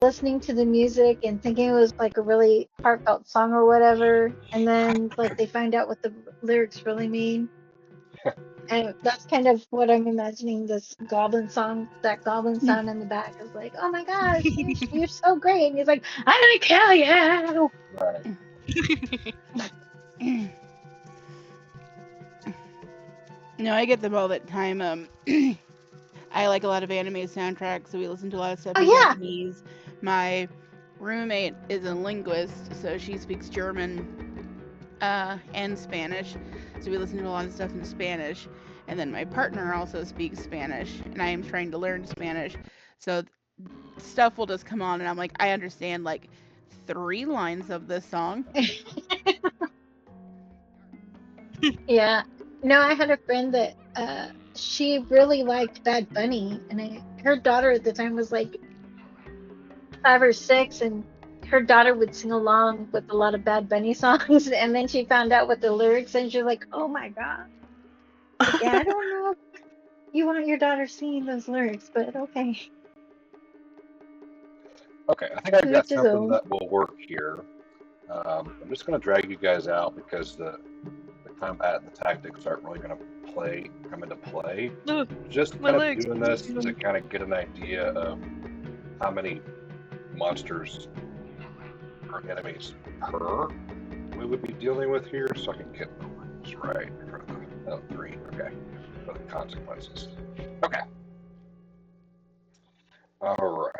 listening to the music and thinking it was like a really heartfelt song or whatever, and then like they find out what the lyrics really mean. And that's kind of what I'm imagining this goblin song, that goblin sound in the back is like, oh my gosh, you're so great. And he's like, I'm gonna kill you. Right. No, I get them all the time. I like a lot of anime soundtracks, so we listen to a lot of stuff Oh in yeah. Japanese. My roommate is a linguist, so she speaks German and Spanish, so we listen to a lot of stuff in Spanish. And then my partner also speaks Spanish, and I am trying to learn Spanish. So stuff will just come on, and I'm like, I understand like 3 lines of this song. Yeah. No, I had a friend that she really liked Bad Bunny, and her daughter at the time was like 5 or 6, and her daughter would sing along with a lot of Bad Bunny songs, and then she found out what the lyrics, and she's like, "Oh my God!" Like, yeah, I don't know if you want your daughter singing those lyrics, but okay, Okay, I think I've to got each his something own. that will work here. I'm just going to drag you guys out because the combat and the tactics aren't really going to come into play. No, Just my kind of legs. doing this to kind of get an idea of how many monsters or enemies per we would be dealing with here, so I can get the rules right for the 3. Okay, for the consequences. Okay, all right.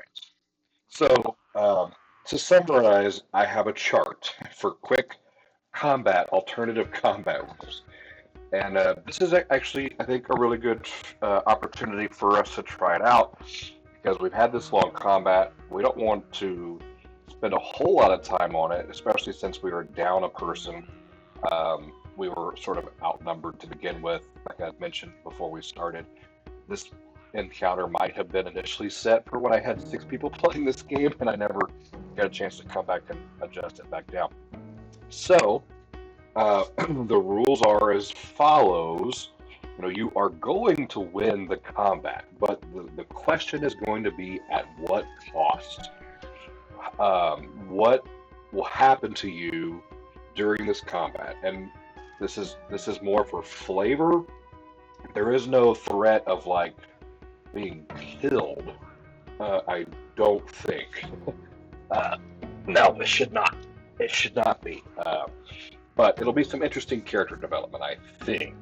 So to summarize, I have a chart for quick alternative combat rules. And this is actually, I think, a really good opportunity for us to try it out because we've had this long combat. We don't want to spend a whole lot of time on it, especially since we were down a person. We were sort of outnumbered to begin with, like I mentioned before we started. This encounter might have been initially set for when I had 6 people playing this game, and I never got a chance to come back and adjust it back down. So, the rules are as follows. You know, you are going to win the combat, but the question is going to be at what cost? What will happen to you during this combat? And this is more for flavor. There is no threat of like being killed. I don't think. Uh, no, it should not. It should not be. But it'll be some interesting character development, I think.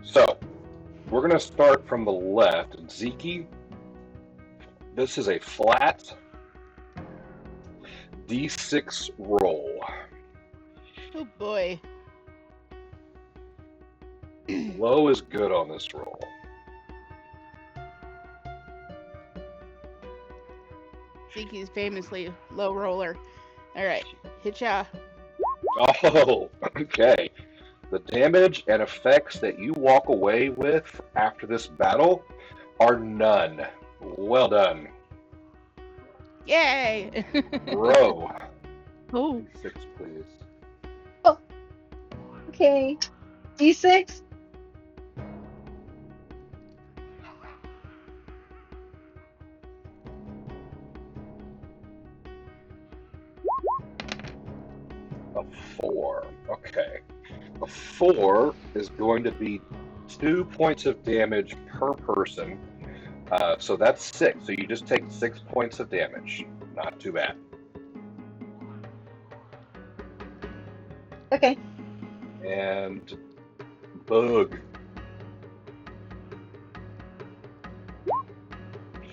So, we're going to start from the left. Zeke, this is a flat D6 roll. Oh boy. Low is good on this roll. Zeke's famously low roller. All right, hit ya. Oh, okay. The damage and effects that you walk away with after this battle are none. Well done. Yay! Row. Oh, D6, please. Oh, okay. D6. A 4. Okay. A 4 is going to be 2 points of damage per person. So that's 6. So you just take 6 points of damage. Not too bad. Okay. And Bug.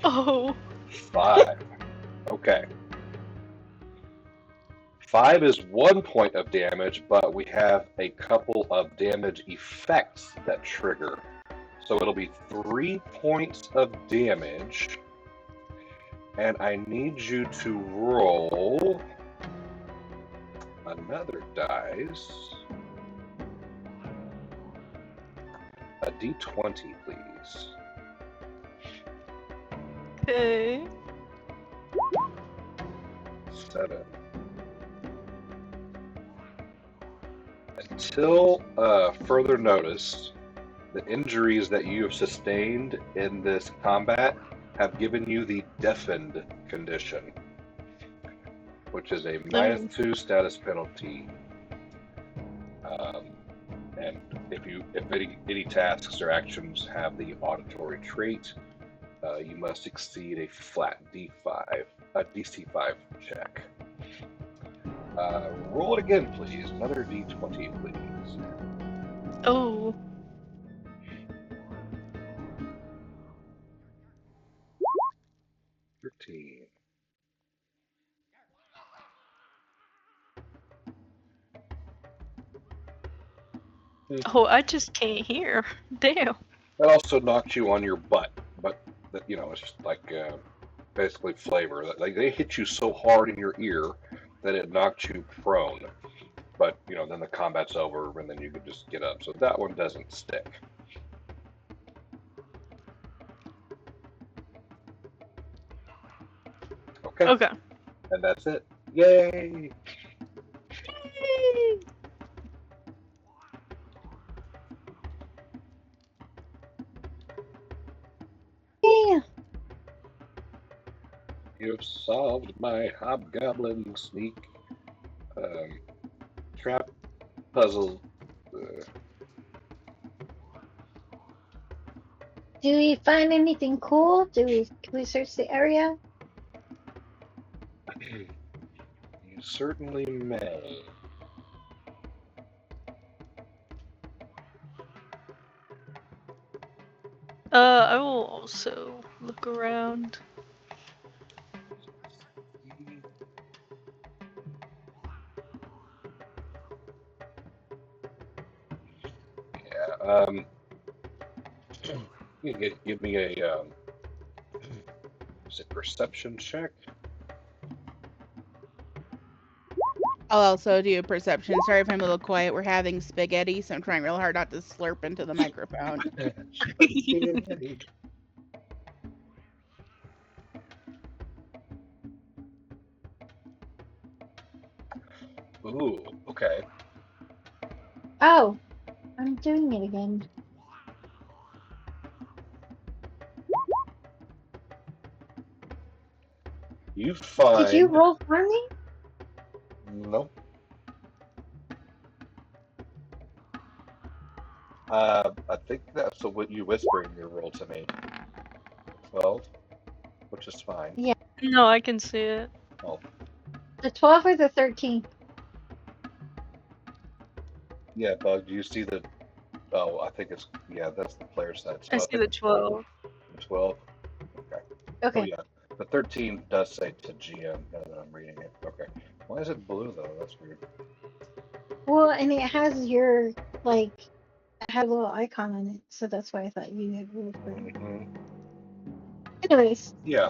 oh, 5. Okay. 5 is 1 point of damage, but we have a couple of damage effects that trigger. So it'll be 3 points of damage. And I need you to roll another dice. A d20, please. okay. 7. Until further notice, the injuries that you have sustained in this combat have given you the deafened condition. which is a -2 status penalty. And if any tasks or actions have the auditory trait, you must exceed a flat DC5 check. Roll it again, please. Another D20, please. Oh. 13. Oh, I just can't hear. Damn. That also knocks you on your butt, but it's just like basically flavor. Like they hit you so hard in your ear that it knocked you prone. But then the combat's over, and then you can just get up. So that one doesn't stick. Okay, Okay. and that's it. Yay! Yeah. You've solved my hobgoblin sneak trap puzzle. Do we find anything cool? Can we search the area? You certainly may. I will also look around. Yeah. You can give me a is it perception check? I'll also do a perception. Sorry if I'm a little quiet. We're having spaghetti, so I'm trying real hard not to slurp into the microphone. Ooh, okay. Oh, I'm doing it again. You Did you find roll for me? nope. I think that's what you whisper in your roll to me. 12, which is fine. Yeah. No, I can see it. Oh, The 12 or the 13? yeah, Bug. Do you see the? Oh, I think that's the player side. I So I see think the 12. 12. Okay. Oh Okay. yeah, the 13 does say to GM. Now that I'm reading it. Okay. Why is it blue though? That's weird. Well, and it has your, like, it had a little icon on it, so that's why I thought you had rolled for me. Hmm. Anyways, Yeah.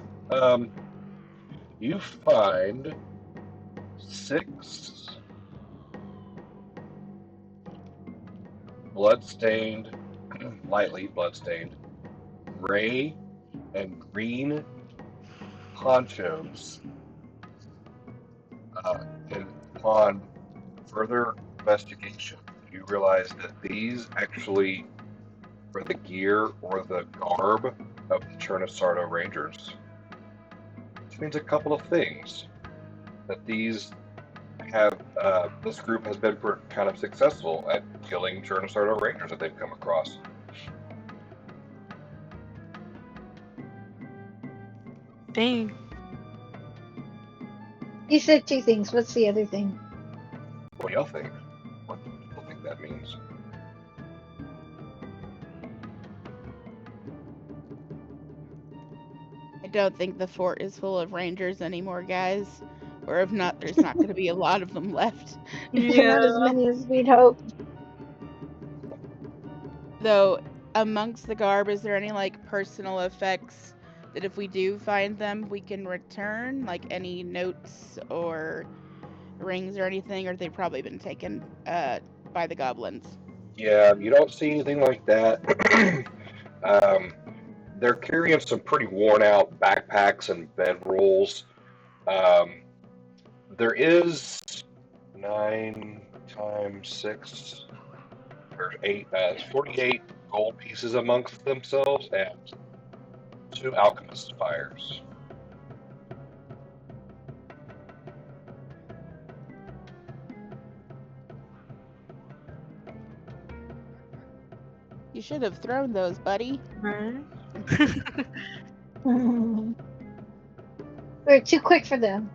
You find 6 bloodstained, lightly bloodstained, gray and green ponchos. And upon further investigation, you realize that these actually are the gear or the garb of the Chernasardo Rangers. Which means a couple of things. That this group has been kind of successful at killing Chernasardo Rangers that they've come across. Dang. you said two things. What's the other thing? What do y'all think? What do you think that means? I don't think the fort is full of rangers anymore, guys. Or if not, there's not going to be a lot of them left. Not as Yeah. many as we'd hoped. Though, amongst the garb, is there any like personal effects that if we do find them, we can return? Like any notes or rings or anything? Or they've probably been taken by the goblins? Yeah, you don't see anything like that. um, they're carrying some pretty worn out backpacks and bedrolls. Um, there is 9 times 6 or 8, 48 gold pieces amongst themselves and 2 alchemist fires. You should have thrown those, buddy. Right. We're too quick for them.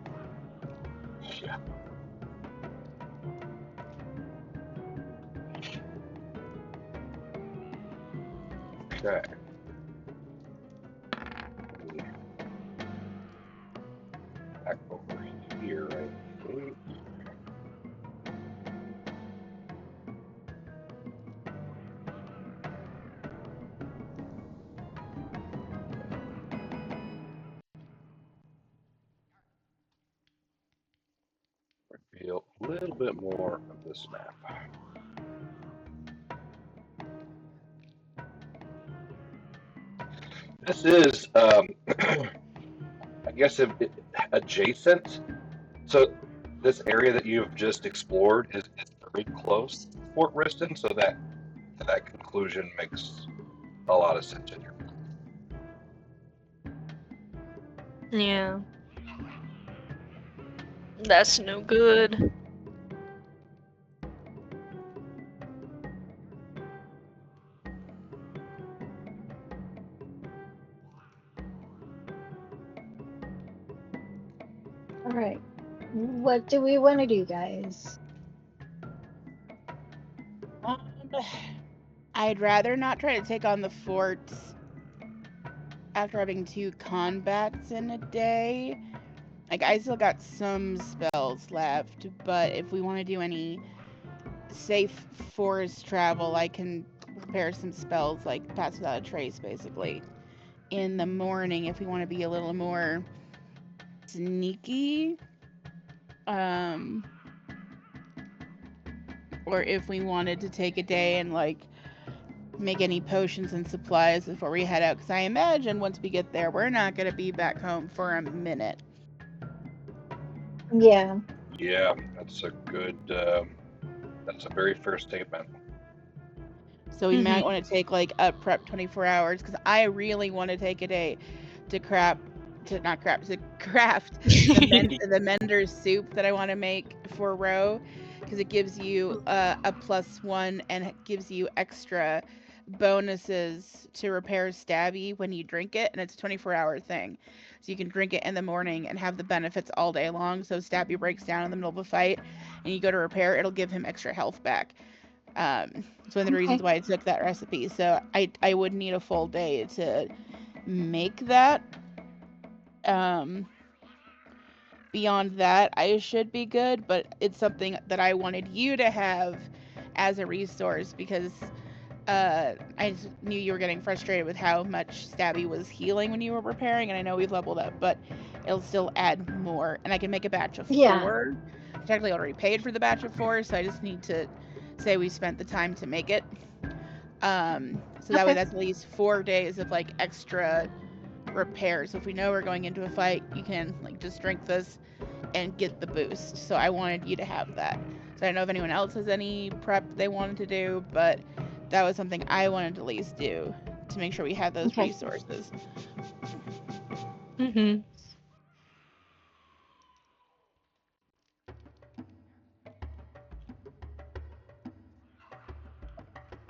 Yeah. Okay. Back over here, I think. Reveal a little bit more of this map. This is, I guess, adjacent. So this area that you've just explored is very close to Fort Ristin, so that conclusion makes a lot of sense in your. Yeah. That's no good. All right. What do we want to do, guys? Um, I'd rather not try to take on the forts after having 2 combats in a day. Like, I still got some spells left, but if we want to do any safe forest travel, I can prepare some spells, like Pass Without a Trace, basically, in the morning if we want to be a little more sneaky. Um, or if we wanted to take a day and, like, make any potions and supplies before we head out, because I imagine once we get there, we're not going to be back home for a minute. Yeah. Yeah, that's a good. That's a very fair statement. So we might want to take like a prep 24 hours, because I really want to take a day to to craft the mender's soup that I want to make for Roe, because it gives you a +1 and it gives you extra bonuses to repair stabby when you drink it, and it's a 24-hour thing. So you can drink it in the morning and have the benefits all day long. So stabby breaks down in the middle of a fight and you go to repair, it'll give him extra health back. It's one of the reasons Okay. why I took that recipe. So I would need a full day to make that. Beyond that, I should be good, but it's something that I wanted you to have as a resource, because I knew you were getting frustrated with how much Stabby was healing when you were repairing, and I know we've leveled up, but it'll still add more. And I can make a batch of Yeah. 4. I technically already paid for the batch of 4, so I just need to say we spent the time to make it. So that way Okay. that's at least 4 days of like extra repairs. So if we know we're going into a fight, you can like just drink this and get the boost. So I wanted you to have that. So I don't know if anyone else has any prep they wanted to do, but that was something I wanted to at least do to make sure we had those Okay. resources.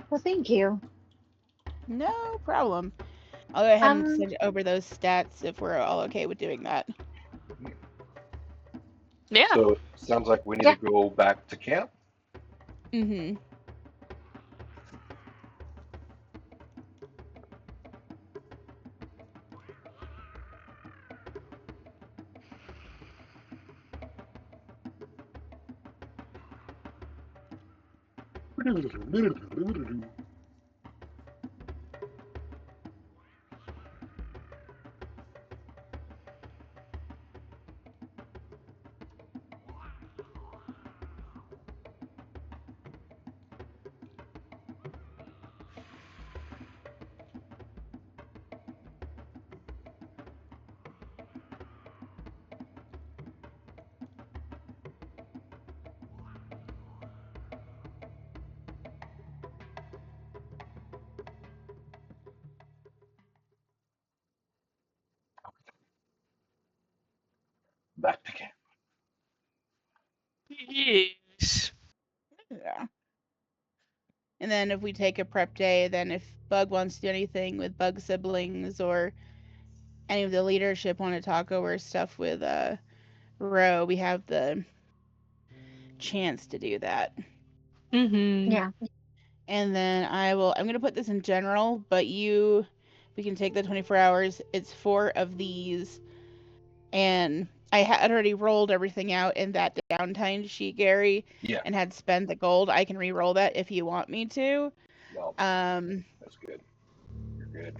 Well, thank you. No problem. I'll go ahead and Um, send over those stats if we're all okay with doing that. Yeah. So it sounds like we need yeah. to go back to camp. Mm-hmm. Back to camp. Yes. Yeah. And then if we take a prep day, then if Bug wants to do anything with Bug siblings or any of the leadership want to talk over stuff with Ro, we have the chance to do that. Mm-hmm. Yeah. And then I'm going to put this in general, but we can take the 24 hours. It's 4 of these. And I had already rolled everything out in that downtime sheet, Gary, Yeah. and had spent the gold. I can re-roll that if you want me to. No, Um, that's good. You're good.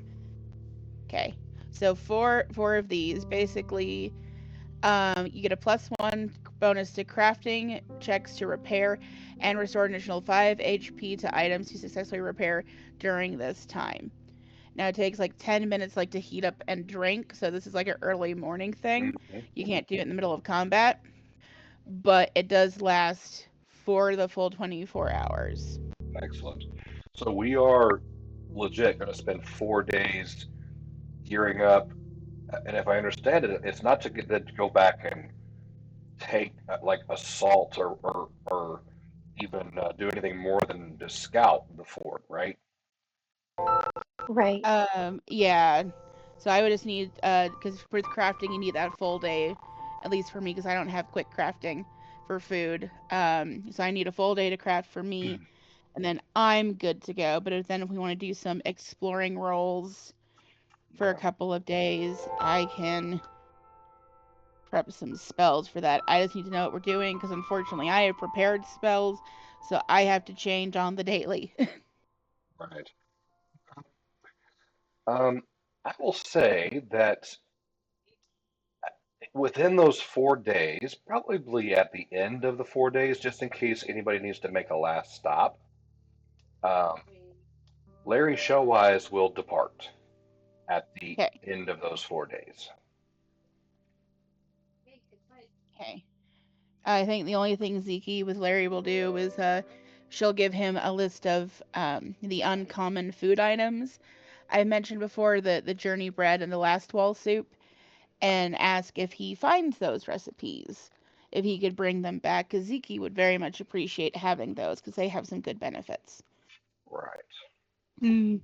okay. So four of these, basically, you get a +1 bonus to crafting checks to repair, and restore an additional 5 HP to items you successfully repair during this time. Now it takes like 10 minutes like to heat up and drink, so this is like an early morning thing. Hmm. You can't do it in the middle of combat, but it does last for the full 24 hours. Excellent. So we are legit going to spend 4 days gearing up, and if I understand it, it's not to get to go back and take like assault or even do anything more than to scout the fort, right? Right. Yeah. So I would just need because with crafting you need that full day, at least for me, because I don't have quick crafting for food. So I need a full day to craft for me, and then I'm good to go. But if we want to do some exploring rolls for a Yeah. couple of days, I can prep some spells for that. I just need to know what we're doing because unfortunately I have prepared spells, so I have to change on the daily. Right. I will say that within those 4 days, probably at the end of the 4 days, just in case anybody needs to make a last stop, um, Larry Showwise will depart at the Okay. end of those 4 days. Okay. I think the only thing Zeke with Larry will do is she'll give him a list of the uncommon food items. I mentioned before the journey bread and the last wall soup, and ask if he finds those recipes, if he could bring them back, because Zeke would very much appreciate having those because they have some good benefits. Right. Mm.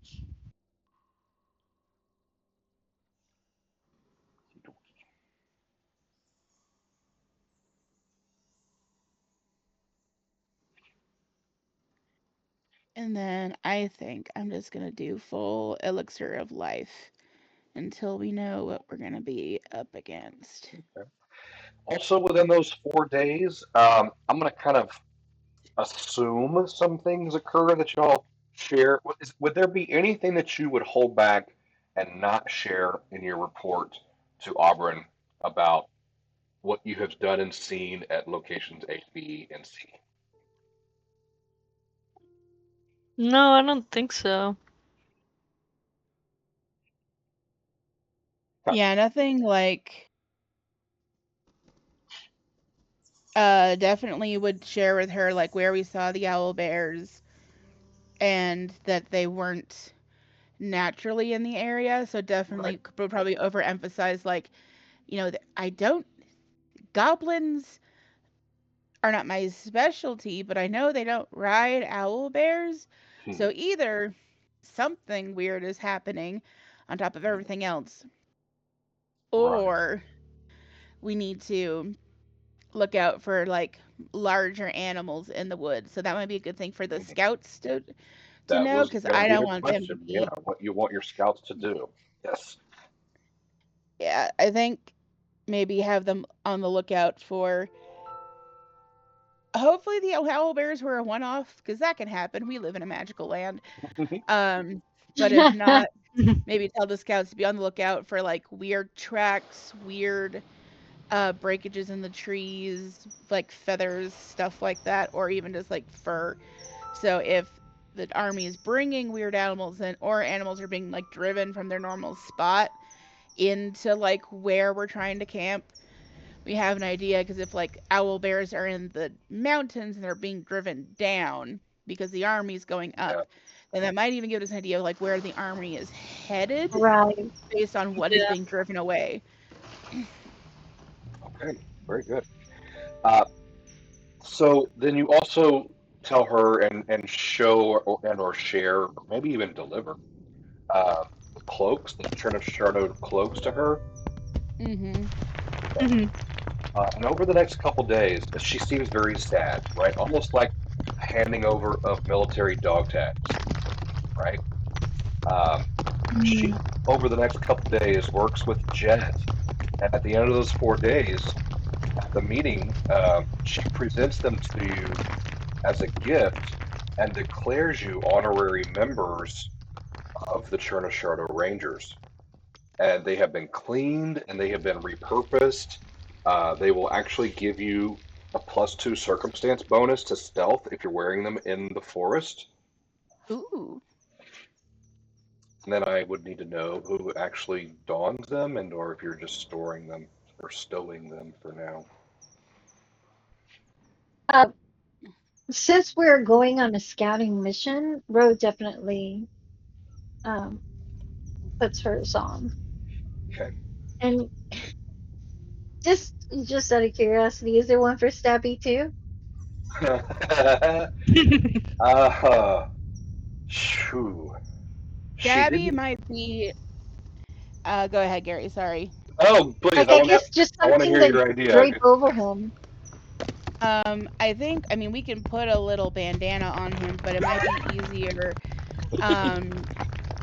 And then I think I'm just gonna do full elixir of life until we know what we're gonna be up against. Okay. Also, within those 4 days, I'm going to kind of assume some things occur that y'all share. Would there be anything that you would hold back and not share in your report to Auburn about what you have done and seen at locations A, B, and C? No, I don't think so. Okay. Yeah, nothing like definitely would share with her like where we saw the owl bears and that they weren't naturally in the area, so Right. definitely would probably overemphasize like, I don't goblins are not my specialty, but I know they don't ride owl bears. Hmm. So either something weird is happening on top of everything else, Right. or we need to look out for like larger animals in the woods. So that might be a good thing for the Mhm. scouts to That know was because going to I be don't the want them to question. Yeah. be. What you want your scouts to do. Yes. Yeah, I think maybe have them on the lookout for. Hopefully the owl bears were a one-off because that can happen. We live in a magical land. Um, but if not, maybe tell the scouts to be on the lookout for like weird tracks, weird breakages in the trees, like feathers, stuff like that, or even just like fur. So if the army is bringing weird animals in, or animals are being like driven from their normal spot into like where we're trying to camp, we have an idea. Because if like owl bears are in the mountains and they're being driven down because the army's going Yeah. up, then that might even give us an idea of like where the army is headed Right. based on what is Yeah. being driven away. Okay. Very good. Uh, so then you also tell her and show or share, or maybe even deliver the cloaks, the Trinity Shadow cloaks to her. Mm-hmm. Okay. And over the next couple days, she seems very sad, right? Almost like handing over of military dog tags, right? Um, she, Mm. over the next couple days, works with Jet, and at the end of those 4 days, at the meeting, she presents them to you as a gift and declares you honorary members of the Chernoshardo Rangers. And they have been cleaned and they have been repurposed. They will actually give you a +2 circumstance bonus to stealth if you're wearing them in the forest. Ooh. And then I would need to know who actually dons them and or if you're just storing them or stowing them for now. Uh, since we're going on a scouting mission, Ro definitely um, puts hers on. Okay. And just out of curiosity, is there one for Stabby too? uh, shoo. She Gabby didn't. might be. Go ahead, Gary. Sorry. Oh, please! Like, I guess just I want to something hear to your idea. drape over him. I think. I mean, we can put a little bandana on him, but it might be easier. Um,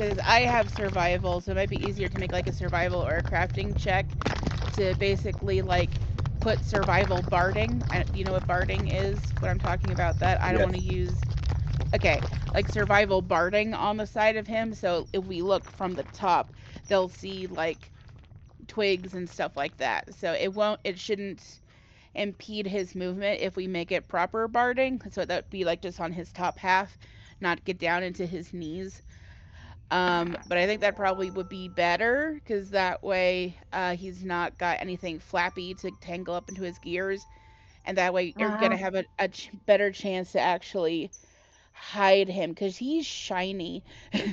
because I have survival, so it might be easier to make like a survival or a crafting check to basically like put survival barding. You know what barding is? What I'm talking about? That I don't want to Yes. use. Okay, like survival barding on the side of him. So if we look from the top, they'll see like twigs and stuff like that. So it shouldn't impede his movement if we make it proper barding. So that'd be like just on his top half, not get down into his knees. But I think that probably would be better because that way he's not got anything flappy to tangle up into his gears, and that way you're gonna Uh, have a better chance to actually hide him because he's shiny. yeah,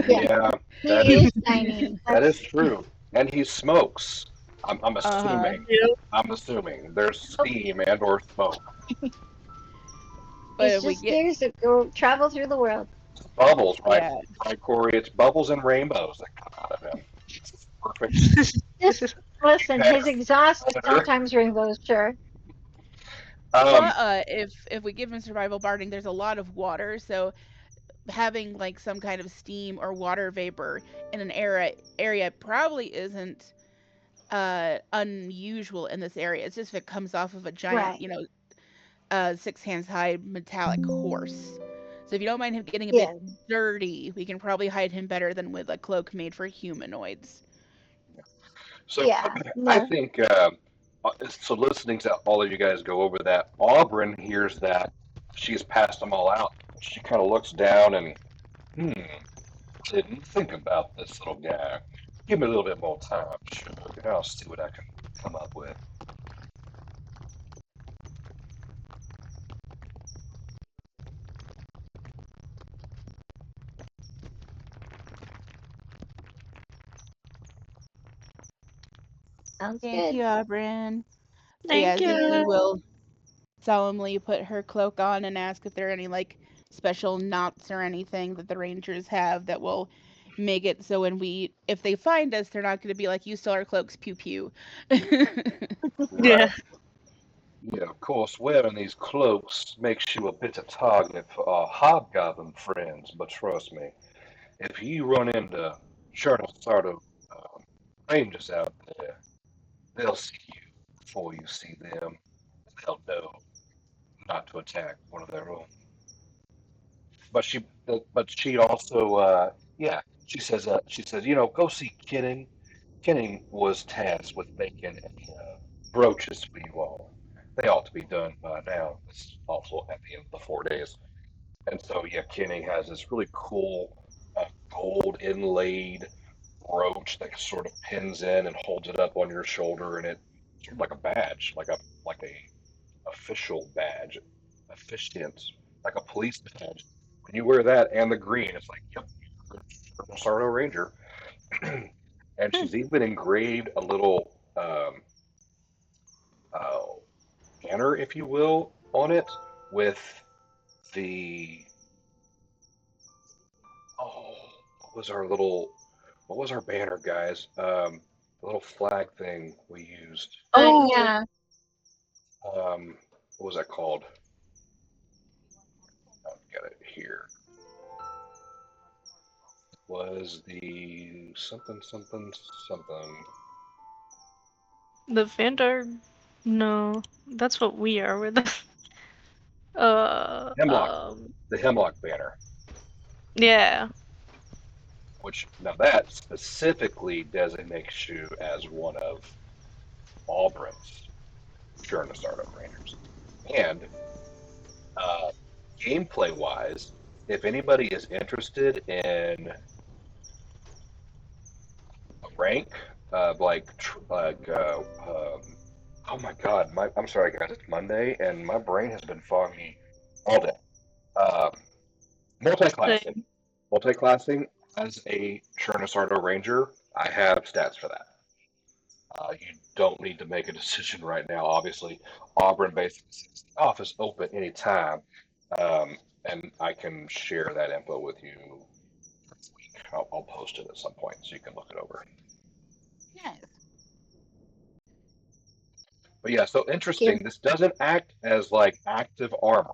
Yeah, that he is is shiny. that is That's true. And he smokes. I'm Uh-huh. assuming. Yep. I'm assuming there's oh, steam and or smoke. But he's if we just get gears that go travel through the world. Bubbles, right? yeah, Right, Corey? It's bubbles and rainbows that come out of him. It's perfect Just listen, his cast exhaust is predator. sometimes rainbows, sure. plus Um, if we give him survival barding, there's a lot of water, so having like some kind of steam or water vapor in an area probably isn't unusual in this area. It's just if it comes off of a giant, Right. 6 hands high metallic horse. So if you don't mind him getting a bit Yeah. dirty, we can probably hide him better than with a cloak made for humanoids. so Yeah. I No. think so. Listening to all of you guys go over that, Auburn hears that she's passed them all out. She kind of looks down and hmm. Didn't think about this little guy. Give me a little bit more time, sure, and I'll see what I can come up with. Sounds Thank good. you, Aubryn. So yeah, Thank Ziggy you. will solemnly put her cloak on and ask if there are any like special knots or anything that the rangers have that will make it so when if they find us, they're not going to be like, you stole our cloaks, pew pew. Yeah. Right. Yeah, of course, wearing these cloaks makes you a bitter target for our hobgoblin friends, but trust me, if you run into Charles Sardo rangers out there, they'll see you before you see them. They'll know not to attack one of their own. But she also, yeah, she says, go see Kenning. Kenning was tasked with making brooches for you all. They ought to be done by now. It's also at the end of the 4 days. And so, yeah, Kenning has this really cool gold inlaid brooch that sort of pins in and holds it up on your shoulder, and it's sort of like a badge, like a official badge, officiant, like a police badge. When you wear that and the green, it's like, yep, you're a Sardo Ranger. And Hmm. she's even engraved a little uh, banner, if you will, on it with the oh, what was our little what was our banner, guys? The little flag thing we used. Oh, Yeah. What was that called? I've got it here. Was the something something something the Vanguard. No, that's what we are. We're the hemlock? The hemlock banner, yeah. which now that specifically designates you as one of Auburn's Journal Startup Rangers. And uh, gameplay wise, if anybody is interested in a rank, oh my god, I'm sorry guys, it's Monday and my brain has been foggy all day. Um, multi-classing, Same. multi-classing as a Chernasardo Ranger, I have stats for that. You don't need to make a decision right now. Obviously, Auburn basically says the office open anytime, and I can share that info with you this week. I'll post it at some point so you can look it over. Yes. But yeah, so Give interesting. This doesn't act as like active armor,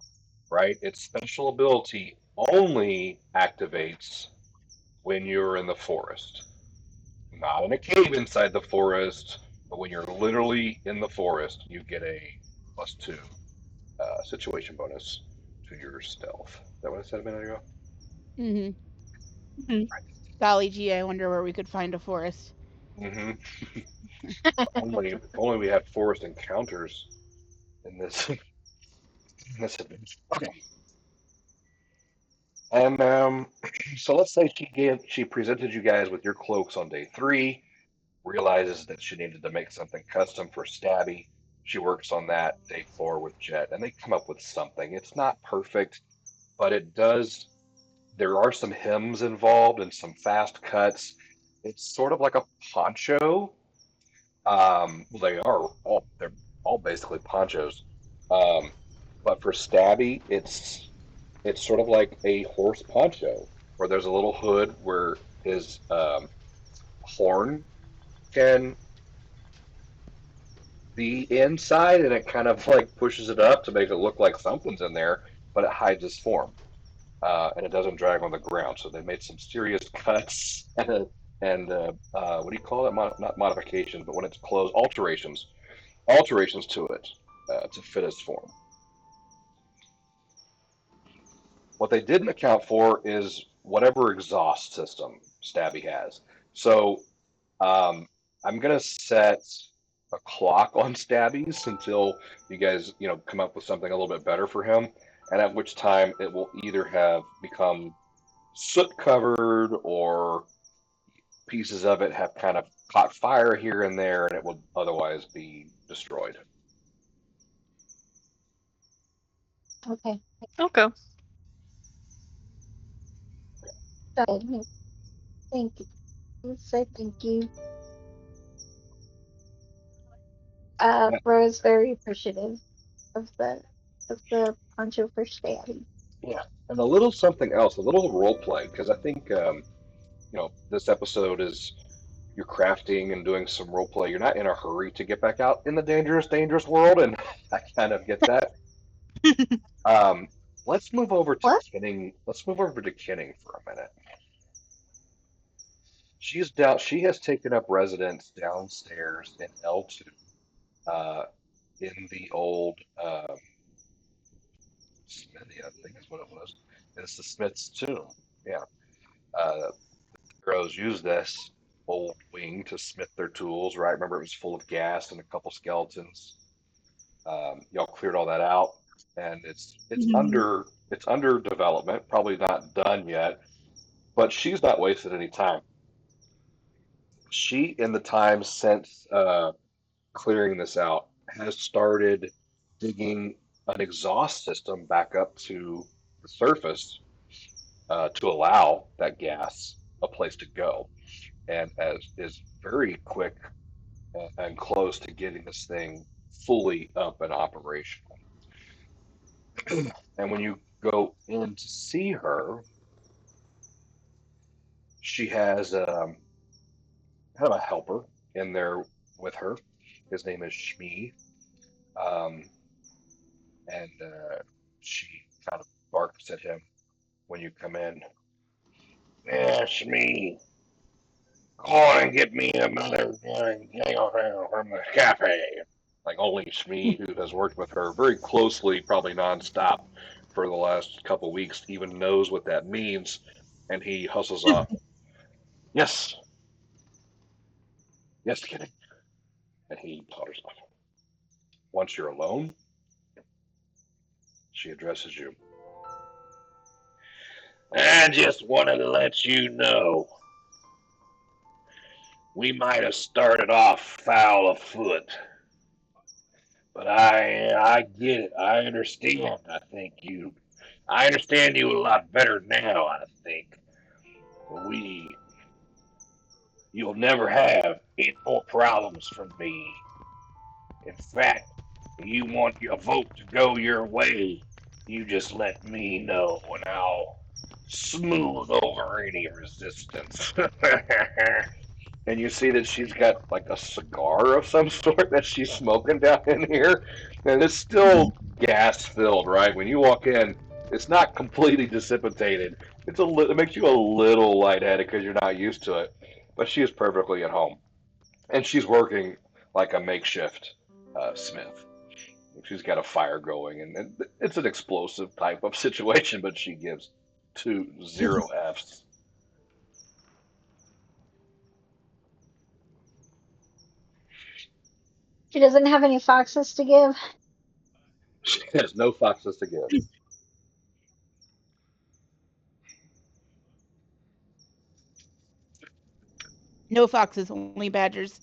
right? Its special ability only activates when you're in the forest, not in a cave inside the forest, but when you're literally in the forest, you get a +2 situation bonus to your stealth. Is that what I said a minute ago? Mm-hmm. Mhm. Golly gee, I wonder where we could find a forest. Mm-hmm. If only we had forest encounters in this in this adventure. Okay. And so let's say she presented you guys with your cloaks on day 3, realizes that she needed to make something custom for Stabby. She works on that day 4 with Jet, and they come up with something. It's not perfect, but it does. There are some hems involved and some fast cuts. It's sort of like a poncho. Well, they're all basically ponchos. Um, but for Stabby, it's sort of like a horse poncho, where there's a little hood where his horn can be inside, and it kind of like pushes it up to make it look like something's in there, but it hides his form, and it doesn't drag on the ground. So they made some serious cuts and what do you call it? Not modifications, but when it's closed, alterations to it to fit his form. What they didn't account for is whatever exhaust system Stabby has. So um, I'm gonna set a clock on Stabby's until you guys, come up with something a little bit better for him, and at which time it will either have become soot covered or pieces of it have kind of caught fire here and there, and it will otherwise be destroyed. okay. Okay. So, thank you. Say thank you. Yeah, Rose very appreciative of the poncho for Stabby. yeah. And a little something else, a little role play, because I think this episode is you're crafting and doing some role play. You're not in a hurry to get back out in the dangerous world, and I kind of get that. Um, let's move over to What? Kenning. Let's move over to Kenning for a minute. She's down. She has taken up residence downstairs in L2, uh, in the old smithy. I think is what it was. It's the Smith's tomb. Yeah. Uh, Heroes use this old wing to smith their tools. Right. Remember, it was full of gas and a couple skeletons. Y'all cleared all that out, and Mhm. it's under development, probably not done yet. But she's not wasted any time. She, in the time since clearing this out, has started digging an exhaust system back up to the surface to allow that gas a place to go, and as is very quick and close to getting this thing fully up and operational. And go in to see her, she has kind of a helper in there with her. His name is Shmi, um, and she kind of barks at him when you come in. Yeah, Shmi, go on and get me another from the cafe. Like only Shmi, who has worked with her very closely, probably nonstop for the last couple weeks, even knows what that means. And he hustles off. Yes, yes, Kitty. And he totters off. Once you're alone, she addresses you. I just wanted to let you know we might have started off foul of foot, but I get it. I understand. I understand you a lot better now. I think we you'll never have any more problems from me. In fact, you want a vote to go your way, you just let me know and I'll smooth over any resistance. And you see that she's got like a cigar of some sort that she's smoking down in here, and it's still gas filled. Right when you walk in, it's not completely dissipated. It makes you a little lightheaded because you're not used to it, but she is perfectly at home, and she's working like a makeshift smith. She's got a fire going, and it's an explosive type of situation, but she gives 2 0 Fs. She doesn't have any foxes to give. She has no foxes to give. No foxes, only badgers.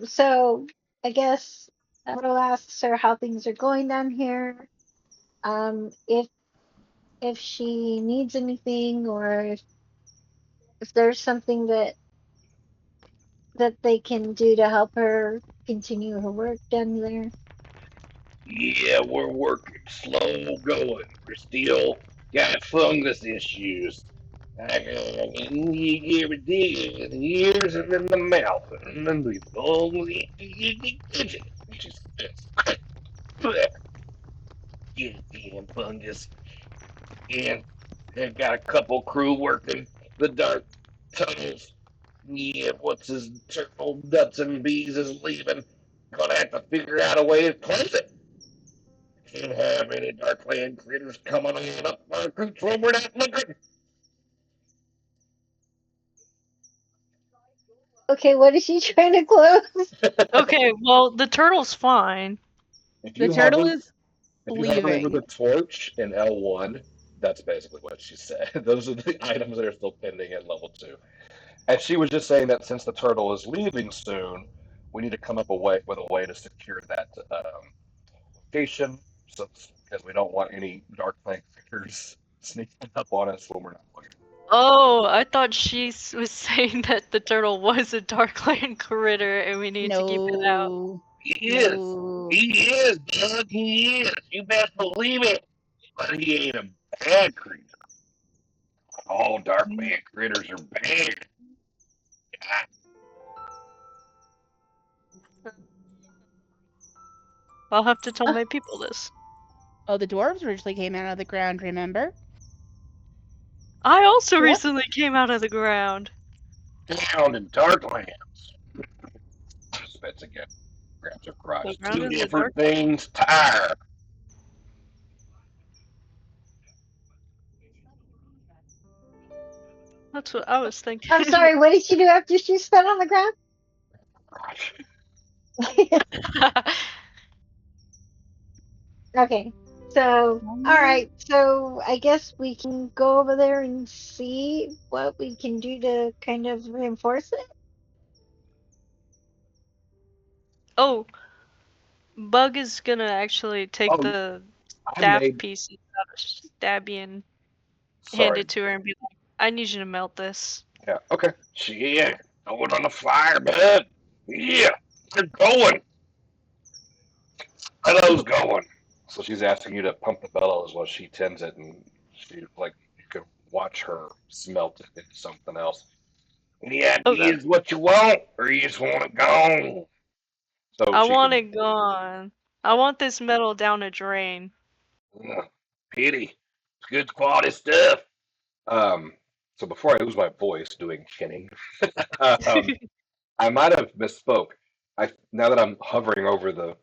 So I guess Will asks her how things are going down here. If she needs anything, or if there's something that they can do to help her continue her work down there. Yeah, we're working slow going. We're still got fungus issues. I got every day in the ears and in the mouth and then the lungs in the kitchen. She spits. Get damn fungus. And they've got a couple crew working the dark tunnels. Yeah, what's his turtle nuts and bees is leaving. Gonna have to figure out a way to close it. Can't have any Darkland critters coming on up our creeks when we're not looking. Okay, what is she trying to close? Okay, well, the turtle's fine. if The you turtle hover, is if you hover over leaving. the torch in L1, that's basically what she said. Those are the items that are still pending at level 2. And she was just saying that since the turtle is leaving soon, we need to come up with a way to secure that location, so because we don't want any dark plant critters sneaking up on us when we're not looking. Oh, I thought she was saying that the turtle was a Darkland critter and we need to keep it out. No. He is. No. He is, Doug. He is. You best believe it. But he ain't a bad creature. All dark man critters are bad. I'll have to tell Uh, my people this. Oh, the dwarves originally came out of the ground, remember? I also what? recently came out of the ground. Down in Darkland. Spits again. Grabs her The crotch. ground Two in the dark. different things. Tire. That's what I was I'm thinking. sorry, what did she do after she spat on the ground? Crotch. Okay. So, all Um, right. So, I guess we can go over there and see what we can do to kind of reinforce it. Oh, Bug is gonna actually take Oh, the I staff made. pieces out of Stabby and hand Sorry. it to her and be like, I need you to melt this. Yeah. Okay. Shit. Going on the fire, bud. Yeah. They're going. bellows going. So she's asking you to pump the bellows while she tends it, and she like you can watch her smelt it into something else. Any Okay. ideas what you want, or you just want it gone? So I she want can. it gone. I want this metal down a drain. Pity. It's good quality stuff. Um, so before I lose my voice doing chinning, um, I might have misspoke. Now that I'm hovering over the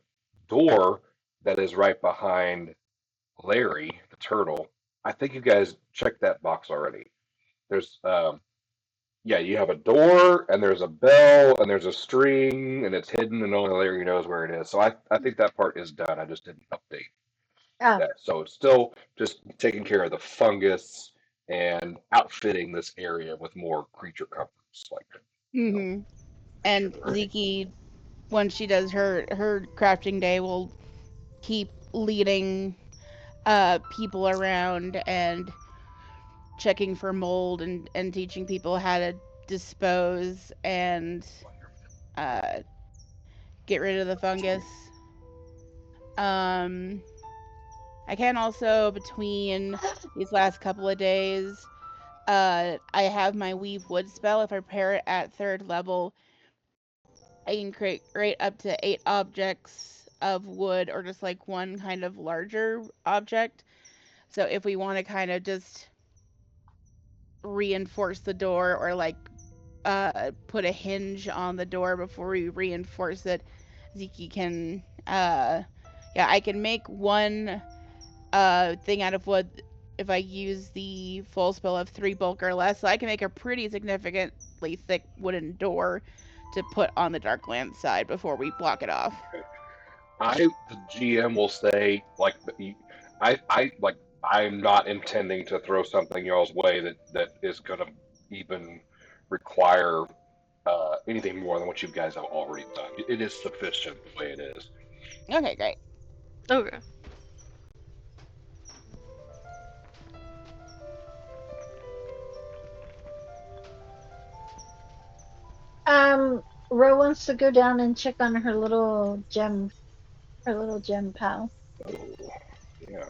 door that is right behind Larry, the turtle, I think you guys checked that box already. There's yeah, you have a door and there's a bell and there's a string and it's hidden and only Larry knows where it is. So I think that part is done. I just didn't update Oh, that. So it's still just taking care of the fungus and outfitting this area with more creature comforts, like Mm-hmm. make sure And they're ready. Ziki, when she does her crafting day, will keep leading people around and checking for mold and teaching people how to dispose and uh, get rid of the fungus. Um, I can also, between these last couple of days, I have my weave wood spell. If I pair it at third level, I can create up to 8 objects of wood or just like one kind of larger object. So if we want to kind of just reinforce the door or like put a hinge on the door before we reinforce it, Ziki can yeah, I can make one thing out of wood if I use the full spell of 3 bulk or less. So I can make a pretty significantly thick wooden door to put on the Darkland side before we block it off. The GM will say like I like I'm not intending to throw something y'all's way that is gonna even require anything more than what you guys have already done. It is sufficient the way it is. Okay, great. Okay. Ro wants to go down and check on her little gem pal. Oh, yeah.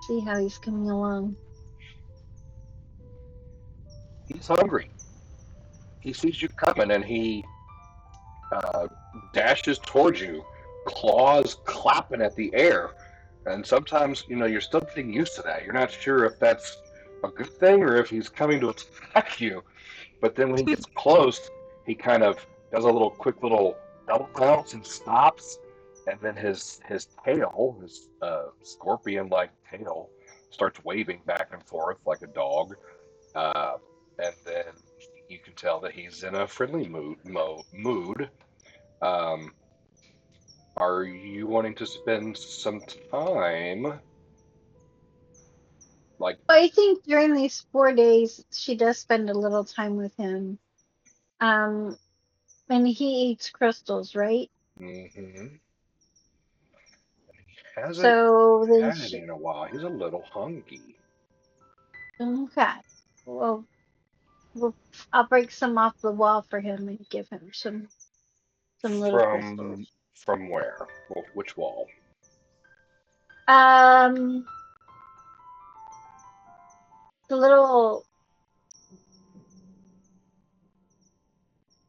See how he's coming along. He's hungry. He sees you coming and he uh, dashes towards you, claws clapping at the air. And sometimes, you're still getting used to that. You're not sure if that's a good thing or if he's coming to attack you. But then when he gets close, he kind of does a little quick little double bounce and stops. And then his tail, his scorpion-like tail, starts waving back and forth like a dog. Uh, and then you can tell that he's in a friendly mood. Um, are you wanting to spend some time, like, But I think during these 4 days, she does spend a little time with him. Um, and he eats crystals, right? mm-hmm, hasn't So then had any she, in a while? He's a little hungry. okay. Well, we'll, I'll break some off the wall for him and give him some little From crystals. from where? Well, which wall? Um, the little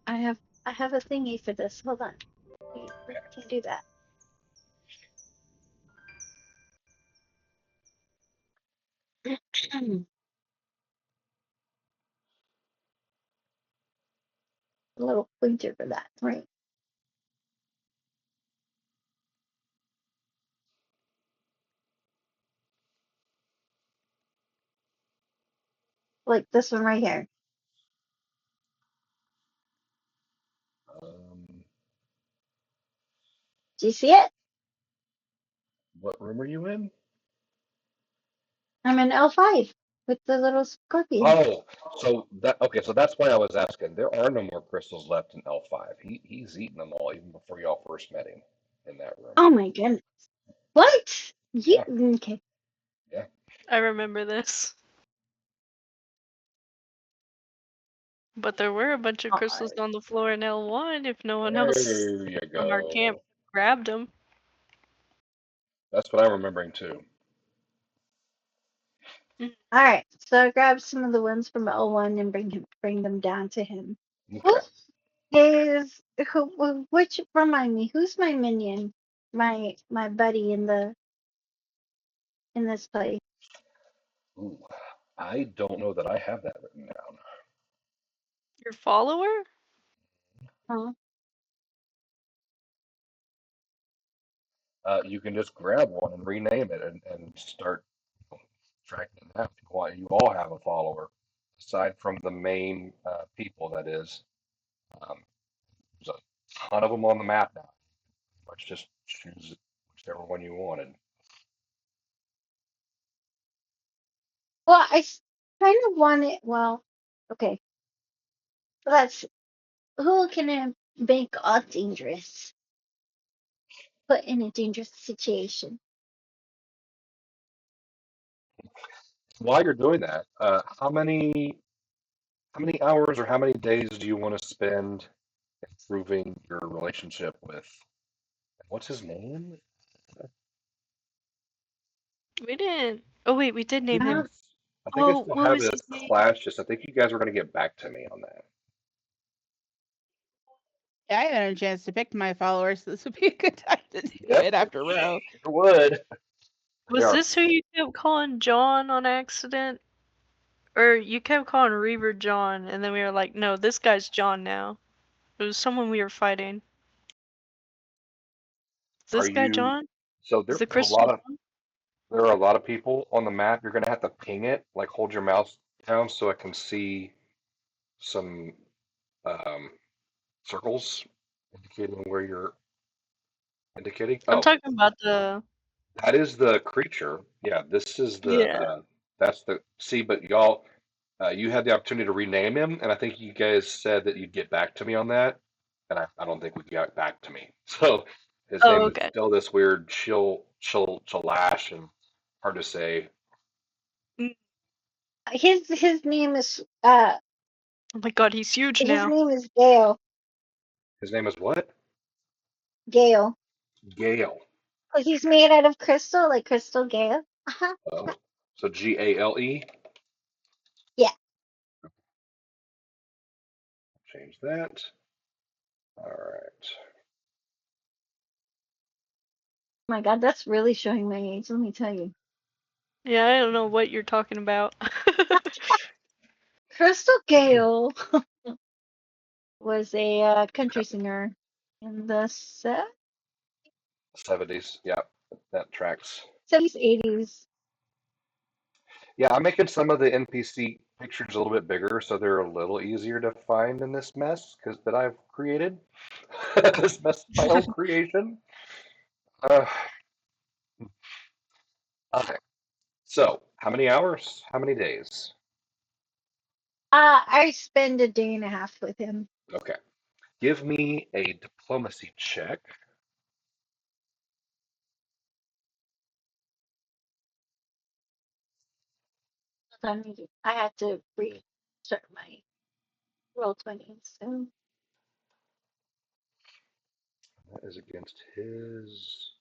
I have I have a thingy for this. Hold on. Wait, I can do that. A little pointer for that, right? Like this one right here. Um, Do you see it? what room are you in? I'm in L5 with the little scorpion. Oh, so that okay. So that's why I was asking. There are no more crystals left in L5. He's eaten them all even before y'all first met him in that room. Oh my goodness. What? You Yeah, okay. yeah. I remember this. But there were a bunch of crystals on the floor in L1 if no one else There you from our camp go. grabbed them. That's what I'm remembering too. All right, so I grabbed some of the ones from L1 and bring them down to him. Who Okay. is which remind me, who's my minion? My buddy in this place. Ooh, I don't know that I have that written down. Your follower? Huh? You can just grab one and rename it and start tracking it down if you want. You all have a follower, aside from the main people, that is. Um, there's a ton of them on the map now. Let's just choose whichever one you wanted. Well, kind of want it. Well, okay. Let's. Who can I make all dangerous? Put in a dangerous situation. While you're doing that, how many hours or how many days do you want to spend improving your relationship with, what's his name? We didn't. Oh wait, we did name him. I think I Oh, still what have was it his as name? Clash. I think you guys are going to get back to me on that. Yeah, I haven't had a chance to pick my followers, so this would be a good time to do Yep, it after Row. sure would. They Was are. this who you kept calling John on accident? Or you kept calling Reaver John, and then we were like, no, this guy's John now. It was someone we were fighting. Is Are this guy you? John? So Is there the are a crystal lot of John? there are a lot of people on the map. You're going to have to ping it, like hold your mouse down so I can see some um, circles indicating where you're indicating. I'm Oh, talking about the. that is the creature. Yeah, this is the Yeah. that's the see, but y'all, you had the opportunity to rename him, and I think you guys said that you'd get back to me on that, and I don't think we got back to me. So his Oh, name is okay. still this weird chillash and hard to say. Mm. His name is Oh my god, he's huge his now. name is Gale. His name is what? Gale. Gale. Like he's made out of crystal, like crystal Gale. Uh-huh. Oh, so Gale. Yeah. Change that. All right. Oh my God, that's really showing my age. Let me tell you. Yeah, I don't know what you're talking about. Crystal Gale was a country singer in the 70s. Yeah, that tracks. 70s, 80s. Yeah, I'm making some of the NPC pictures a little bit bigger so they're a little easier to find in this mess because that I've created. This mess is my own creation. Uh, okay. So, how many hours? How many days? I spend a day and a half with him. Okay. Give me a diplomacy check. I had to restart my roll 20. So That is against his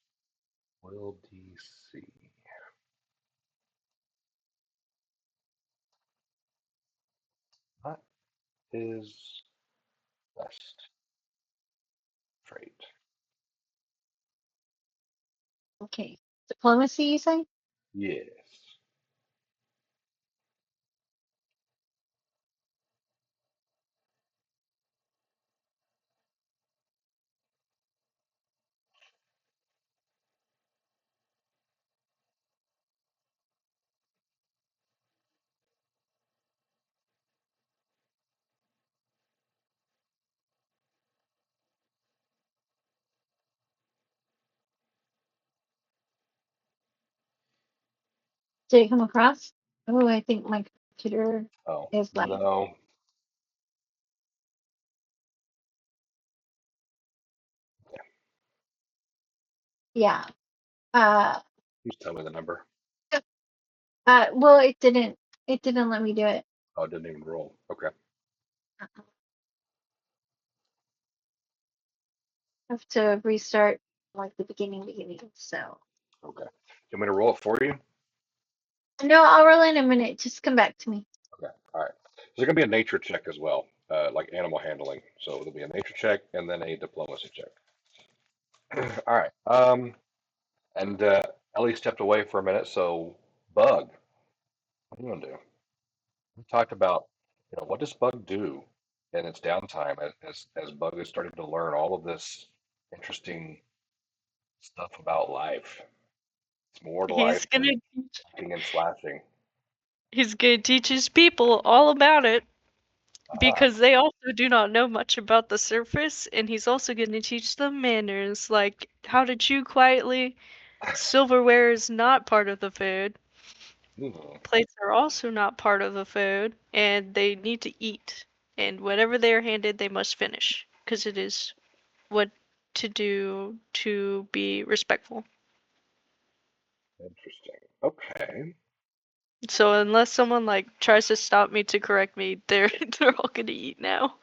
will DC. Not his best trait. okay, diplomacy. You say? Yes. Did it come across? Oh, I think my computer Oh, is like, no. yeah. Uh, Just tell me the number. well, it didn't. It didn't let me do it. Oh, it didn't even roll. Okay. I have to restart like the beginning. So Okay. You want me to roll it for you? no, I'll roll in a minute. Just come back to me. Okay. All right. There's going to be a nature check as well, like animal handling. So there'll be a nature check and then a diplomacy check. All right. And Ellie stepped away for a minute. So, Bug, what are you going to do? We talked about, what does Bug do in its downtime as Bug is starting to learn all of this interesting stuff about life. It's more to life He's gonna than hunting and slashing. he's gonna teach his people all about it Ah, because they also do not know much about the surface, and he's also gonna teach them manners, like how to chew quietly. Silverware is not part of the food. hmm, Plates are also not part of the food, and they need to eat. And whatever they are handed, they must finish, because it is what to do to be respectful. interesting. Okay. So unless someone like tries to stop me to correct me, they're they're all gonna eat now.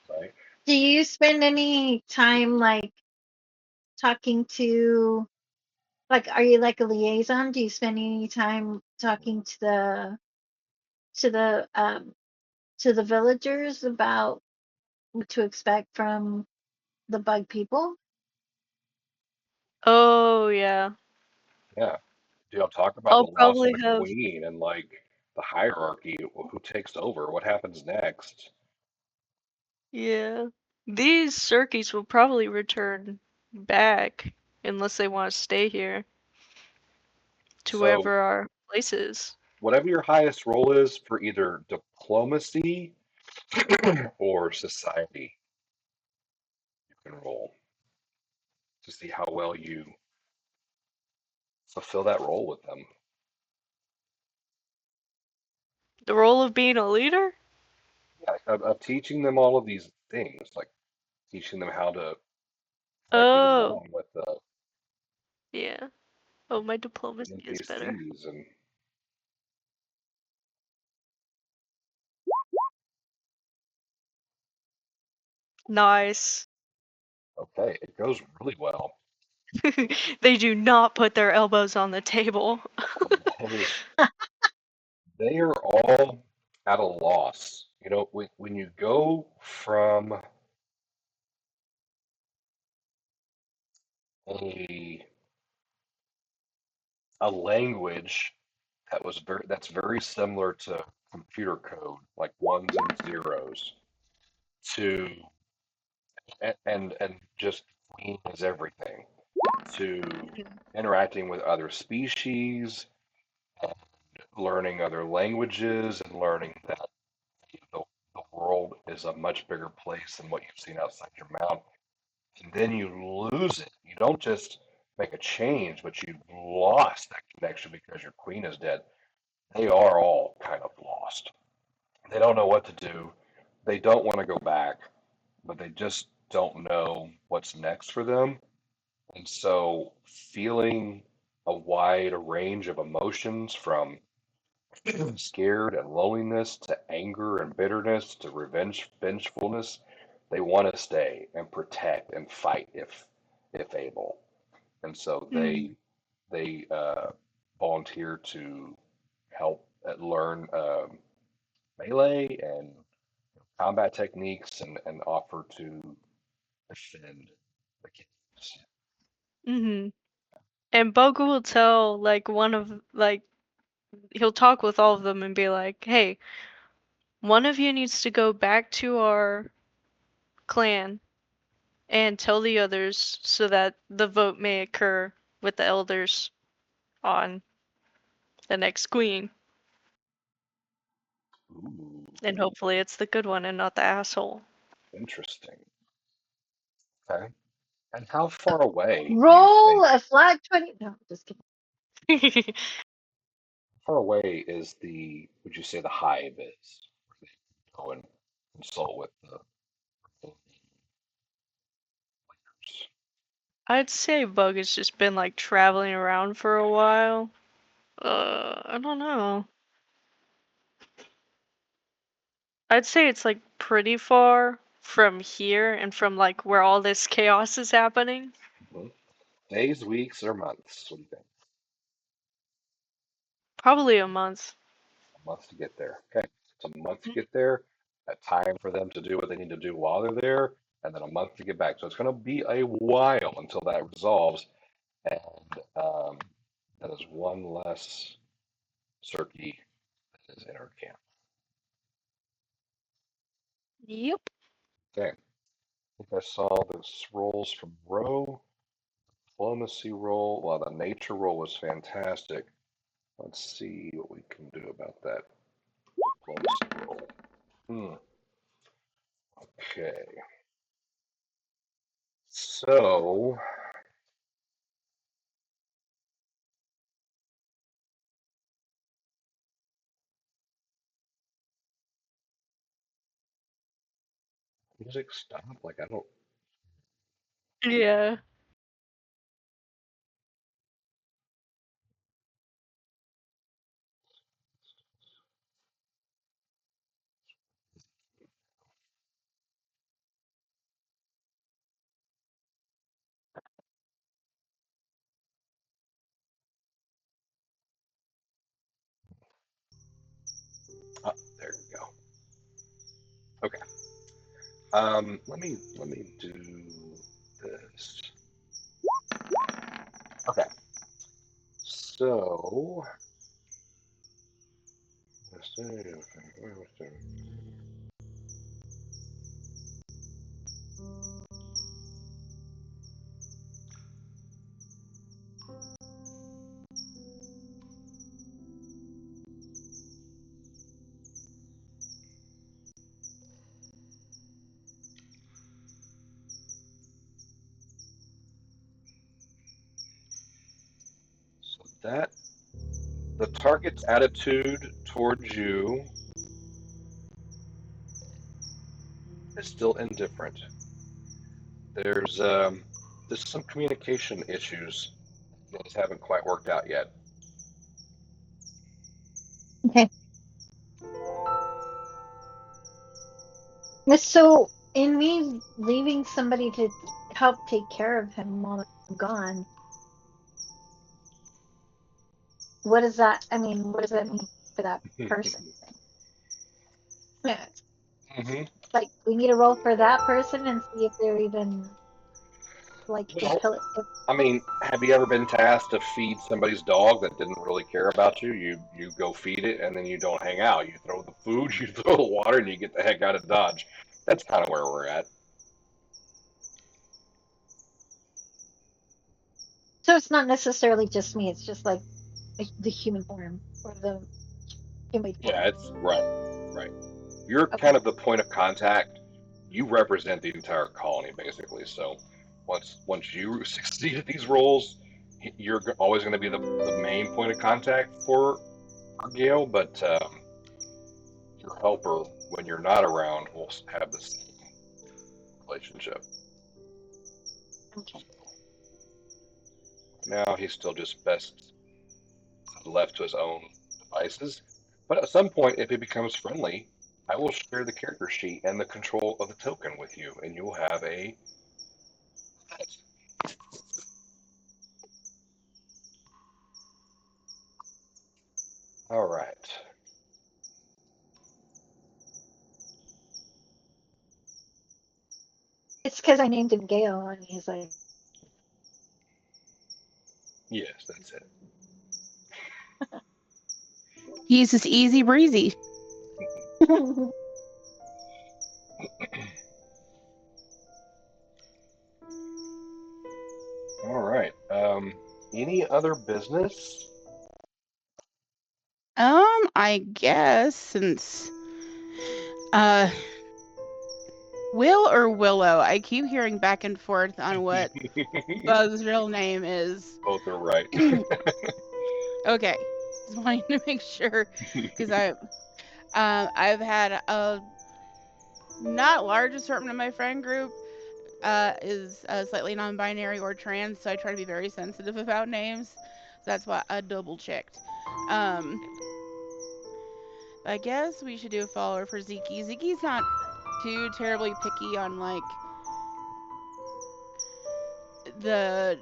Right. Do you spend any time like talking to like are you like a liaison? Do you spend any time talking to the um to the villagers about what to expect from the bug people? Oh yeah. Yeah. Do y'all talk about the I'll loss of probably the have queen and like the hierarchy, who takes over, what happens next? yeah. These Cirkies will probably return back unless they want to stay here to So, wherever our place is. whatever your highest roll is for either diplomacy or society, you can roll to see how well you fulfill that role with them. The role of being a leader? Yeah, of teaching them all of these things, like teaching them how to get Oh, along with the yeah. Oh, my diplomacy is better. NPCs and Nice. okay, it goes really well. They do not put their elbows on the table. They they are all at a loss. When you go from a a language that's very similar to computer code, like ones and zeros, to and just green is everything, to interacting with other species, and learning other languages, and learning that the, the world is a much bigger place than what you've seen outside your mouth. And then you lose it. You don't just make a change, but you've lost that connection because your queen is dead. They are all kind of lost. They don't know what to do. They don't want to go back, but they just don't know what's next for them. And so, feeling a wide range of emotions from scared and loneliness to anger and bitterness to vengefulness, they want to stay and protect and fight if able. And so Mm. they volunteer to help learn melee and combat techniques and offer to defend the kids. Mm-hmm. And Bogu will tell like one of like he'll talk with all of them and be like, "Hey, one of you needs to go back to our clan and tell the others so that the vote may occur with the elders on the next queen. Ooh, And hopefully it's the good one and not the asshole." interesting. Okay. And how far away do you Roll think? a flag 20. No, just kidding. How far away is would you say the hive is? Where they go and consult with the leaders. I'd say Bug has just been like traveling around for a while. I don't know. I'd say it's like pretty far from here and from like where all this chaos is happening. Mhm. Days, weeks, or months? What do you think? Probably a month. A month to get there. Okay, it's a month to get there, a time for them to do what they need to do while they're there, and then a month to get back. So it's going to be a while until that resolves, and that is one less Circe that is in our camp. Yep. Okay, I think I saw the rolls from Roe. Diplomacy roll. Well, the nature roll was fantastic. Let's see what we can do about that diplomacy roll. Okay, so music stop. Like I don't. Yeah. Oh, there we go. Okay. Let me do this. Okay. So that the target's attitude towards you is still indifferent. There's there's some communication issues that haven't quite worked out yet. Okay. So, in me leaving somebody to help take care of him while I'm gone, what does that, I mean, what does that mean for that person? Yeah, Hmm. like, we need to roll for that person and see if they're even, like, Well, if, I mean, have you ever been tasked to feed somebody's dog that didn't really care about you? You go feed it and then you don't hang out. You throw the food, you throw the water, and you get the heck out of Dodge. That's kind of where we're at. so it's not necessarily just me, it's just like the human form or the human Yeah, form. it's right, right. You're Okay. kind of the point of contact. You represent the entire colony, basically. So once you succeed at these roles, you're always going to be the main point of contact for Gale. But your helper, when you're not around, will have this relationship. Okay. Now he's still just best left to his own devices. But at some point, if he becomes friendly, I will share the character sheet and the control of the token with you, and you will have a. All right. It's because I named him Gale and he's like, Yes, that's it. He's just easy breezy. All right. Any other business? I guess since uh Will or Willow, I keep hearing back and forth on what Bug's real name is. Both are right. Okay, just wanting to make sure because I've had a not large assortment of my friend group is slightly non-binary or trans, so I try to be very sensitive about names. So that's why I double checked. Um, I guess we should do a follower for Ziki. Ziki's not too terribly picky on like the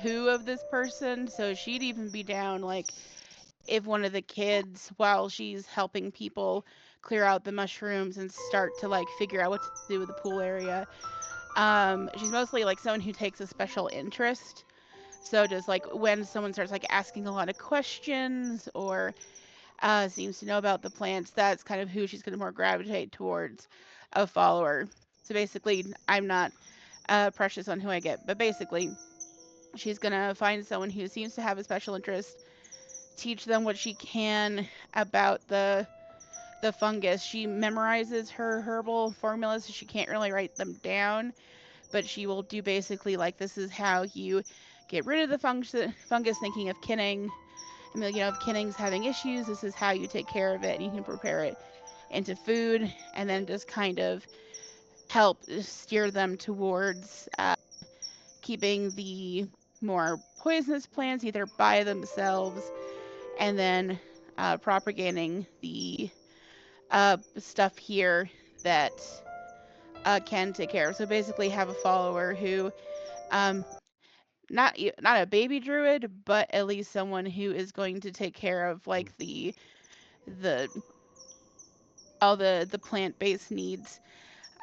who of this person, so she'd even be down like if one of the kids, while she's helping people clear out the mushrooms and start to like figure out what to do with the pool area. She's mostly like someone who takes a special interest. So just like when someone starts like asking a lot of questions or seems to know about the plants, that's kind of who she's going to more gravitate towards a follower. So basically, I'm not precious on who I get, but basically, she's going to find someone who seems to have a special interest, teach them what she can about the fungus. She memorizes her herbal formulas, so she can't really write them down, but she will do basically like this is how you get rid of the fungus thinking of kinning. I mean, if kinning's having issues, this is how you take care of it. You can prepare it into food and then just kind of help steer them towards keeping the more poisonous plants either by themselves and then propagating the stuff here that can take care of. So basically, have a follower who, um, not a baby druid, but at least someone who is going to take care of like the all the plant based needs,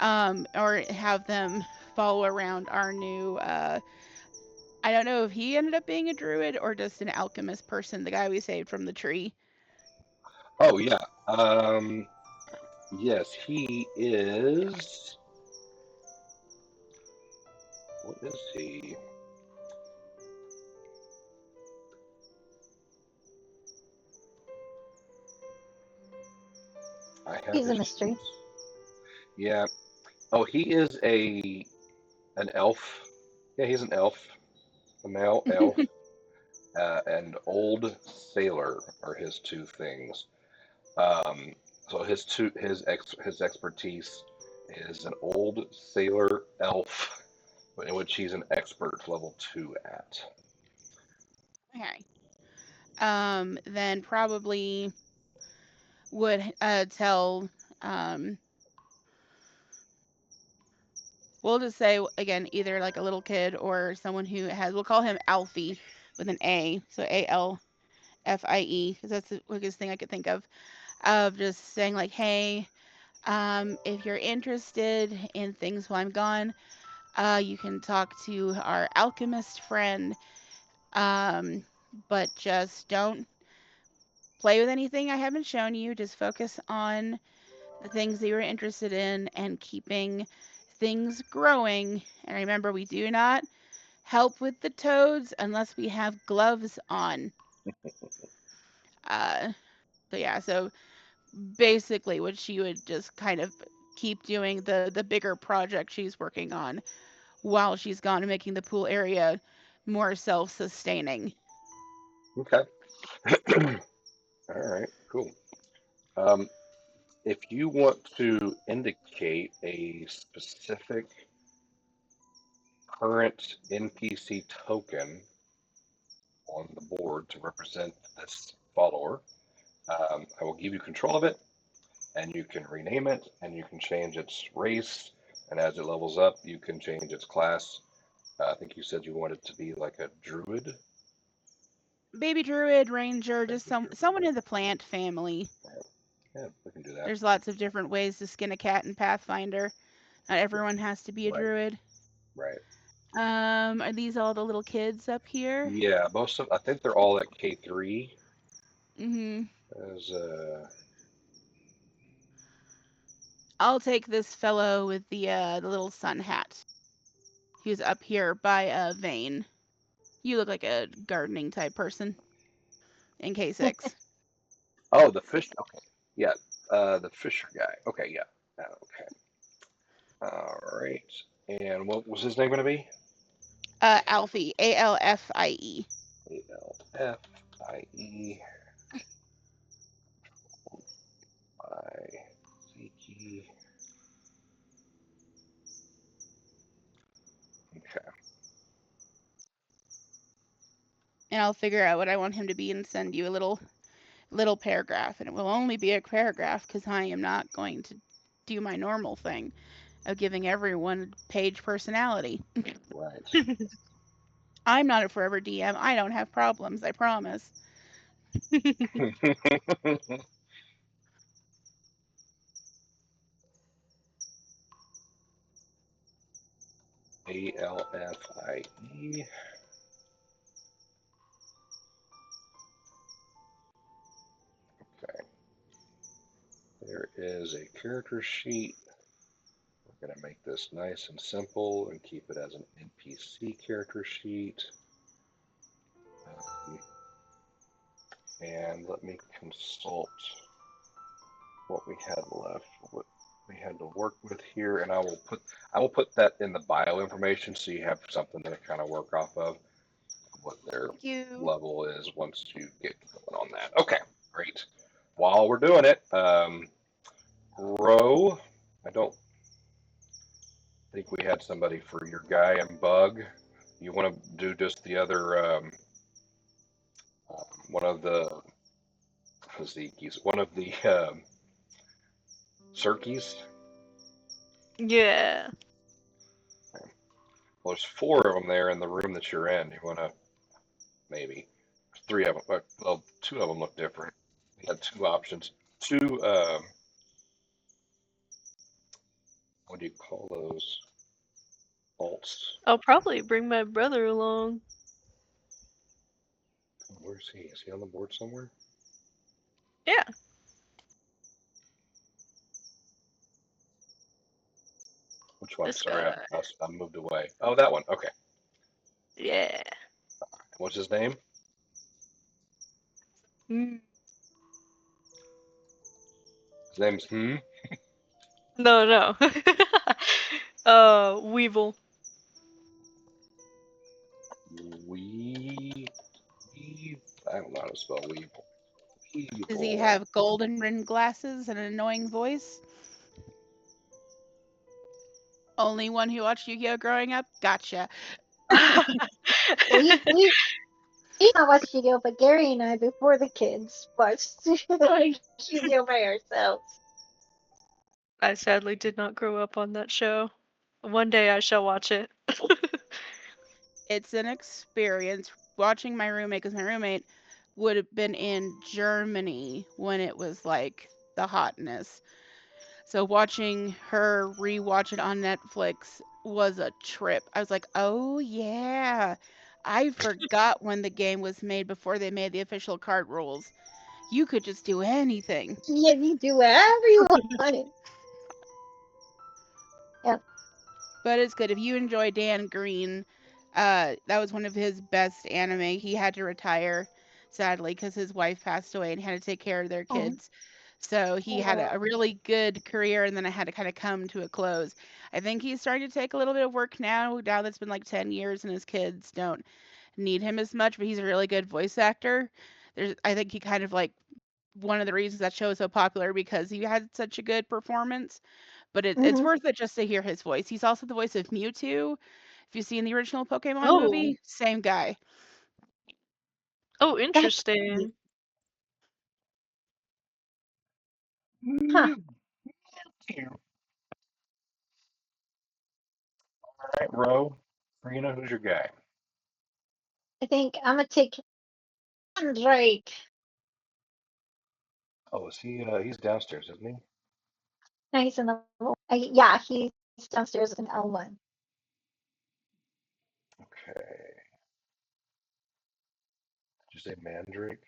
or have them follow around our new. I don't know if he ended up being a druid or just an alchemist person, the guy we saved from the tree. Oh yeah. Yes, he is. What is he? I have He's a his mystery. notes. Yeah. Oh, he is an elf. Yeah, he's an elf, a male elf, and old sailor are his two things. Um, so his expertise is an old sailor elf, in which he's an expert level 2 at. Okay. Then probably would tell. Um, we'll just say again, either like a little kid or someone who has. We'll call him Alfie with an A, so Alfie, because that's the quickest thing I could think of. Of just saying like, hey, if you're interested in things while I'm gone, you can talk to our alchemist friend. Um, but just don't play with anything I haven't shown you. Just focus on the things that you're interested in and keeping things growing. And remember, we do not help with the toads unless we have gloves on. Uh, so yeah, so basically what she would just kind of keep doing the bigger project she's working on while she's gone and making the pool area more self-sustaining. Okay. All right. Cool. Um, if you want to indicate a specific current NPC token on the board to represent this follower, I will give you control of it, and you can rename it, and you can change its race, and as it levels up, you can change its class. I think you said you wanted to be like a druid. Baby druid, ranger, just Maybe a druid. someone in the plant family. Right. Yeah, we can do that. There's lots of different ways to skin a cat in Pathfinder. Not everyone has to be a Right. druid. Right. Are these all the little kids up here? Yeah, most of I think they're all at K3. Mm-hmm. As I'll take this fellow with the little sun hat. He's up here by Vane. You look like a gardening type person in K6. oh, the fish. Okay, yeah, the Fisher guy. Okay, yeah. Okay. All right. And what was his name going to be? Alfie, Alfie. Alfie. I Zeke. Okay. And I'll figure out what I want him to be and send you a little little paragraph, and it will only be a paragraph because I am not going to do my normal thing of giving everyone page personality. Right. I'm not a forever DM. I don't have problems, I promise. ALFIE. Okay. There is a character sheet. We're going to make this nice and simple and keep it as an NPC character sheet. Um, and let me consult what we had left, what we had to work with here, and I will put that in the bio information so you have something to kind of work off of what their Thank you. level is once you get going on that. Okay, great. While we're doing it, Ro, I don't think we had somebody for your guy and Bug. You want to do just the other one of the Zekies, one of the Cirkies? Yeah. Well, there's four of them there in the room that you're in. You want to maybe three of them? Well, two of them look different. We had two options. Two. What do you call those? Alts. I'll probably bring my brother along. Where's he? Is he on the board somewhere? Yeah. Which one? This Sorry, guy. I moved away. Oh, that one. Okay. Yeah. What's his name? Mm. His name's Hmm. No, no. Weevil. We. I don't know how to spell Weevil. Does he Weevil. have golden rimmed glasses and an annoying voice? Only one who watched Yu-Gi-Oh growing up? Gotcha. We not watched Yu-Gi-Oh, but Gary and I before the kids watched like Yu-Gi-Oh by ourselves. I sadly did not grow up on that show. One day I shall watch it. It's an experience watching my roommate, because my roommate would have been in Germany when it was like the hotness. So watching her rewatch it on Netflix was a trip. I was like, "Oh yeah. I forgot when the game was made before they made the official card rules. You could just do anything." Yeah, you do whatever you want. Yeah. But it's good. If you enjoy Dan Green, that was one of his best anime. He had to retire, sadly, because his wife passed away and he had to take care of their Oh, kids. So he had oh, a really good career, and then it had to kind of come to a close. I think he's starting to take a little bit of work now that's been like 10 years and his kids don't need him as much, but he's a really good voice actor. I think he kind of like one of the reasons that show is so popular because he had such a good performance, but it's hmm. worth it just to hear his voice. He's also the voice of Mewtwo. If you've seen the original Pokemon Oh. movie, same guy. Oh, That's neat. interesting. Huh. All right, Ro. Rena, who's your guy? I think I'm gonna take Drake. Oh, is he? He's downstairs, isn't he? No, he's in the yeah, he's downstairs in L1. Okay. Did you say Mandrake?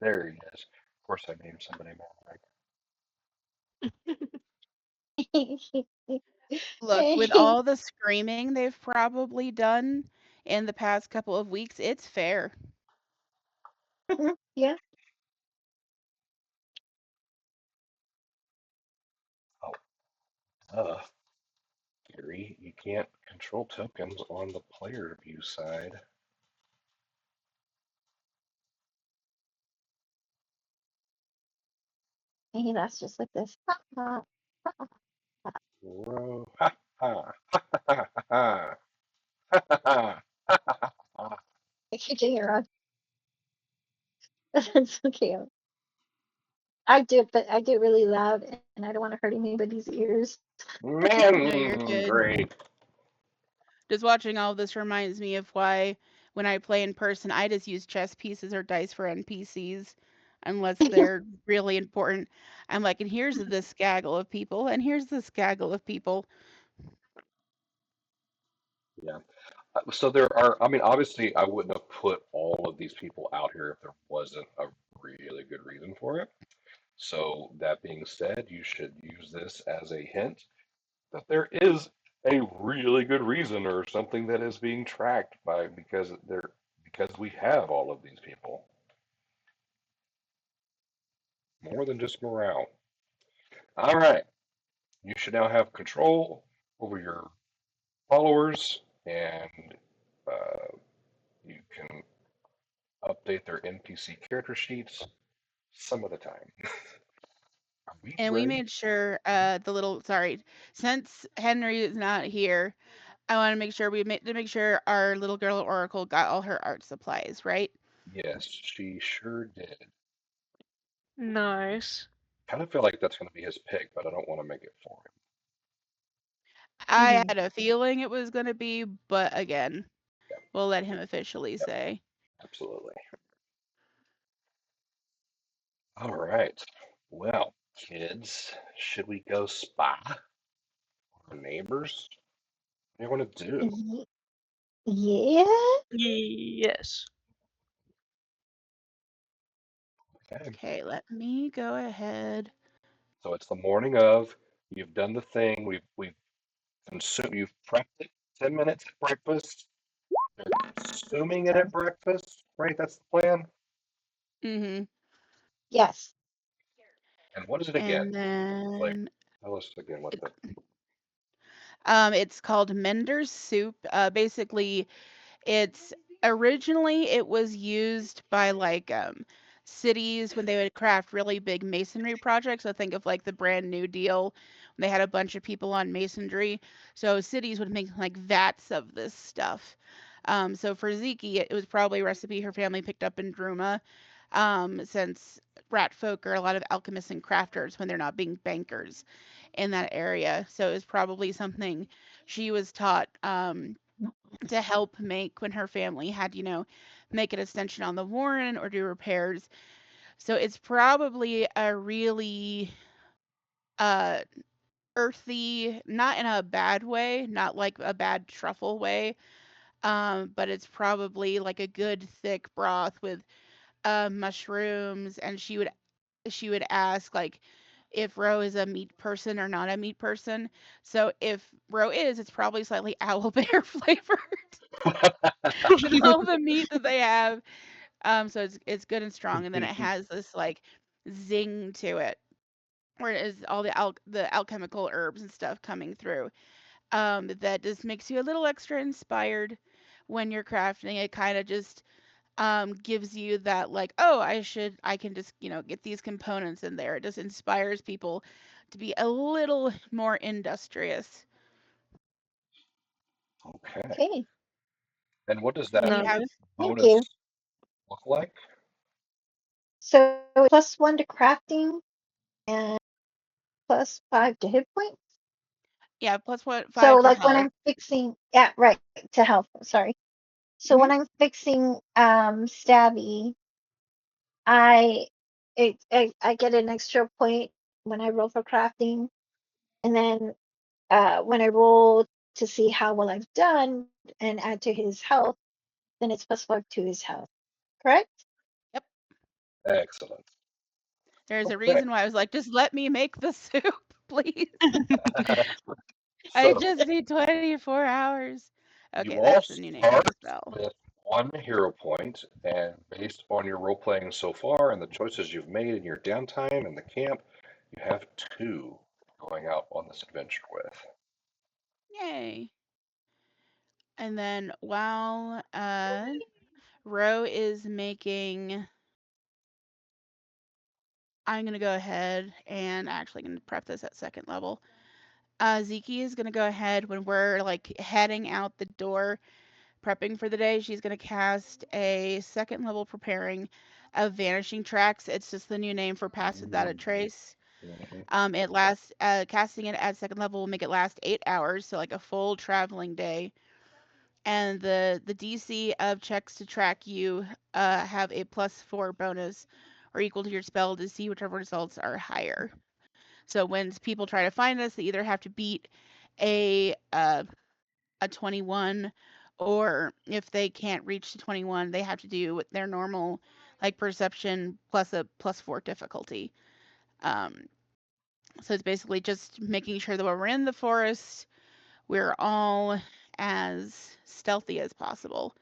There he is. Of course, I named somebody Mandrake. Look, with all the screaming they've probably done in the past couple of weeks, it's fair. Yeah. Oh, Gary, you can't control tokens on the player view side. Maybe that's just like this. Ro. Ha ha ha ha ha ha ha. Kicking around. That's so cute. I do, but I do it really loud, and I don't want to hurt anybody's ears. No, you're Man, good. great. Just watching all this reminds me of why when I play in person, I just use chess pieces or dice for NPCs unless they're really important. I'm like, and here's this gaggle of people, and here's this gaggle of people. Yeah. So there are, I mean, obviously, I wouldn't have put all of these people out here if there wasn't a really good reason for it. So that being said, you should use this as a hint that there is a really good reason or something that is being tracked by because we have all of these people. More than just morale. All right. You should now have control over your followers and uh, you can update their NPC character sheets some of the time. Are we And we ready? made sure the little sorry, since Henry is not here, I want to make sure we made to make sure our little girl Oracle got all her art supplies, right? Yes, she sure did. Nice. Kind of feel like that's going to be his pick, but I don't want to make it for him. I Hmm. had a feeling it was going to be, but again, Yep, we'll let him officially yep, say. absolutely. All right. Well, kids, should we go spy our neighbors? What do you want to do? Ye- Yeah. Yes. Okay. Okay, let me go ahead. So it's the morning of. You've done the thing. We've consumed. You've prepped it 10 minutes at breakfast. You're consuming it at breakfast, right? That's the plan. Mhm. Yes. And what is it again? And Like, then tell us again what it, the. it's called Mender's soup. Basically, it's originally it was used by like cities when they would craft really big masonry projects. So think of like the Brand New Deal when they had a bunch of people on masonry. So cities would make like vats of this stuff. So for Ziki, it was probably a recipe her family picked up in Druma, since rat folk are a lot of alchemists and crafters when they're not being bankers in that area. So it was probably something she was taught to help make when her family had, make an extension on the Warren or do repairs. So it's probably a really uh earthy, not in a bad way, not like a bad truffle way, but it's probably like a good thick broth with mushrooms, and she would ask like if Ro is a meat person or not a meat person. So if Ro is, it's probably slightly owlbear flavored. All the meat that they have. So it's good and strong, and then it has this like zing to it, where it is all the alchemical herbs and stuff coming through. That just makes you a little extra inspired when you're crafting. It kind of just gives you that like, oh, I can just get these components in there. It just inspires people to be a little more industrious. Okay. Okay. And what does And that you have Nice. Thank you. bonus look like? So it's +1 to crafting and +5 to hit points. yeah, plus what So 5 to like when health. I'm fixing, yeah, right, to health. Sorry. So Hmm. when I'm fixing stabby, I I get an extra point when I roll for crafting, and then when I roll to see how well I've done and add to his health, then it's +5 to his health. Correct? Yep. Excellent. There's a Okay. reason why I was like, just let me make the soup, please. I So just need 24 hours. Okay, you all that's the new name of start the spell. with 1 hero point, and based on your role playing so far and the choices you've made in your downtime in the camp, you have two going out on this adventure with. Yay. And then while Ro is making, I'm going to go ahead and actually going to prep this at second level. Ziki is going to go ahead when we're like heading out the door, prepping for the day. She's going to cast a second level preparing, of vanishing tracks. It's just the new name for pass without a trace. Mhm. It lasts casting it at second level will make it last 8 hours, so like a full traveling day. And the DC of checks to track you have a +4 bonus or equal to your spell to see whichever results are higher. So when people try to find us, they either have to beat a uh, a 21, or if they can't reach the 21, they have to do their normal like perception plus a +4 difficulty. Um, so it's basically just making sure that when we're in the forest, we're all as stealthy as possible.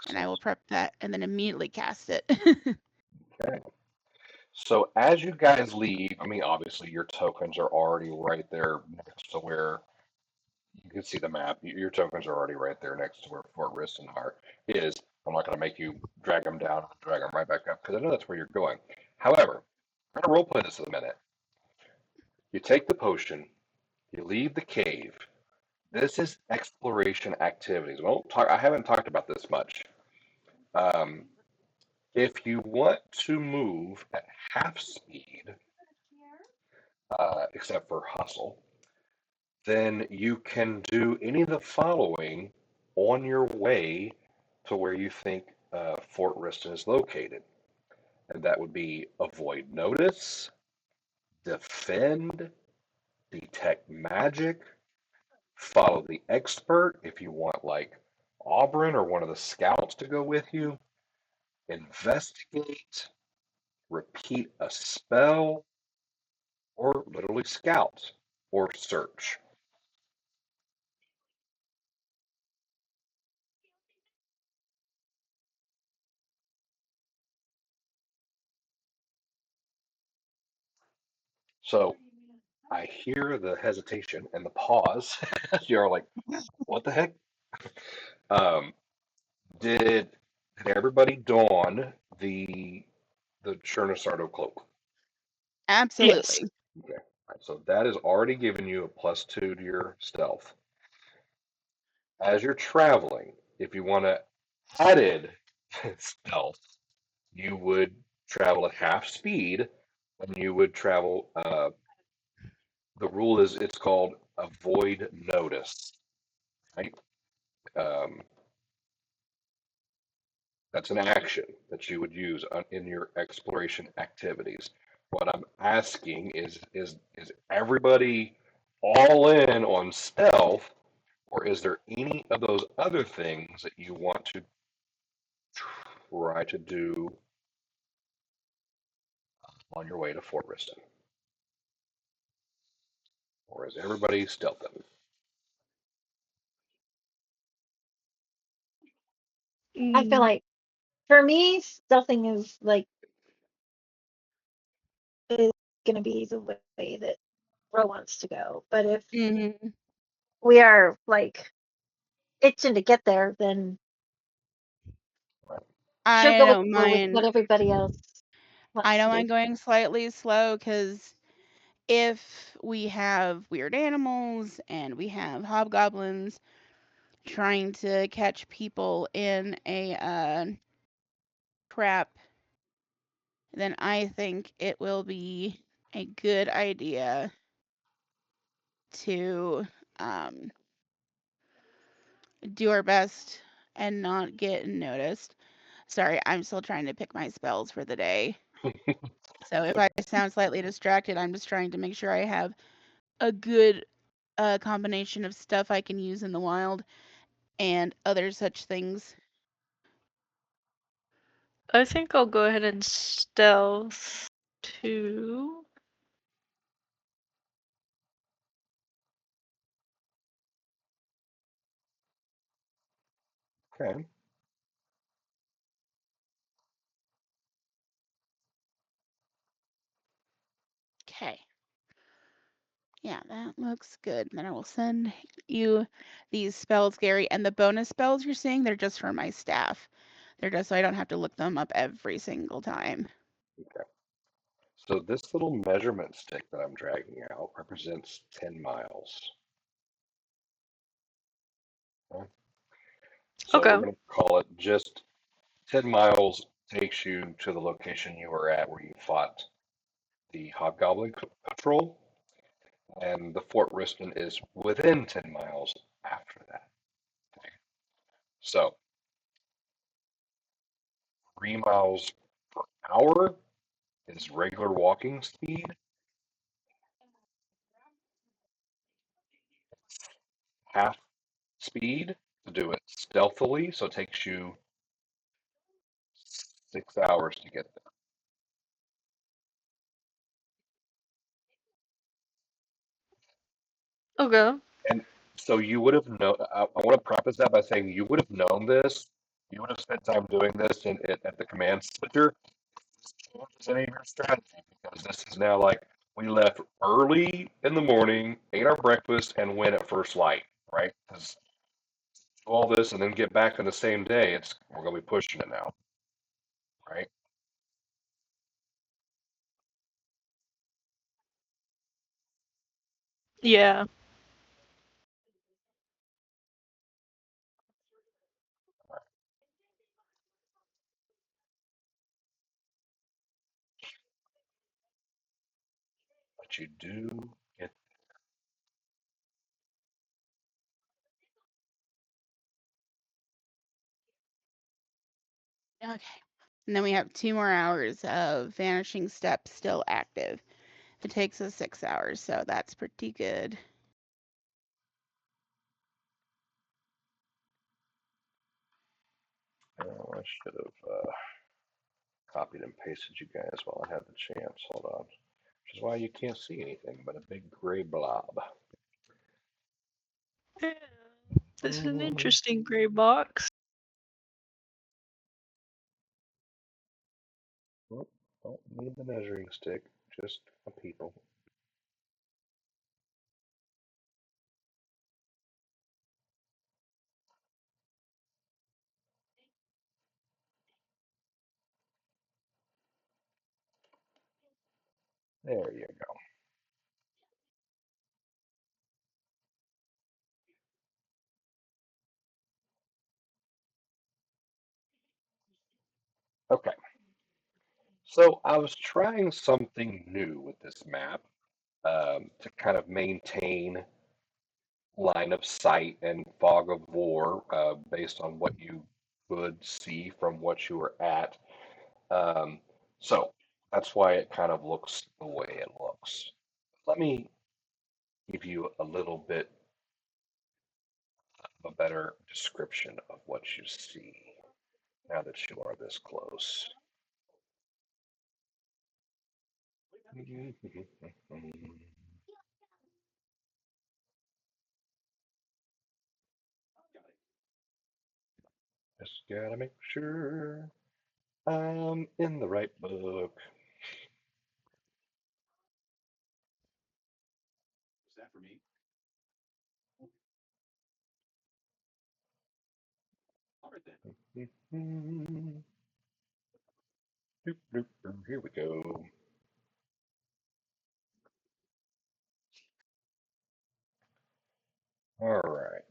And I Excellent. will prep that and then immediately cast it. Okay. So as you guys leave, I mean, obviously your tokens are already right there next to where you can see the map. Your tokens are already right there next to where Fort Ristin is. I'm not going to make you drag them down and drag them right back up because I know that's where you're going. However, I'm going to role play this in a minute. You take the potion, you leave the cave. This is exploration activities. I haven't talked about this much. Um, if you want to move at half speed, except for hustle, then you can do any of the following on your way to where you think Fort Riston is located. And that would be avoid notice, defend, detect magic, follow the expert if you want like Auburn or one of the scouts to go with you, investigate, repeat a spell, or literally scout or search. So I hear the hesitation and the pause. You're like, what the heck? Um, did did everybody don the Chernasardo cloak? Yes. Absolutely. Okay. All right, so that is already giving you a +2 to your stealth. As you're traveling, if you want to added stealth, you would travel at half speed, and you would travel. The rule is it's called avoid notice. Right? Um, That's an action that you would use in your exploration activities. What I'm asking is everybody all in on stealth, or is there any of those other things that you want to try to do on your way to Fort Riston? Or is everybody stealthing? I feel Mm, like for me, stealthing is like is gonna be the way that Ro wants to go. But if Hmm. we are like itching to get there, then Right. she'll I go with don't what mind. everybody else I wants to don't do. mind going slightly slow because if we have weird animals and we have hobgoblins trying to catch people in a trap, then I think it will be a good idea to um, do our best and not get noticed. Sorry, I'm still trying to pick my spells for the day. So if I sound slightly distracted, I'm just trying to make sure I have a good combination of stuff I can use in the wild and other such things. I think I'll go ahead and stealth too. Okay. Okay. Yeah, that looks good. Then I will send you these spells, Gary. And the bonus spells you're seeing, they're just for my staff. They're just so I don't have to look them up every single time. Okay. So this little measurement stick that I'm dragging out represents 10 miles. Okay? So we're Okay. going to call it just 10 miles takes you to the location you were at where you fought the Hobgoblin Patrol, and the Fort Ristin is within 10 miles after that. So 3 miles per hour is regular walking speed. Half speed to do it stealthily, so it takes you 6 hours to get there. Okay. And so you would have known. I want to preface that by saying you would have known this. You would have spent time doing this at the command center. This changes any of your strategy because this is now like we left early in the morning, ate our breakfast, and went at first light, right? Because all this and then get back in the same day, we're gonna be pushing it now, right? Yeah. But you do get Okay. And then we have 2 more hours of Vanishing Step still active. It takes us 6 hours, so that's pretty good. Oh, I should have copied and pasted you guys while I had the chance. Hold on. Which is why you can't see anything but a big gray blob. Yeah. This is an Oh, interesting gray box. don't need the measuring stick, just a people. There you go. Okay, so I was trying something new with this map to kind of maintain line of sight and fog of war based on what you could see from what you were at. Um, so that's why it kind of looks the way it looks. Let me give you a little bit of a better description of what you see now that you are this close. Just gotta make sure I'm in the right book. Here we go. All right.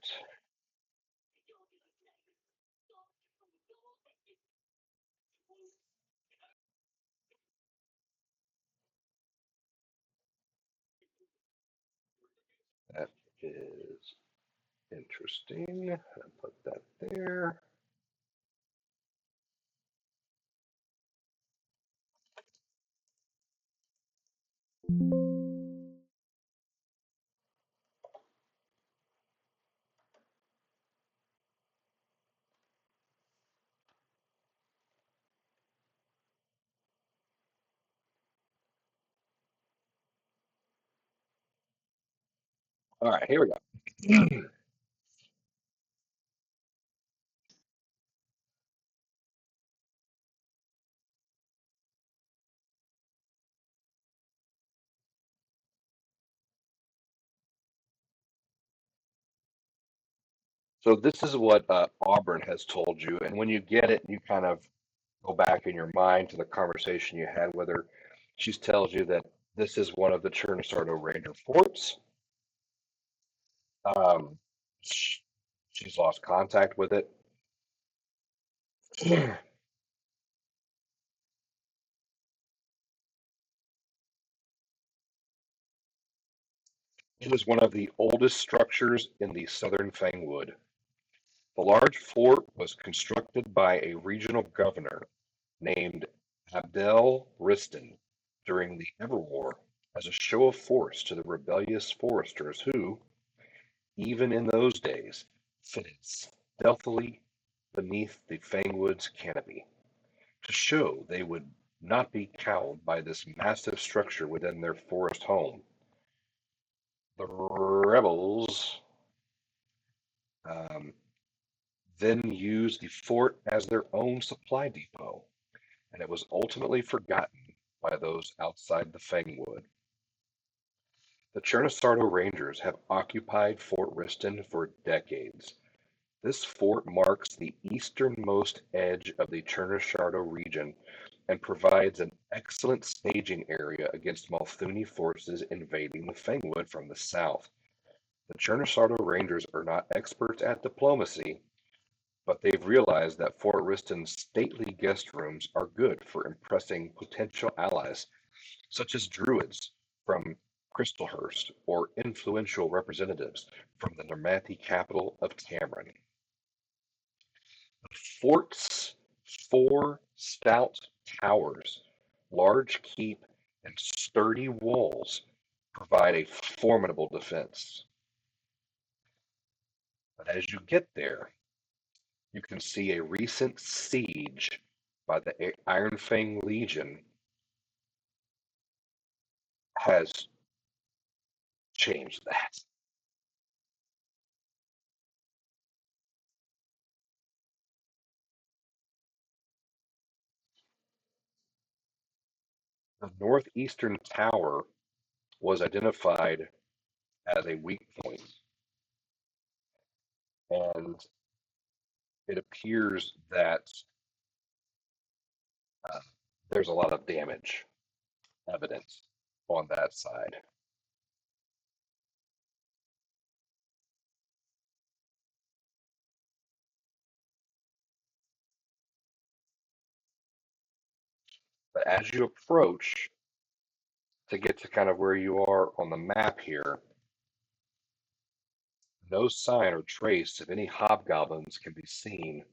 That is interesting. I'll put that there. All right, here we go. So this is what Auburn has told you, and when you get it, you kind of go back in your mind to the conversation you had with her. She tells you that this is one of the Chernasardo Ranger forts. Um, sh- she's lost contact with it. It is one of the oldest structures in the southern Fangwood. The large fort was constructed by a regional governor named Abdel Ristin during the Ever War as a show of force to the rebellious foresters who, even in those days, flitted stealthily beneath the Fangwood's canopy to show they would not be cowed by this massive structure within their forest home. The rebels um, then used the fort as their own supply depot, and it was ultimately forgotten by those outside the Fangwood. The Chernasardo Rangers have occupied Fort Ristin for decades. This fort marks the easternmost edge of the Chernasardo region and provides an excellent staging area against Malthuni forces invading the Fangwood from the south. The Chernasardo Rangers are not experts at diplomacy, but they've realized that Fort Riston's stately guest rooms are good for impressing potential allies, such as druids from Crystalhurst or influential representatives from the Nermanthi capital of Cameron. The fort's four stout towers, large keep, and sturdy walls provide a formidable defense. But as you get there, you can see a recent siege by the Iron Fang Legion has changed that. The northeastern tower was identified as a weak point, and it appears that uh, there's a lot of damage evidence on that side. But as you approach to get to kind of where you are on the map here, no sign or trace of any hobgoblins can be seen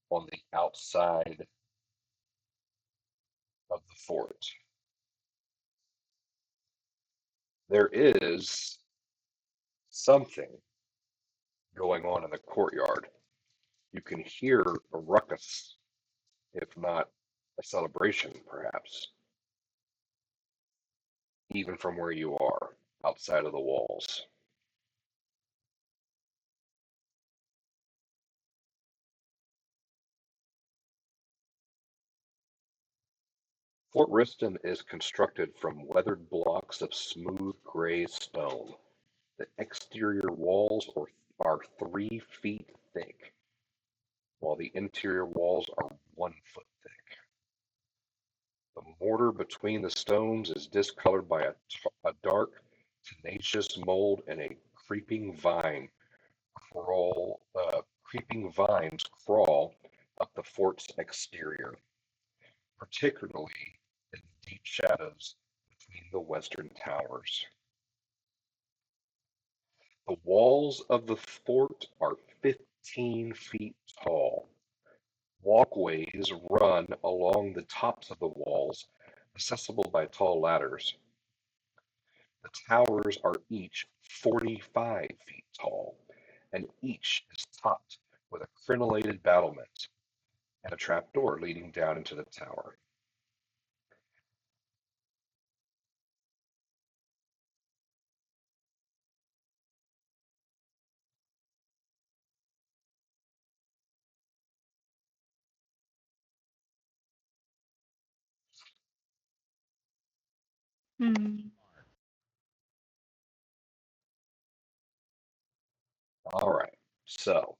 on the outside of the fort. There is something going on in the courtyard. You can hear a ruckus, if not a celebration, perhaps, even from where you are outside of the walls. Fort Riston is constructed from weathered blocks of smooth gray stone. The exterior walls are 3 feet thick, while the interior walls are 1 foot thick. The mortar between the stones is discolored by a dark, tenacious mold and a creeping vines crawl up the fort's exterior, particularly in the deep shadows between the western towers. The walls of the fort are 15 feet tall. Walkways run along the tops of the walls, accessible by tall ladders. The towers are each 45 feet tall, and each is topped with a crenellated battlement and a trapdoor leading down into the tower. Hmm. All right, so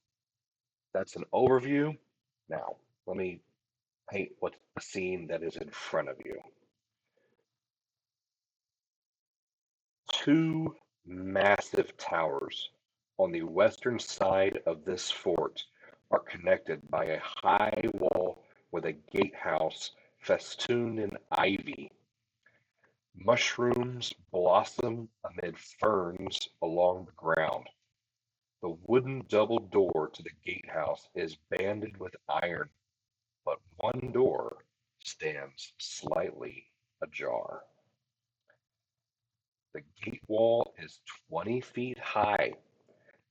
that's an overview. Now, let me paint what's the scene that is in front of you. Two massive towers on the western side of this fort are connected by a high wall with a gatehouse festooned in ivy. Mushrooms blossom amid ferns along the ground. The wooden double door to the gatehouse is banded with iron, but one door stands slightly ajar. The gate wall is 20 feet high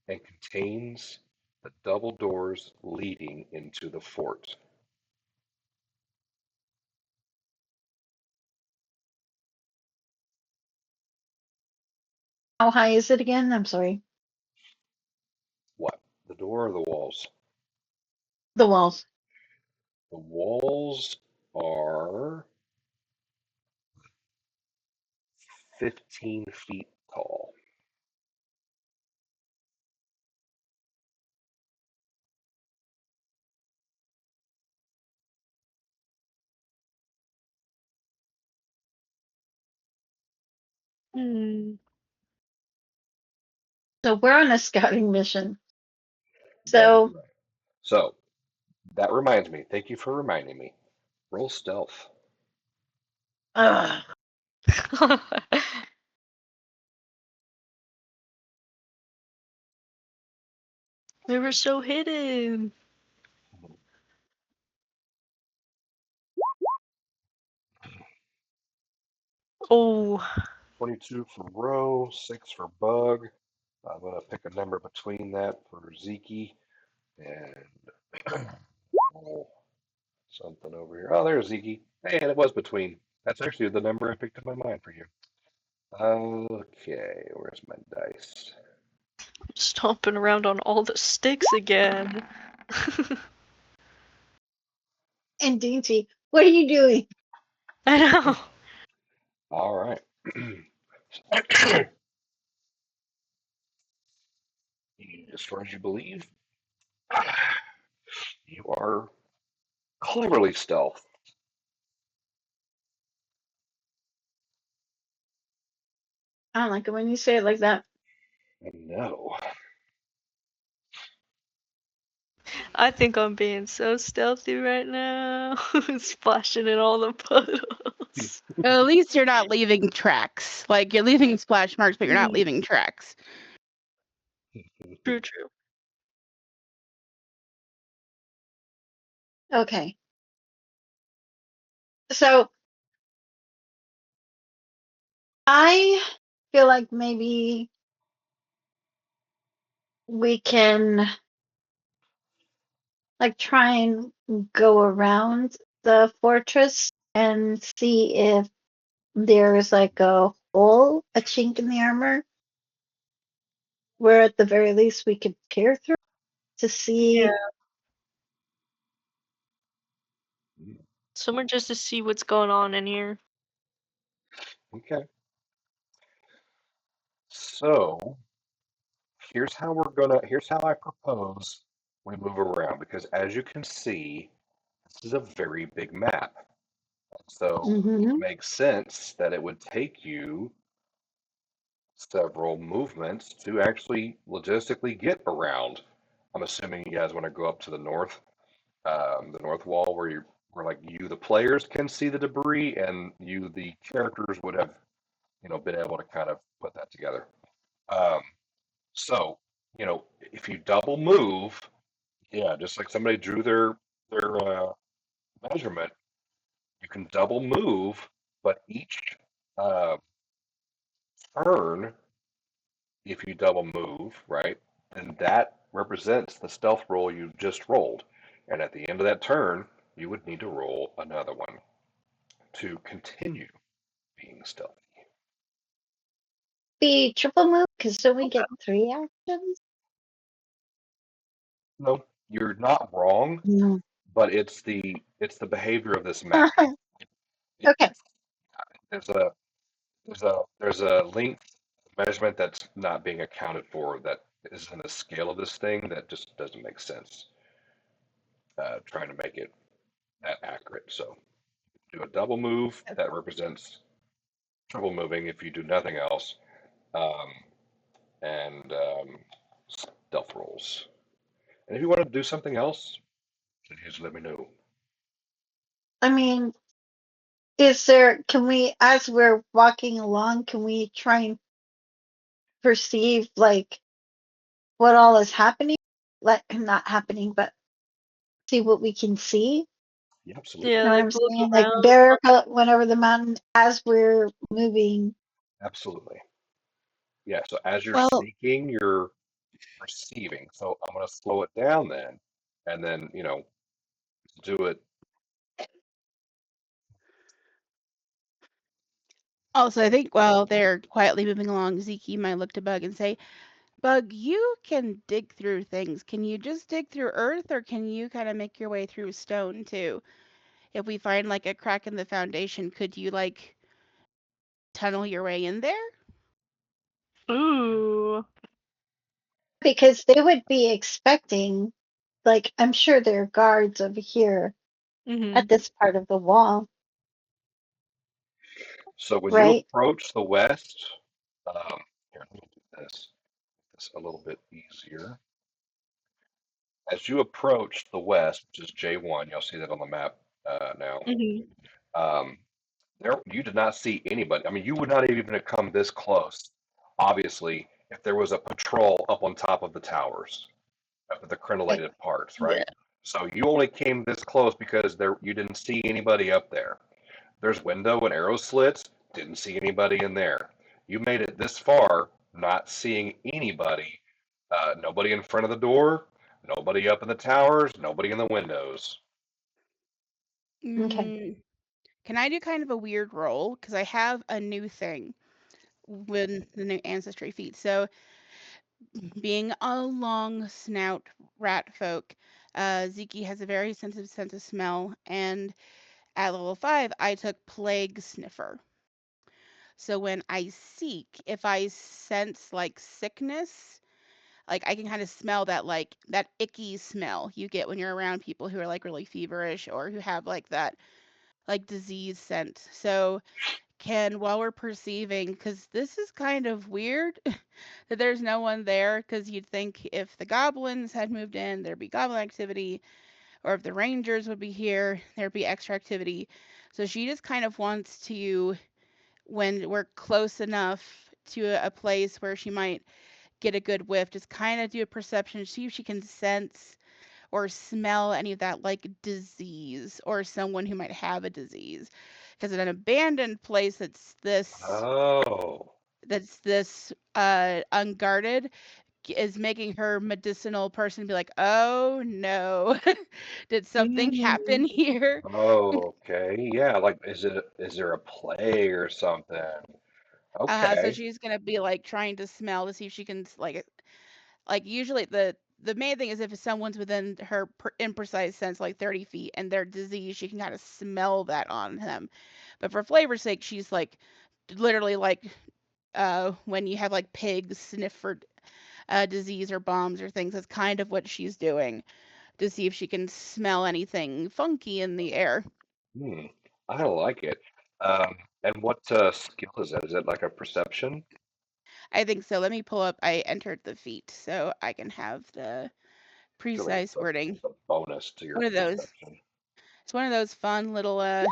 and contains the double doors leading into the fort. How high is it again? I'm sorry. What? The door or the walls? The walls. The walls are 15 feet tall. Hmm. So we're on a scouting mission. That is So, right. So that reminds me. Thank you for reminding me. Roll stealth. ugh, We were so hidden. Oh, 22 for Row, 6 for Bug. I'm going to pick a number between that for Zeke and roll something over here. Oh, there's Zeke. Hey, and it was between. That's actually the number I picked in my mind for you. Okay, where's my dice? stomping around on all the sticks again. and Dainty, what are you doing? I know. All right. As far as you believe, you are cleverly stealth. I don't like it when you say it like that. No. I think I'm being so stealthy right now. Splashing in all the puddles. At least you're not leaving tracks. Like you're leaving splash marks, but you're not Mhm. leaving tracks. True, true. Okay. So I feel like maybe we can like try and go around the fortress and see if there's like a hole, a chink in the armor, where at the very least we could peer through to Yeah. see. Somewhere just to see what's going on in here. Okay. So here's how I propose we move around because as you can see, this is a very big map. So it Hmm. makes sense that it would take you several movements to actually logistically get around. I'm assuming you guys want to go up to the north wall where like you, the players, can see the debris, and you, the characters, would have been able to kind of put that together. Um, so if you double move, yeah, just like somebody drew their measurement, you can double move, but each uh, turn, if you double move, right, then that represents the stealth roll you just rolled. And at the end of that turn, you would need to roll another one to continue being stealthy. Be triple move because don't we Okay. get three actions? No, you're not wrong, No. but it's the behavior of this map. It, Okay. it's there's a there's a length measurement that's not being accounted for that is in the scale of this thing that just doesn't make sense. Trying to make it that accurate. So do a double move that represents triple moving if you do nothing else, um, and stealth rolls. And if you want to do something else, please let me know. I mean, Is there, can we, as we're walking along, can we try and perceive like what all is happening? Like, not happening, but see what we can see? Yeah, Yeah, You absolutely. know what like I'm look saying? Like around. barefoot whenever the mountain, as we're moving. Absolutely. Yeah, so as you're Well, sneaking, you're perceiving. So I'm going to slow it down then, and then, do it. also, I think while they're quietly moving along, Zeke might look to Bug and say, Bug, you can dig through things. Can you just dig through earth, or can you kind of make your way through stone too? If we find like a crack in the foundation, could you like tunnel your way in there? Ooh. Because they would be expecting, like, I'm sure there are guards over here at Mhm. this part of the wall, So when you right? approach the west, here, let me do this. It's a little bit easier. As you approach the west, which is J1, you'll see that on the map now. Mhm. Um, there, you did not see anybody. I mean, you would not even have come this close, obviously, if there was a patrol up on top of the towers, up at the Okay. crenellated parts, Yeah. right? So you only came this close because there you didn't see anybody up there. There's window and arrow slits, didn't see anybody in there. You made it this far, not seeing anybody. Nobody in front of the door, nobody up in the towers, nobody in the windows. Okay. Mm, can I do kind of a weird roll? Because I have a new thing with the new ancestry feat. So, being a long snout rat folk, Ziki has a very sensitive sense of smell, and at level 5, I took Plague Sniffer. So when I seek, if I sense like sickness, like I can kind of smell that like that icky smell you get when you're around people who are like really feverish or who have like that like disease scent. So can while we're perceiving, because this is kind of weird that there's no one there, because you'd think if the goblins had moved in, there'd be goblin activity, or if the rangers would be here, there'd be extra activity. So she just kind of wants to, when we're close enough to a place where she might get a good whiff, just kind of do a perception, see if she can sense or smell any of that like disease or someone who might have a disease. Because in an abandoned place Oh, that's this unguarded is making her medicinal person be like, oh no, did something happen Mm. here? okay, yeah. Like, is there a plague or something? So Okay. she's gonna be like trying to smell to see if she can like usually the main thing is if someone's within her imprecise sense like 30 feet and they're diseased, she can kind of smell that on them. But for flavor's sake, she's like literally like when you have like pigs sniff for disease or bombs or things, that's kind of what she's doing to see if she can smell anything funky in the air. Hmm. I like it. And what skill is that? Is it like a perception? I think so. Let me pull up. I entered the feat so I can have the I feel like precise wording. it's a bonus to your One of those. perception. It's one of those fun little yeah,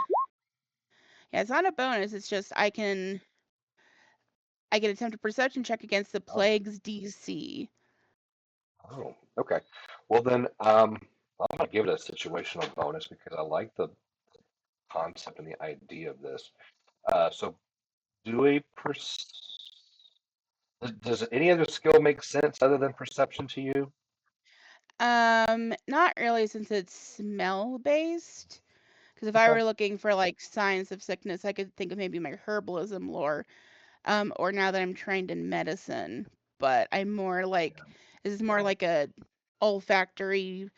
it's not a bonus. It's just I can attempt a perception check against the Oh, plague's DC. oh, okay. Well then, I'm gonna give it a situational bonus because I like the concept and the idea of this. So do a does any other skill make sense other than perception to you? Not really since it's smell based. Because if I Okay. were looking for like signs of sickness, I could think of maybe my herbalism lore. Or now that I'm trained in medicine, but I'm more like this is more Yeah. like a olfactory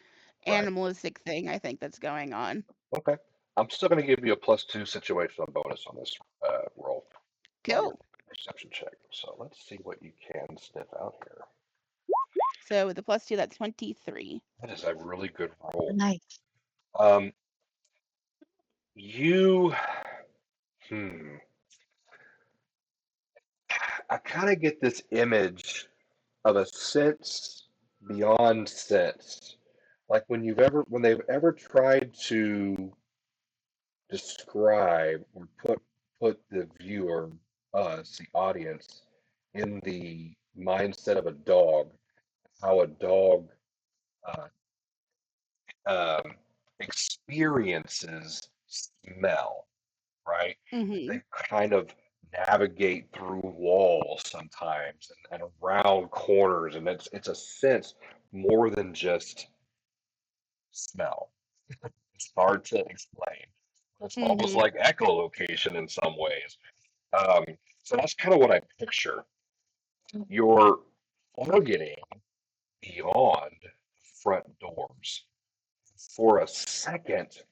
Right. animalistic thing I think that's going on. Okay. I'm still gonna give you a +2 situational bonus on this roll on your Cool. perception check. So let's see what you can sniff out here. So with the +2, that's 23. That is a really good roll. Nice. Um, you, hmm, I kind of get this image of a sense beyond sense. Like when they've ever tried to describe or put the viewer, us, the audience, in the mindset of a dog, how a dog uh, um, experiences smell, right? Mhm. They kind of navigate through walls sometimes and around corners, and it's a sense more than just smell. It's hard to explain. It's almost Mhm. like echolocation in some ways. Um, so that's kind of what I picture. You're targeting beyond front doors. For a second,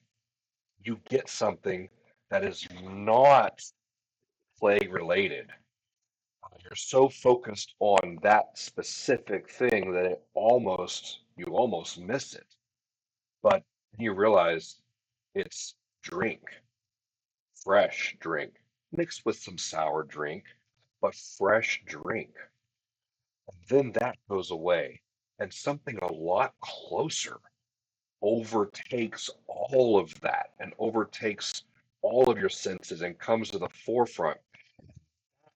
you get something that is not plague related. You're so focused on that specific thing that you almost miss it. But you realize it's drink, fresh drink, mixed with some sour drink, but fresh drink. And then that goes away, and something a lot closer overtakes all of that and overtakes all of your senses and comes to the forefront.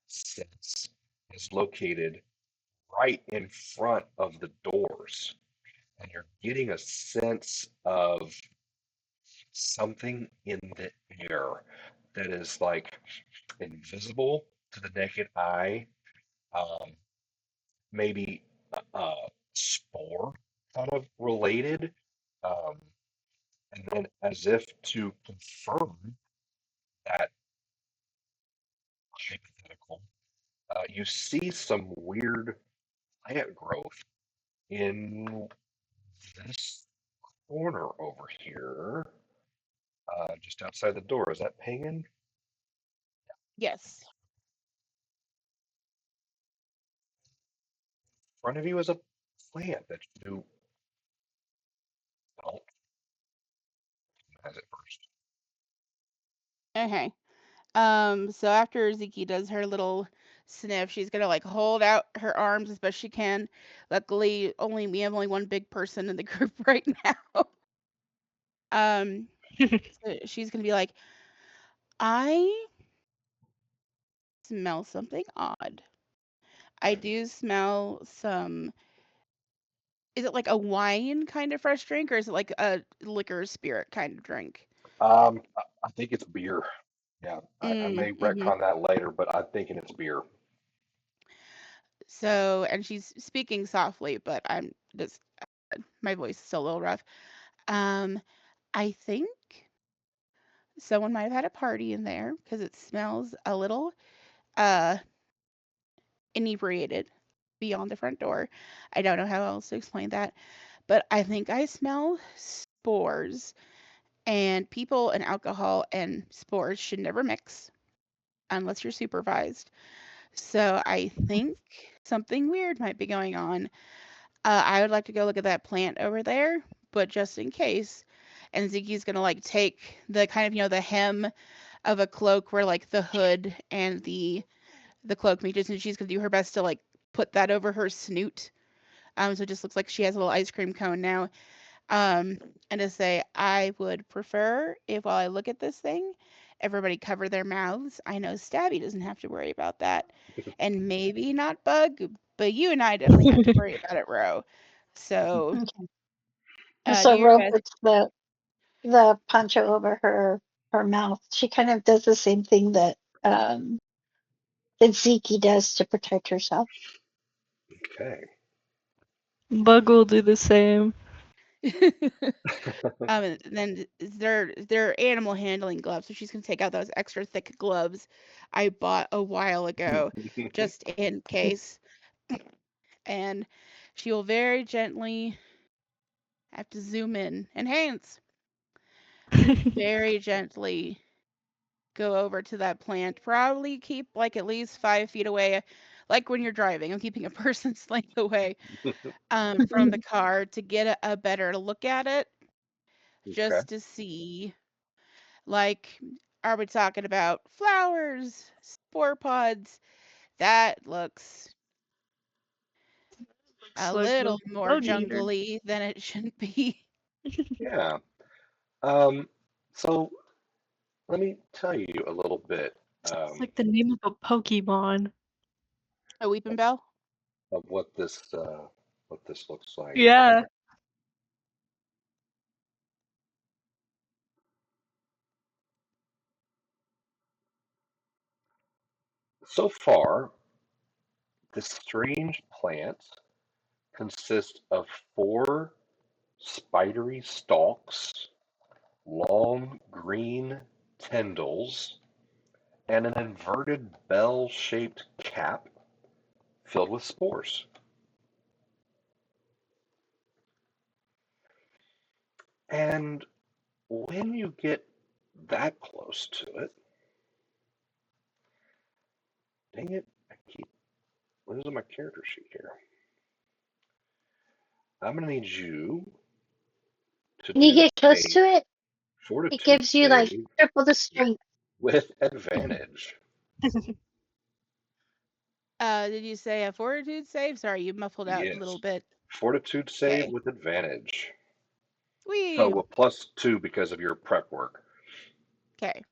Sense is located right in front of the doors, and you're getting a sense of something in the air that is like invisible to the naked eye, um, maybe spore kind of related, um, and then as if to confirm that hypothetical, you see some weird plant growth in this corner over here, just outside the door. Is that pinging? Yes. In front of you is a plant that you don't recognize at first. Okay. So after Ziki does her little sniff, she's gonna like hold out her arms as best she can. Luckily, we have only one big person in the group right now. Um, so she's gonna be like, I smell something odd. I do smell some. Is it like a wine kind of fresh drink, or is it like a liquor spirit kind of drink? I think it's beer. Yeah, I may Mm-hmm. retcon that later, but I'm thinking it's beer. So, and she's speaking softly, but I'm just my voice is still a little rough. Um, I think someone might have had a party in there because it smells a little uh inebriated beyond the front door. I don't know how else to explain that, but I think I smell spores, and people and alcohol and spores should never mix unless you're supervised. So I think something weird might be going on. I would like to go look at that plant over there, but just in case. And Ziki's gonna like take the kind of the hem of a cloak where like the hood and the cloak meets, and she's gonna do her best to like put that over her snoot. So it just looks like she has a little ice cream cone now. Um, and to say I would prefer if while I look at this thing, everybody cover their mouths. I know Stabby doesn't have to worry about that, and maybe not Bug, but you and I definitely have to worry about it, Ro. So Okay. And do so your Ro best. puts the poncho over her mouth. She kind of does the same thing that Ziki does to protect herself. Okay. Bug will do the same. And then they're animal handling gloves, so she's gonna take out those extra thick gloves I bought a while ago, just in case. And she will very gently have to zoom in. Enhance. Very gently go over to that plant. Probably keep like at least 5 feet away, like when you're driving. I'm keeping a person's length away from the car to get a better look at it, Okay. just to see. Like, are we talking about flowers, spore pods? That looks Looks a like a little more bug eater. jungly than it should be. Yeah. Um, so let me tell you a little bit It's like the name of a Pokemon. A weeping bell? of what this looks like. Yeah. So far, this strange plant consists of four spidery stalks, long green tendrils, and an inverted bell-shaped cap filled with spores. And when you get that close to it, dang it, I keep losing my character sheet here. I'm going to need you to When you do get close a to it, it fortitude gives you like save triple the strength. with advantage. Did you say a fortitude save? Sorry, you muffled out a little Yes. bit. Fortitude save Okay. with advantage. So, Wee. well, +2 because of your prep work. Okay.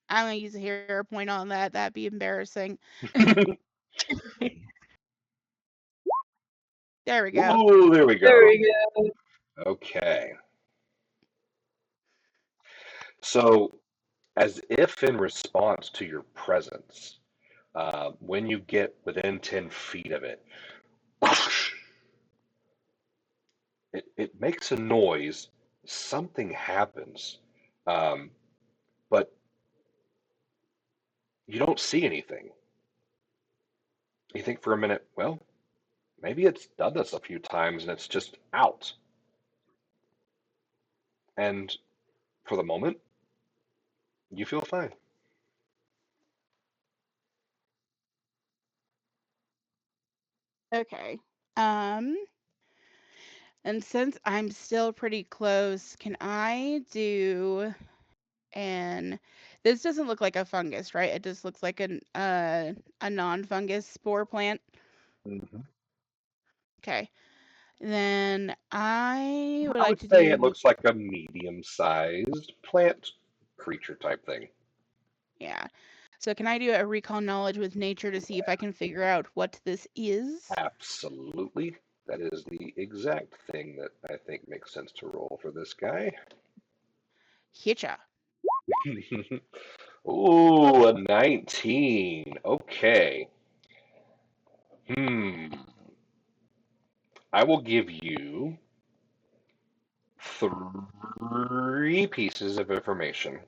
I'm gonna use a hero point on that. That'd be embarrassing. There we go. Ooh, there we There go. we go. Okay. So, as if in response to your presence, when you get within 10 feet of it, it makes a noise. Something happens, um, but you don't see anything. You think for a minute, well, maybe it's done this a few times and it's just out. And for the moment, you feel fine. Okay. Um, and since I'm still pretty close, can I do and this doesn't look like a fungus, right? It just looks like a non-fungus spore plant. Hmm. Okay. Then I would I like would to say it do looks like a medium-sized plant creature type thing. yeah. So can I do a recall knowledge with nature to see if I can figure out what this is? Absolutely. That is the exact thing that I think makes sense to roll for this guy. Hitcha. Ooh, a 19. Okay. Hmm. I will give you three pieces of information,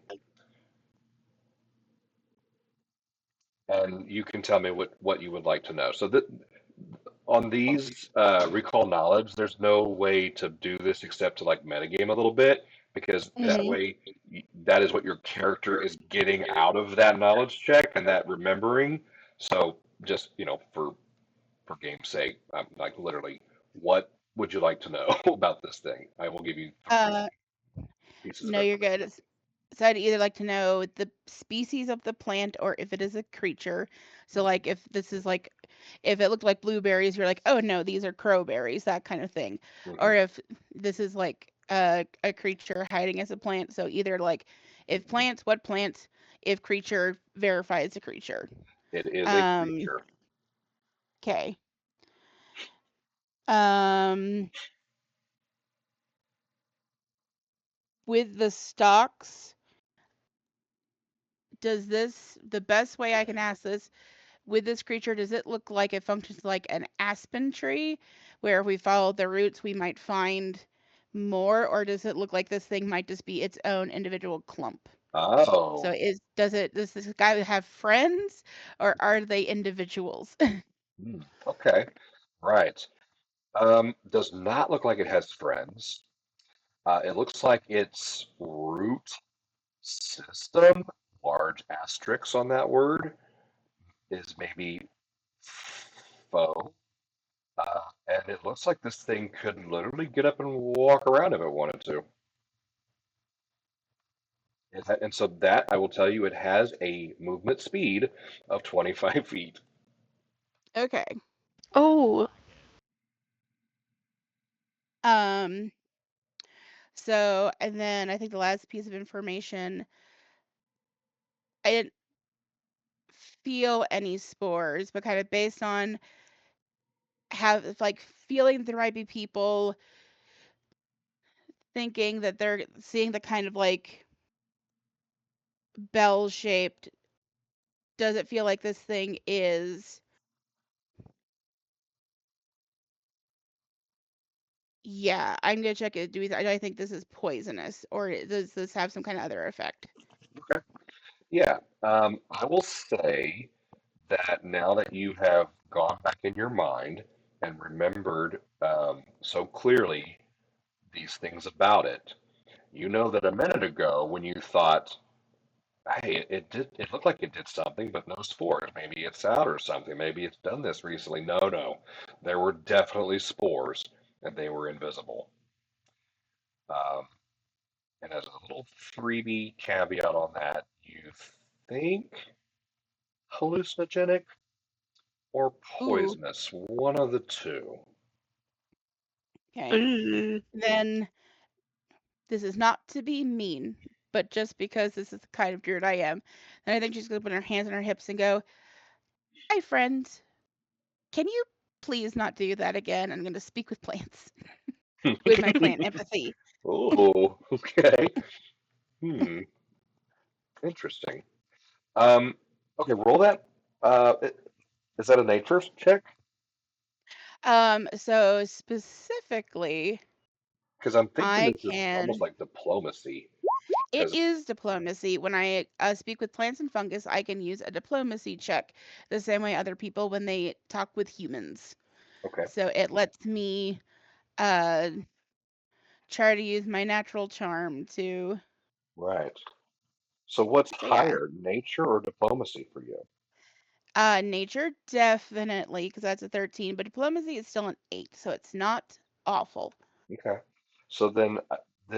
and you can tell me what you would like to know. So that on these recall knowledge, there's no way to do this except to like metagame a little bit because that Mm-hmm. way that is what your character is getting out of that knowledge check and that remembering. So just for game's sake, I'm like literally, what would you like to know about this thing? I will give you three Uh, pieces of no, you're good. information. So I'd either like to know the species of the plant or if it is a creature. So like if this is like if it looked like blueberries, you're like, oh no, these are crowberries, that kind of thing. Hmm. Or if this is like a creature hiding as a plant. So either like if plants, what plants? If creature, verify it's a creature. It is a Um, creature. okay. Um, with the stalks, does this the best way I can ask this with this creature, does it look like it functions like an aspen tree, where if we follow the roots, we might find more, or does it look like this thing might just be its own individual clump? So Oh, does this guy have friends, or are they individuals? okay. Right. Does not look like it has friends. It looks like its root system, large asterisks on that word, is maybe foe. And it looks like this thing could literally get up and walk around if it wanted to. And so that, I will tell you, it has a movement speed of 25 feet. Okay. Oh, Um, So, and then I think the last piece of information, I didn't feel any spores, but kind of based on have like feeling that there might be people thinking that they're seeing the kind of like bell shaped. Does it feel like this thing is? Yeah, I'm gonna check it. Do I think this is poisonous, or does this have some kind of other effect? Okay. Yeah. I will say that now that you have gone back in your mind and remembered so clearly these things about it, you know that a minute ago when you thought, hey, it looked like it did something, but no spores. Maybe it's out or something. Maybe it's done this recently. No, no. There were definitely spores and they were invisible. Um, and as a little freebie caveat on that, you think hallucinogenic or Ooh, poisonous, one of the two. okay. Ooh. Then this is not to be mean, but just because this is the kind of druid I am, then I think she's gonna put her hands on her hips and go, "Hi, friend. Can you please not do that again? I'm gonna speak with plants with my plant empathy." Oh, okay. Hmm, interesting. Okay, roll that. Is that a nature check? So specifically, Because I'm thinking I this is almost can. like diplomacy. It Because, is diplomacy. When I speak with plants and fungus, I can use a diplomacy check the same way other people when they talk with humans. okay, So it lets me uh, try to use my natural charm to. right. So what's So yeah, higher, nature or diplomacy for you? nature definitely because that's a 13, but diplomacy is still an 8, so it's not awful. Okay. So then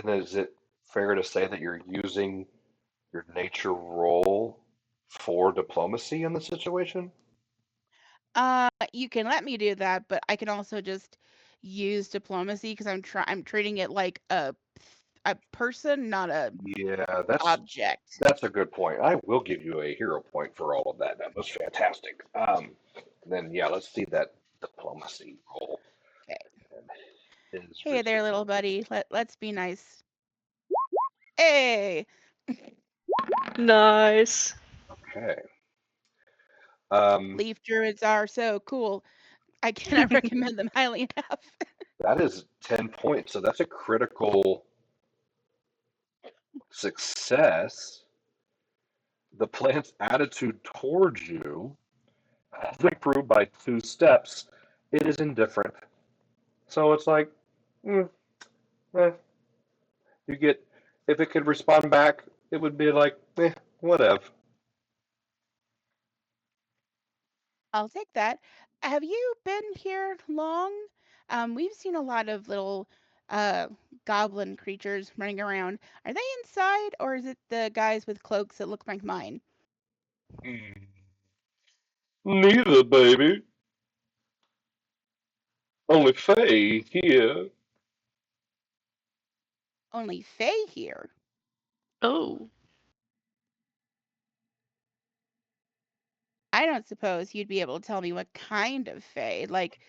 is it fair to say that you're using your nature role for diplomacy in the situation? You can let me do that, but I can also just use diplomacy because I'm treating it like a person, not a Yeah, object. that's a good point. I will give you a hero point for all of that. That was fantastic. Then yeah, let's see that diplomacy roll Okay. and his Hey there, resistance. little buddy. Let's be nice. Hey, Nice. Okay. Um, leaf druids are so cool. I cannot recommend them highly enough. that is 10 points, so that's a critical success. The plant's attitude towards you, as improved by 2 steps, it is indifferent. So it's like, mm, eh, you get, if it could respond back, it would be like, whatever. I'll take that. Have you been here long? We've seen a lot of little uh goblin creatures running around. Are they inside or is it the guys with cloaks that look like mine? Mm, neither, baby. Only Faye here. Only Faye here. Oh, I don't suppose you'd be able to tell me what kind of Fae, like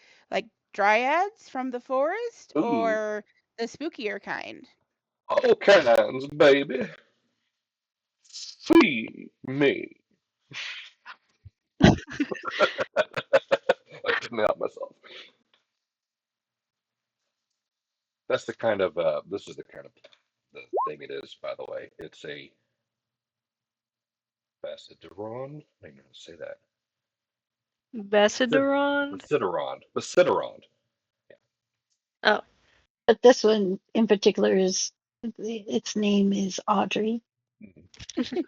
dryads from the forest Ooh, or the spookier kind. all kinds, baby. See me. I couldn't help myself. That's the kind of this is the kind of the thing it is, by the way. It's a Basidiron. I don't know how to say that. Basidiron? Basidiron. Oh, But this one in particular is its name is Audrey. Mhm.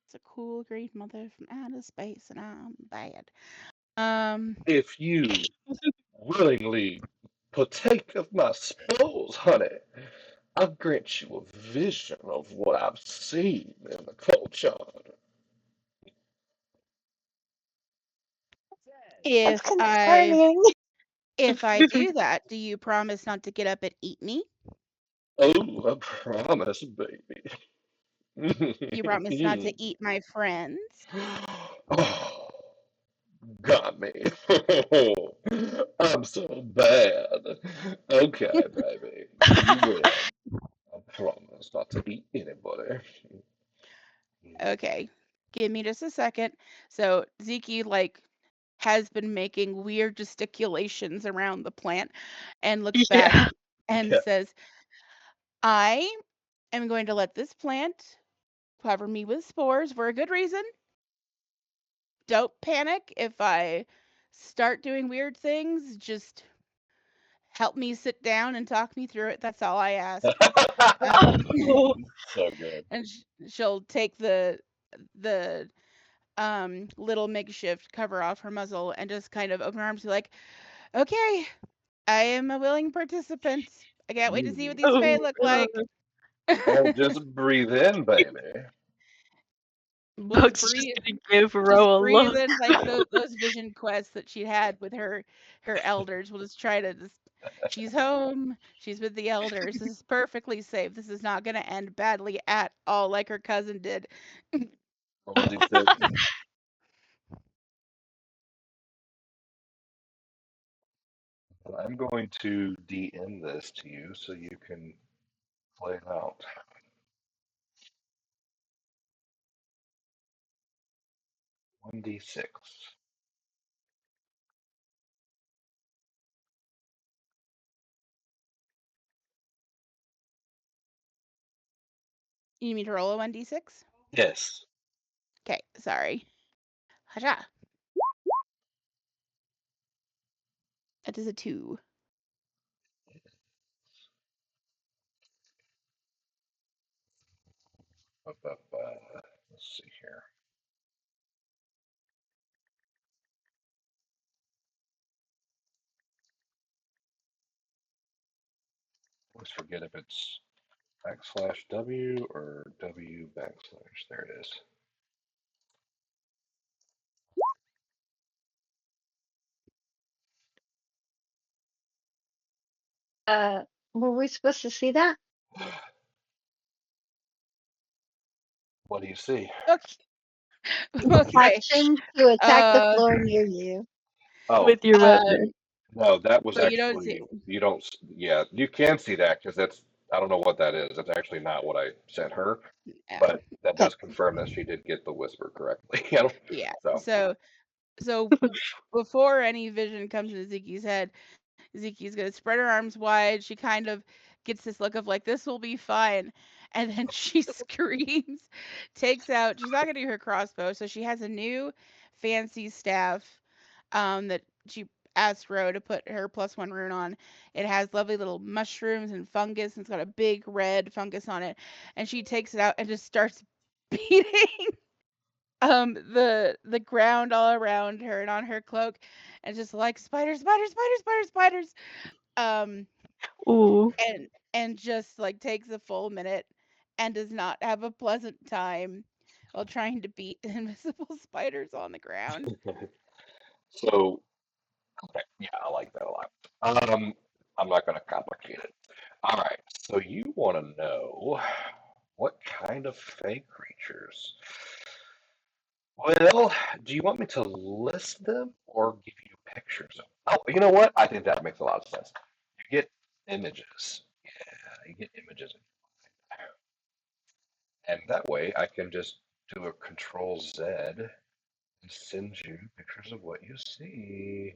It's a cool green mother from outer space, and I'm bad. Um, If you willingly partake of my spores, honey, I'll grant you a vision of what I've seen in the courtyard. That's if I concerning. If I do that, do you promise not to get up and eat me? Oh, I promise, baby. You promise not to eat my friends? Oh, got me. I'm so bad. Okay, baby, you win. I promise not to eat anybody. Okay, give me just a second. So Zeke has been making weird gesticulations around the plant and looks back Yeah. and Yeah. says, I am going to let this plant cover me with spores for a good reason. Don't panic if I start doing weird things. Just help me sit down and talk me through it. That's all I ask. Um, Oh, So good. and she'll take the little makeshift cover off her muzzle and just kind of open her arms and be like, okay, I am a willing participant. I can't wait to see what Mm. these Fae oh look like. God. Oh, just breathe in, baby. Just Bugs just breathe. gonna give Just Ro a breathe look. in like those vision quests that she had with her elders. We'll just try to just. She's home. She's with the elders. This is perfectly safe. This is not going to end badly at all, like her cousin did. Roll a d6. I'm going to DM this to you so you can play it out. 1d6. You need me to roll a 1d6? Yes. Okay, sorry. Haja. That is a 2. Let's see here. Always forget if it's backslash W or W backslash. There it is. Uh, were we supposed to see that? What do you see? Okay. Okay. Action to attack the Uh, floor near you. Oh, With your weapon. um, no, that was but you don't see. actually, you don't, yeah, you can see that because that's, I don't know what that is. That's actually not what I sent her, Yeah. but that Okay. does confirm that she did get the whisper correctly. I don't, Yeah. so, So before any vision comes into Zeke's head, Zeke's gonna spread her arms wide. She kind of gets this look of like, this will be fine. And then she screams, takes out, she's not gonna do her crossbow, so she has a new fancy staff that she asked Ro to put her +1 rune on. It has lovely little mushrooms and fungus, and it's got a big red fungus on it. And she takes it out and just starts beating the ground all around her and on her cloak, and just like spiders, spiders, spiders, spiders, spiders. Um, Ooh. and just like takes a full minute and does not have a pleasant time while trying to beat invisible spiders on the ground. so, okay, yeah, I like that a lot. I'm not going to complicate it. All right, so you want to know what kind of fey creatures? Well, do you want me to list them or give you pictures of? Oh, you know what? I think that makes a lot of sense. You get images. Yeah, you get images, and that way I can just do a Control Z and send you pictures of what you see.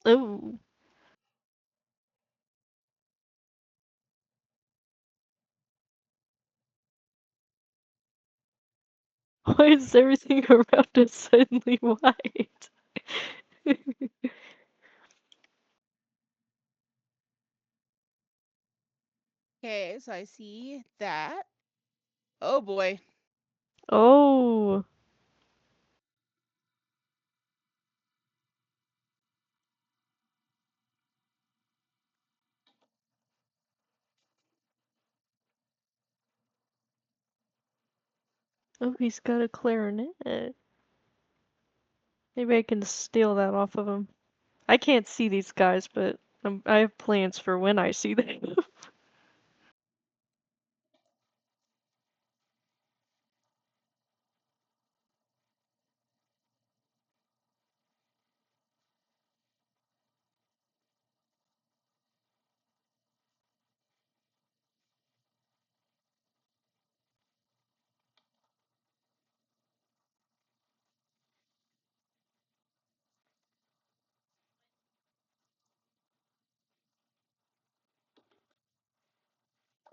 Oh, why is everything around us suddenly white? Okay, so I see that. Oh boy. Oh, oh, he's got a clarinet. Maybe I can steal that off of him. I can't see these guys, but I have plans for when I see them.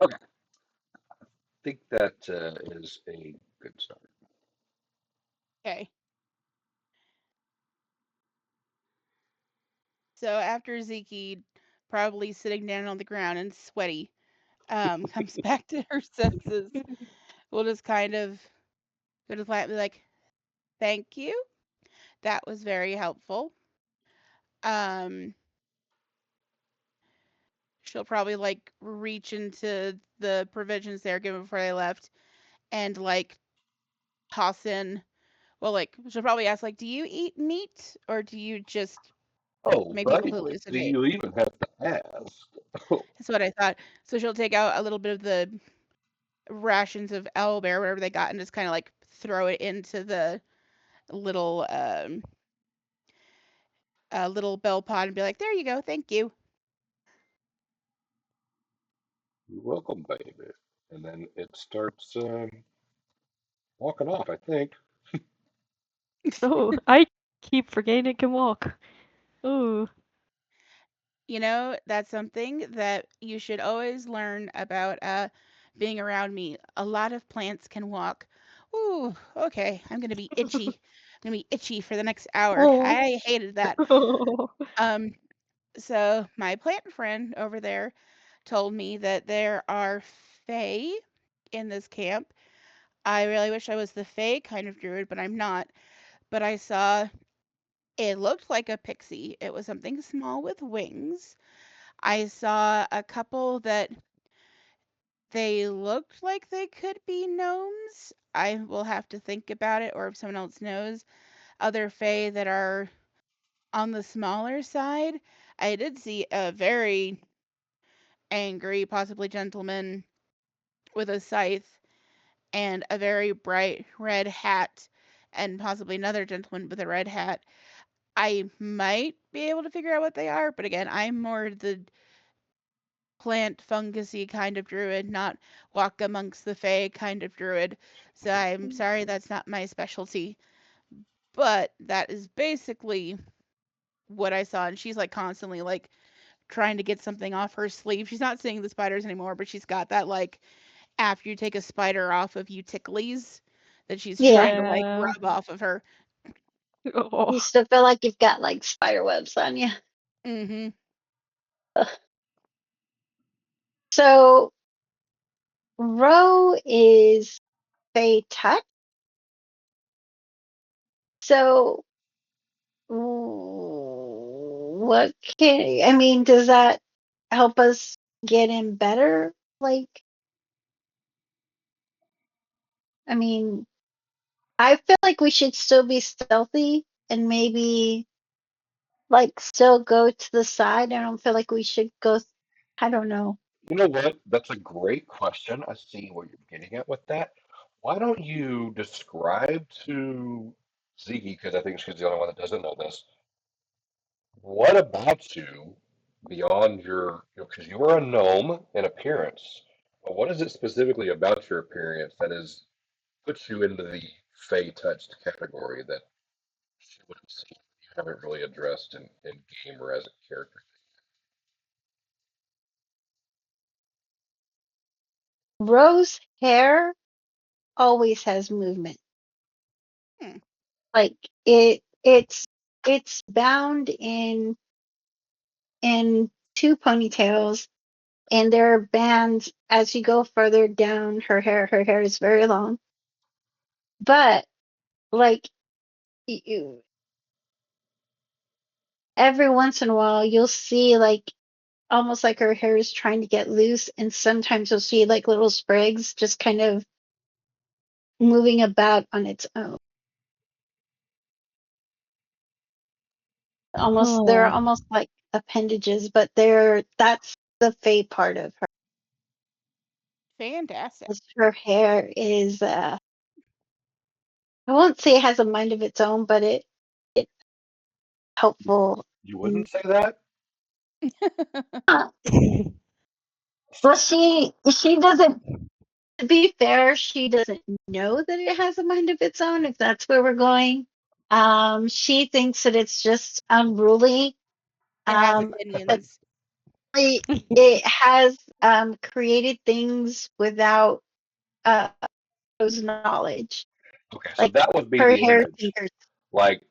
Okay, I think that is a good start. Okay. So after Zeke, probably sitting down on the ground and sweaty, comes back to her senses, we'll just kind of go to the plant and be like, "Thank you. That was very helpful." Um, she'll probably like reach into the provisions they were given before they left and like toss in. Well, like she'll probably ask, like, "Do you eat meat or do you just Oh, make people right. Do hallucinate?" you even have to ask? That's what I thought. So she'll take out a little bit of the rations of owlbear, whatever they got, and just kind of like throw it into the little little bell pod and be like, "There you go, thank you." You're welcome, baby. And then it starts walking off, I think. Oh, I keep forgetting it can walk. Oh, You know, that's something that you should always learn about being around me. A lot of plants can walk. Ooh, okay. I'm gonna be itchy. I'm gonna be itchy for the next hour. Oh, I hated that. oh, Um, so my plant friend over there told me that there are fae in this camp. I really wish I was the fae kind of druid, but I'm not. But I saw it looked like a pixie. It was something small with wings. I saw a couple that they looked like they could be gnomes. I will have to think about it, or if someone else knows, other fae that are on the smaller side. I did see a very angry, possibly gentleman with a scythe and a very bright red hat, and possibly another gentleman with a red hat. I might be able to figure out what they are, but again, I'm more the plant fungusy kind of druid, not walk amongst the fae kind of druid. So I'm sorry that's not my specialty, but that is basically what I saw. And she's like constantly like trying to get something off her sleeve. She's not seeing the spiders anymore, but she's got that like after you take a spider off of you ticklies that she's yeah. trying to like yeah. rub off of her. You Oh, still feel like you've got like spider webs on you. Mm-hmm. So Ro is Fey touch. So what can I mean? Does that help us get in better? Like, I mean, I feel like we should still be stealthy and maybe like still go to the side. I don't feel like we should go. I don't know. You know what? That's a great question. I see what you're getting at with that. Why don't you describe to Ziggy, because I think she's the only one that doesn't know this, what about you beyond your, because you are a gnome in appearance, but what is it specifically about your appearance that is puts you into the Fey touched category that she would have seen? haven't really addressed in game or as a character. Rose hair always has movement. Hmm. Like it's bound in two ponytails, and there are bands as you go further down her hair. Her hair is very long, but like you, every once in a while you'll see like almost like her hair is trying to get loose, and sometimes you'll see like little sprigs just kind of moving about on its own. Almost they're Huh. almost like appendages, but they're that's the Fae part of her. Fantastic. 'Cause her hair is I won't say it has a mind of its own, but it's helpful. You in- wouldn't say that? Uh, well, she doesn't. To be fair, she doesn't know that it has a mind of its own. If that's where we're going, she thinks that it's just unruly. It has But opinions. it has created things without uh, those knowledge. Okay, so Like that would be her the hair image. thinkers. Like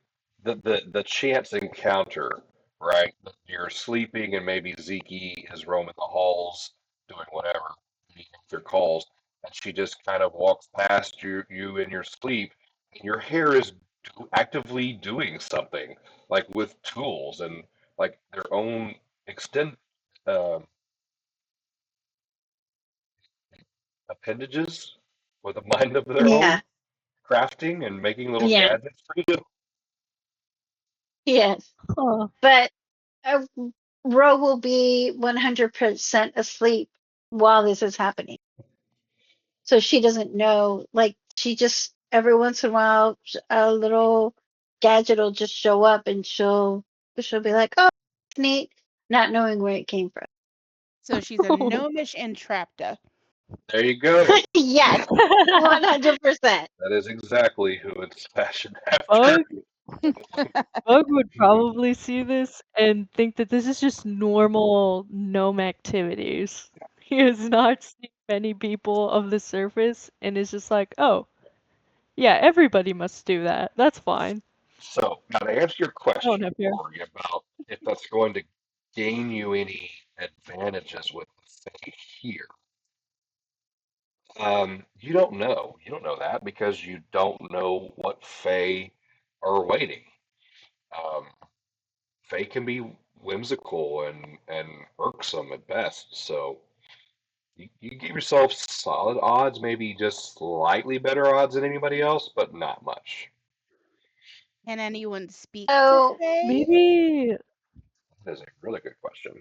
the chance encounter, right? You're sleeping and maybe Zeke is roaming the halls doing whatever he answer calls, and she just kind of walks past you in your sleep, and your hair is actively doing something, like with tools and like their own extend um, appendages with a mind of their own, Yeah, crafting and making little yeah, gadgets for you. yes. Huh. But uh, Ro will be 100% asleep while this is happening. So she doesn't know. Like, she just, every once in a while, a little gadget will just show up and she'll be like, oh, it's neat, not knowing where it came from. So she's a gnomish entrapta. There you go. Yes, 100%. That is exactly who it's fashioned after. Bug Bug would probably see this and think that this is just normal gnome activities. He has not seen many people of the surface and is just like, oh, yeah, everybody must do that. That's fine. So, now to answer your I don't question, have hair. Corey, about if that's going to gain you any advantages with the Fae here, you don't know. You don't know that because you don't know what Fae are waiting. Um, Fae can be whimsical and irksome at best. So, you give yourself solid odds, maybe just slightly better odds than anybody else, but not much. Can anyone speak to So Faye? Maybe. That is a really good question.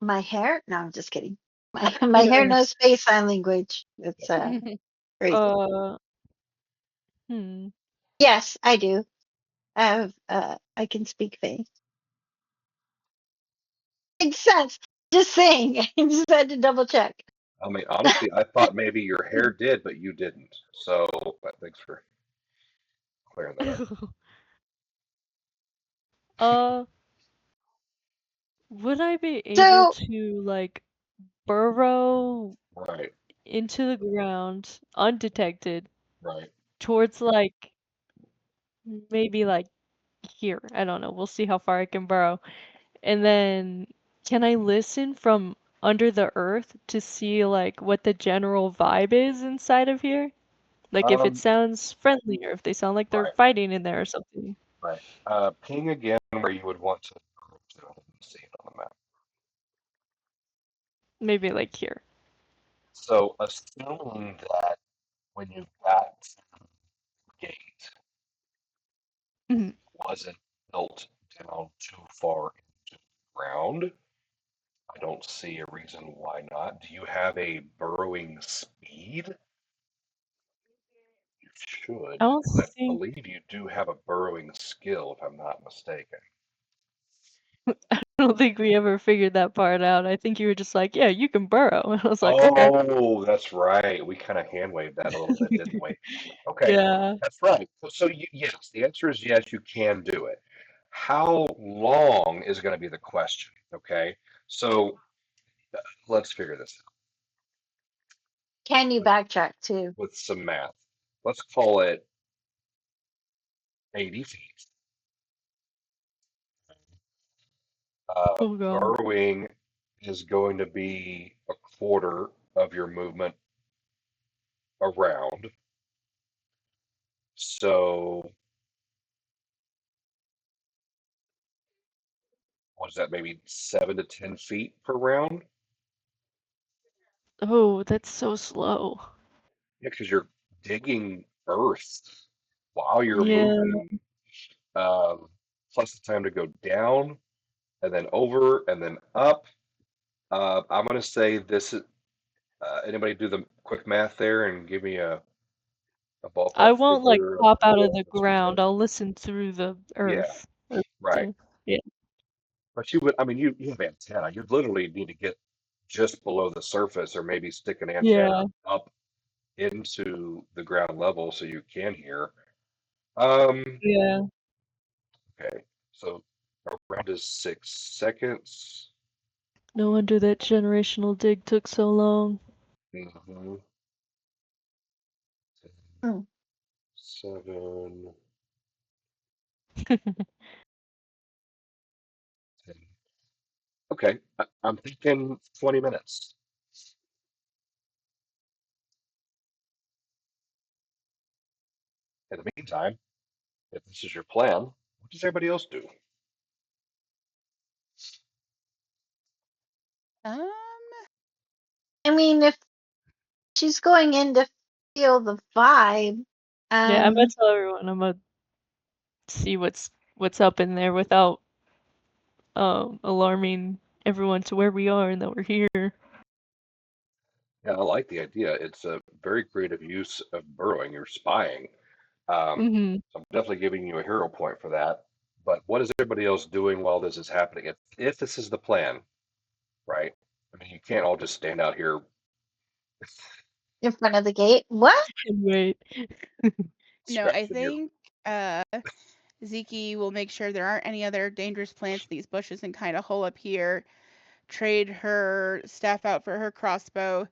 my hair, no, I'm just kidding. My hair Yeah. knows space sign language. It's crazy. Uh. Hmm. Yes, I do. I can speak Fae. Makes sense. Just saying. I just had to double check. I mean, honestly, I thought maybe your hair did, but you didn't. So, thanks for clearing that up. uh. Would I be able So to like burrow Right, into the ground undetected right. towards like maybe like here? I don't know. We'll see how far I can burrow. And then can I listen from under the earth to see like what the general vibe is inside of here? Like if it Um, sounds friendly or if they sound like they're right, fighting in there or something. right. Ping again where you would want to see it on the map. Maybe like here. So, assuming that when you got to the gate Mhm. wasn't built down too far into the ground, I don't see a reason why not. Do you have a burrowing speed? You I should, don't and I think believe you do have a burrowing skill, if I'm not mistaken. I don't don't think we ever figured that part out. I think you were just like, yeah, you can burrow. And I was like, okay. Oh, that's right. We kind of hand waved that a little bit, didn't we? Okay, Yeah. that's right. So yes, the answer is yes, you can do it. How long is going to be the question? Okay, so let's figure this Can you out with, backtrack too? with some math. Let's call it 80 feet. Oh god. Burrowing is going to be a quarter of your movement around. So, what is that, maybe 7 to 10 feet per round? Oh, that's so slow. Yeah, because you're digging earth while you're Yeah. moving, plus the time to go down and then over and then up. I'm going to say this is, anybody do the quick math there and give me a I ballpark won't like figure of pop out of how the much you ground. think? I'll listen through the Yeah, earth. Or right. yeah. But you would, I mean, you have antenna. You'd literally need to get just below the surface or maybe stick an antenna Yeah. up into the ground level so you can hear. Um, Yeah. okay, so around is 6 seconds. No wonder that generational dig took so long. Mm-hmm. Hmm. 7, 10. Okay, I'm thinking 20 minutes. In the meantime, if this is your plan, what does everybody else do? Um, I mean, if she's going in to feel the vibe, Yeah, I'm gonna um, tell everyone I'm gonna see what's up in there without alarming everyone to where we are and that we're here. Yeah, I like the idea. It's a very creative use of burrowing. You're spying. Hmm. So I'm definitely giving you a hero point for that. But what is everybody else doing while this is happening? If this is the plan, right? I mean, you can't all just stand out here in front of the gate. What? Wait. no, I scratching your. think Ziki will make sure there aren't any other dangerous plants in these bushes and kind of hole up here, trade her staff out for her crossbow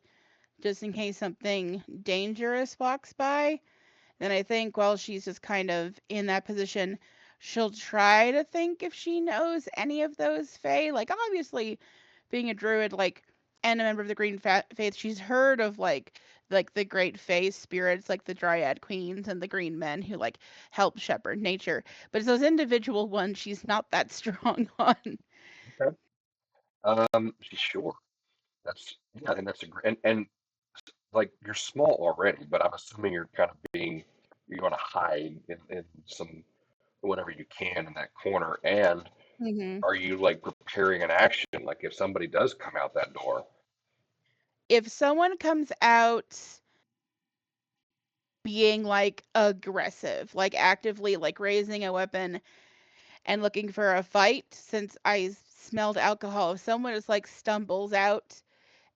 just in case something dangerous walks by. Then I think while she's just kind of in that position, she'll try to think if she knows any of those Fae. Like, obviously, being a druid, like, and a member of the Green Faith, she's heard of like the great Fae spirits, like the Dryad Queens and the Green Men who like help shepherd nature. But it's those individual ones she's not that strong on. Okay. Sure. Yeah, I think that's a great, and like you're small already, but I'm assuming you're kind of being, you're going to hide in some, whatever you can in that corner. And Hmm. are you like preparing an action? Like if somebody does come out that door, If someone comes out being like aggressive, like actively like raising a weapon and looking for a fight, since I smelled alcohol, if someone is like stumbles out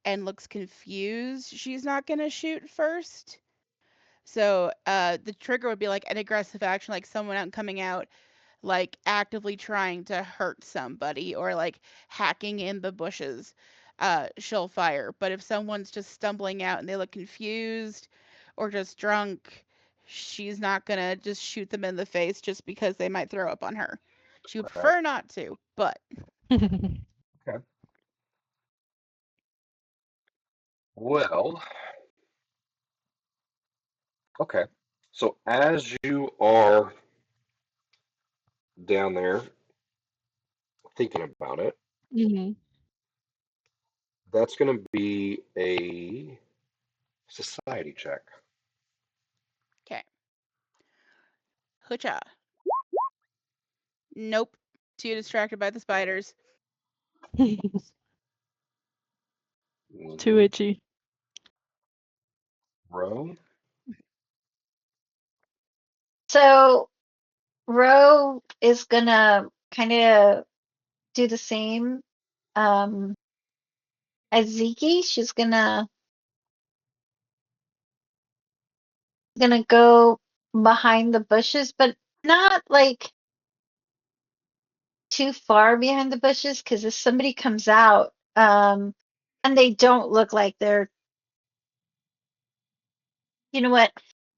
and looks confused, she's not going to shoot first. So the trigger would be like an aggressive action, like someone out coming out like actively trying to hurt somebody or like hacking in the bushes. She'll fire. But if someone's just stumbling out and they look confused or just drunk, she's not gonna just shoot them in the face just because they might throw up on her. She would right? prefer not to, but Okay. Well, okay. So as you are down there thinking about it, Hmm. that's going to be a society check. okay. Hoocha. Nope. Too distracted by the spiders. Too Mm-hmm. itchy. Row. So Ro is gonna kind of do the same um as Ziki. She's gonna go behind the bushes, but not like too far behind the bushes, because if somebody comes out, and they don't look like they're, you know what?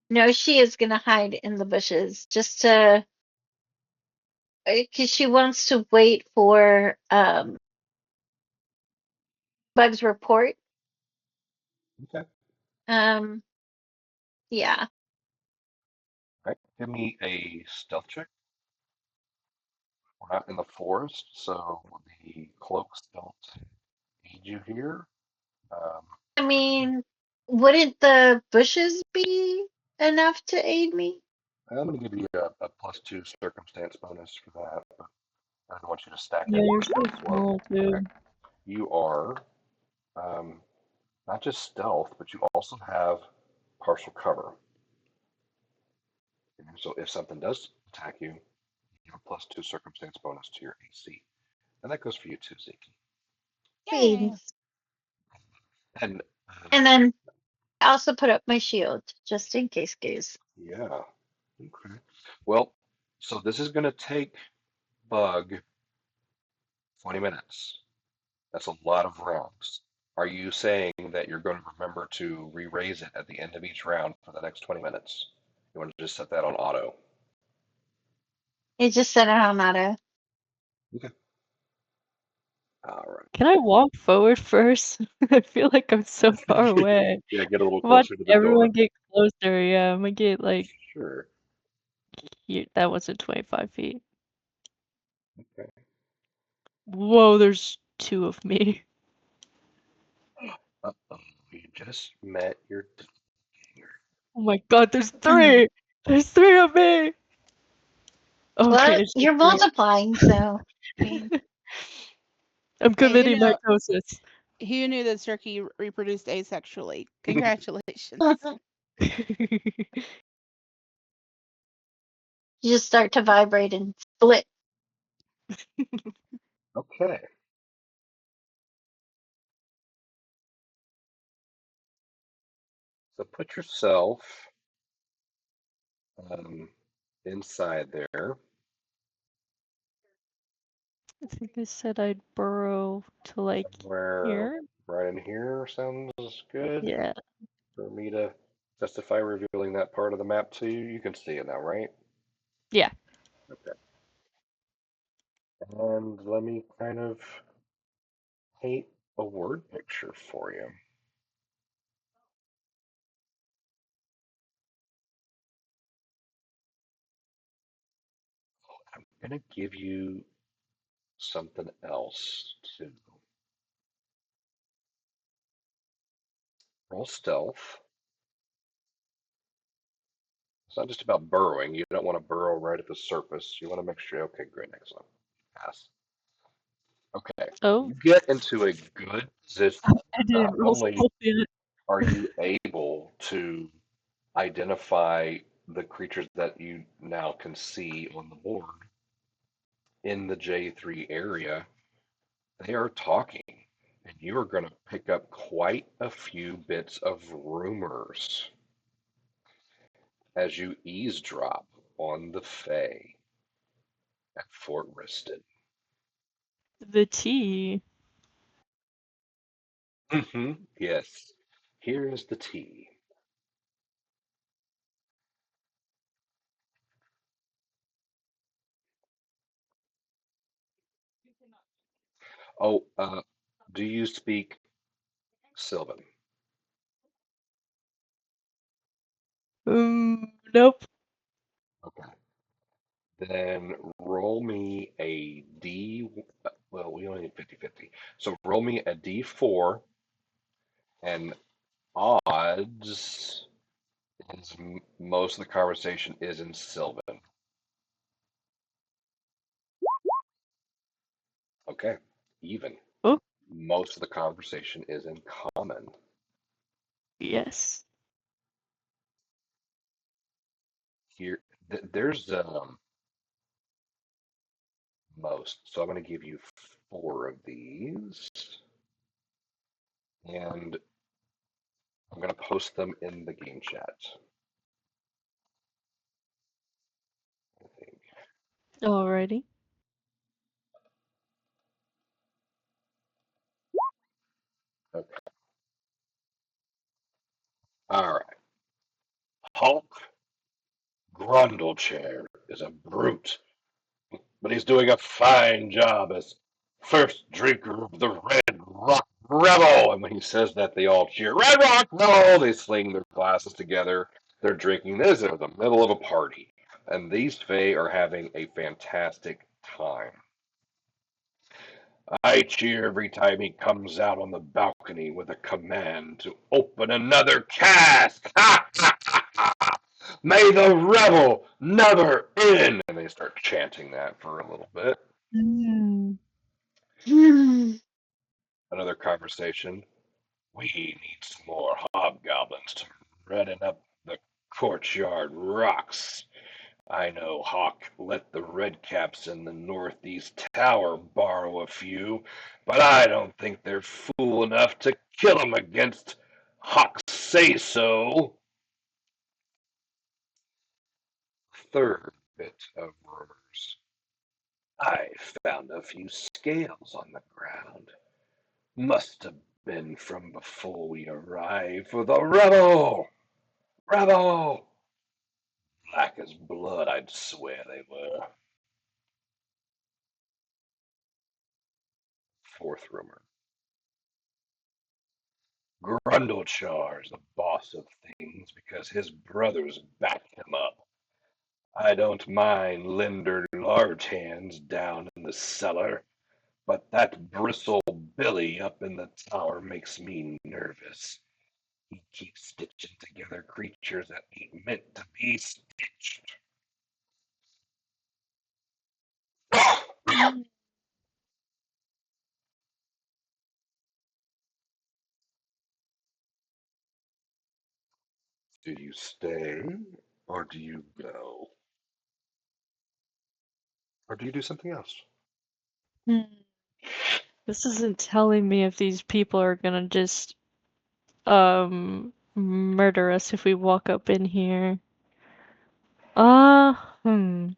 No, she is gonna hide in the bushes just to, because she wants to wait for Bug's report. Okay. Um, yeah. All right. Give me a stealth check. We're not in the forest, so the cloaks don't aid you here. Um, I mean, wouldn't the bushes be enough to aid me? I'm going to give you a +2 circumstance bonus for that, but I don't want you to stack Yeah, it you're so as well. small Okay. too. You are um, not just stealth, but you also have partial cover. So if something does attack you, you have a +2 circumstance bonus to your AC. And that goes for you too, Zeke. Yay. Beans. And And then I also put up my shield just in case, guys. yeah, okay. Well, so this is going to take Bug 20 minutes. That's a lot of rounds. Are you saying that you're going to remember to re-raise it at the end of each round for the next 20 minutes? You want to just set that on auto? It just said it on auto. Okay. All right. Can I walk forward first? I feel like I'm so far away. Yeah, get a little Watch closer to the everyone door. get closer. Yeah, I'm gonna get like Sure. here. That wasn't 25 feet. Okay. Whoa, there's two of me. Uh-oh. You just met your doppelganger. Oh my god, there's Mhm. three! There's three of me! Well, Okay, it's just you're three. multiplying, so I mean, I'm Hey, committing mitosis. who knew that Turkey reproduced asexually? Congratulations. you just start to vibrate and split. Okay. So put yourself um, inside there. I think I said I'd burrow to like Somewhere here. right in here sounds good Yeah. for me to justify revealing that part of the map to you. You can see it now, right? Yeah. Okay. And let me kind of paint a word picture for you. I'm going to give you something else too. Roll stealth. It's not just about burrowing. You don't want to burrow right at the surface. You want to make sure. Okay, great, excellent. Pass. Okay. Oh, You get into a good position. I Not didn't roll only stealth yet. are you able to identify the creatures that you now can see on the board in the J3 area, they are talking, and you are going to pick up quite a few bits of rumors as you eavesdrop on the Fae at Fort Ristin. The tea. Yes, here is the tea. Oh, do you speak Sylvan? Nope. Okay. Then roll me a D. Well, we only need 50-50. So roll me a D4 and odds is most of the conversation is in Sylvan. Okay. Even. Oh, Most of the conversation is in common. yes. Here, there's most. So I'm going to give you 4 of these, and I'm going to post them in the game chat. I think. Alrighty. Okay. All right. Hulk Grundlechair is a brute, but he's doing a fine job as first drinker of the Red Rock Revel. And when he says that, they all cheer, Red Rock Revel! They sling their glasses together. They're drinking. This is the middle of a party. And these Fae are having a fantastic time. I cheer every time he comes out on the balcony with a command to open another cask. Ha ha ha ha! May the revel never end. And they start chanting that for a little bit. Mm. Another conversation. We need some more hobgoblins to redden up the courtyard rocks. I know Hawk let the Redcaps in the northeast tower borrow a few, but I don't think they're fool enough to kill 'em against Hawk's say-so. Third bit of rumors. I found a few scales on the ground. Must have been from before we arrived for the revel. Revel! Black as blood, I'd swear they were. Fourth rumor. Grundlechar's the boss of things because his brothers back him up. I don't mind Linder Large Hands down in the cellar, but that bristle Billy up in the tower makes me nervous. He keeps stitching together creatures that ain't meant to be stitched. Mm. Do you stay or do you go? Or do you do something else? This isn't telling me if these people are gonna just murder us if we walk up in here. Uh, hmm.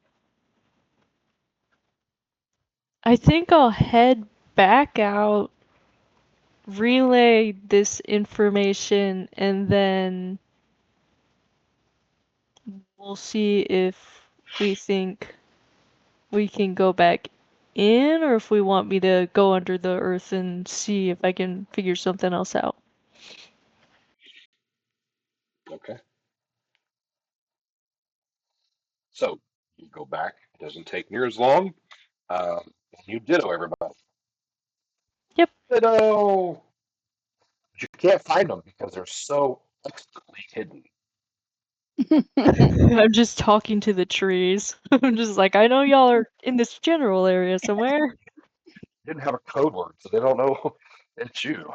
I think I'll head back out, relay this information, and then we'll see if we think we can go back in or if we want me to go under the earth and see if I can figure something else out. Okay. So you go back. It doesn't take near as long. And you ditto everybody. Yep. Ditto! But you can't find them because they're so expertly hidden. I'm just talking to the trees. I'm just like, I know y'all are in this general area somewhere. You didn't have a code word, so they don't know it's you.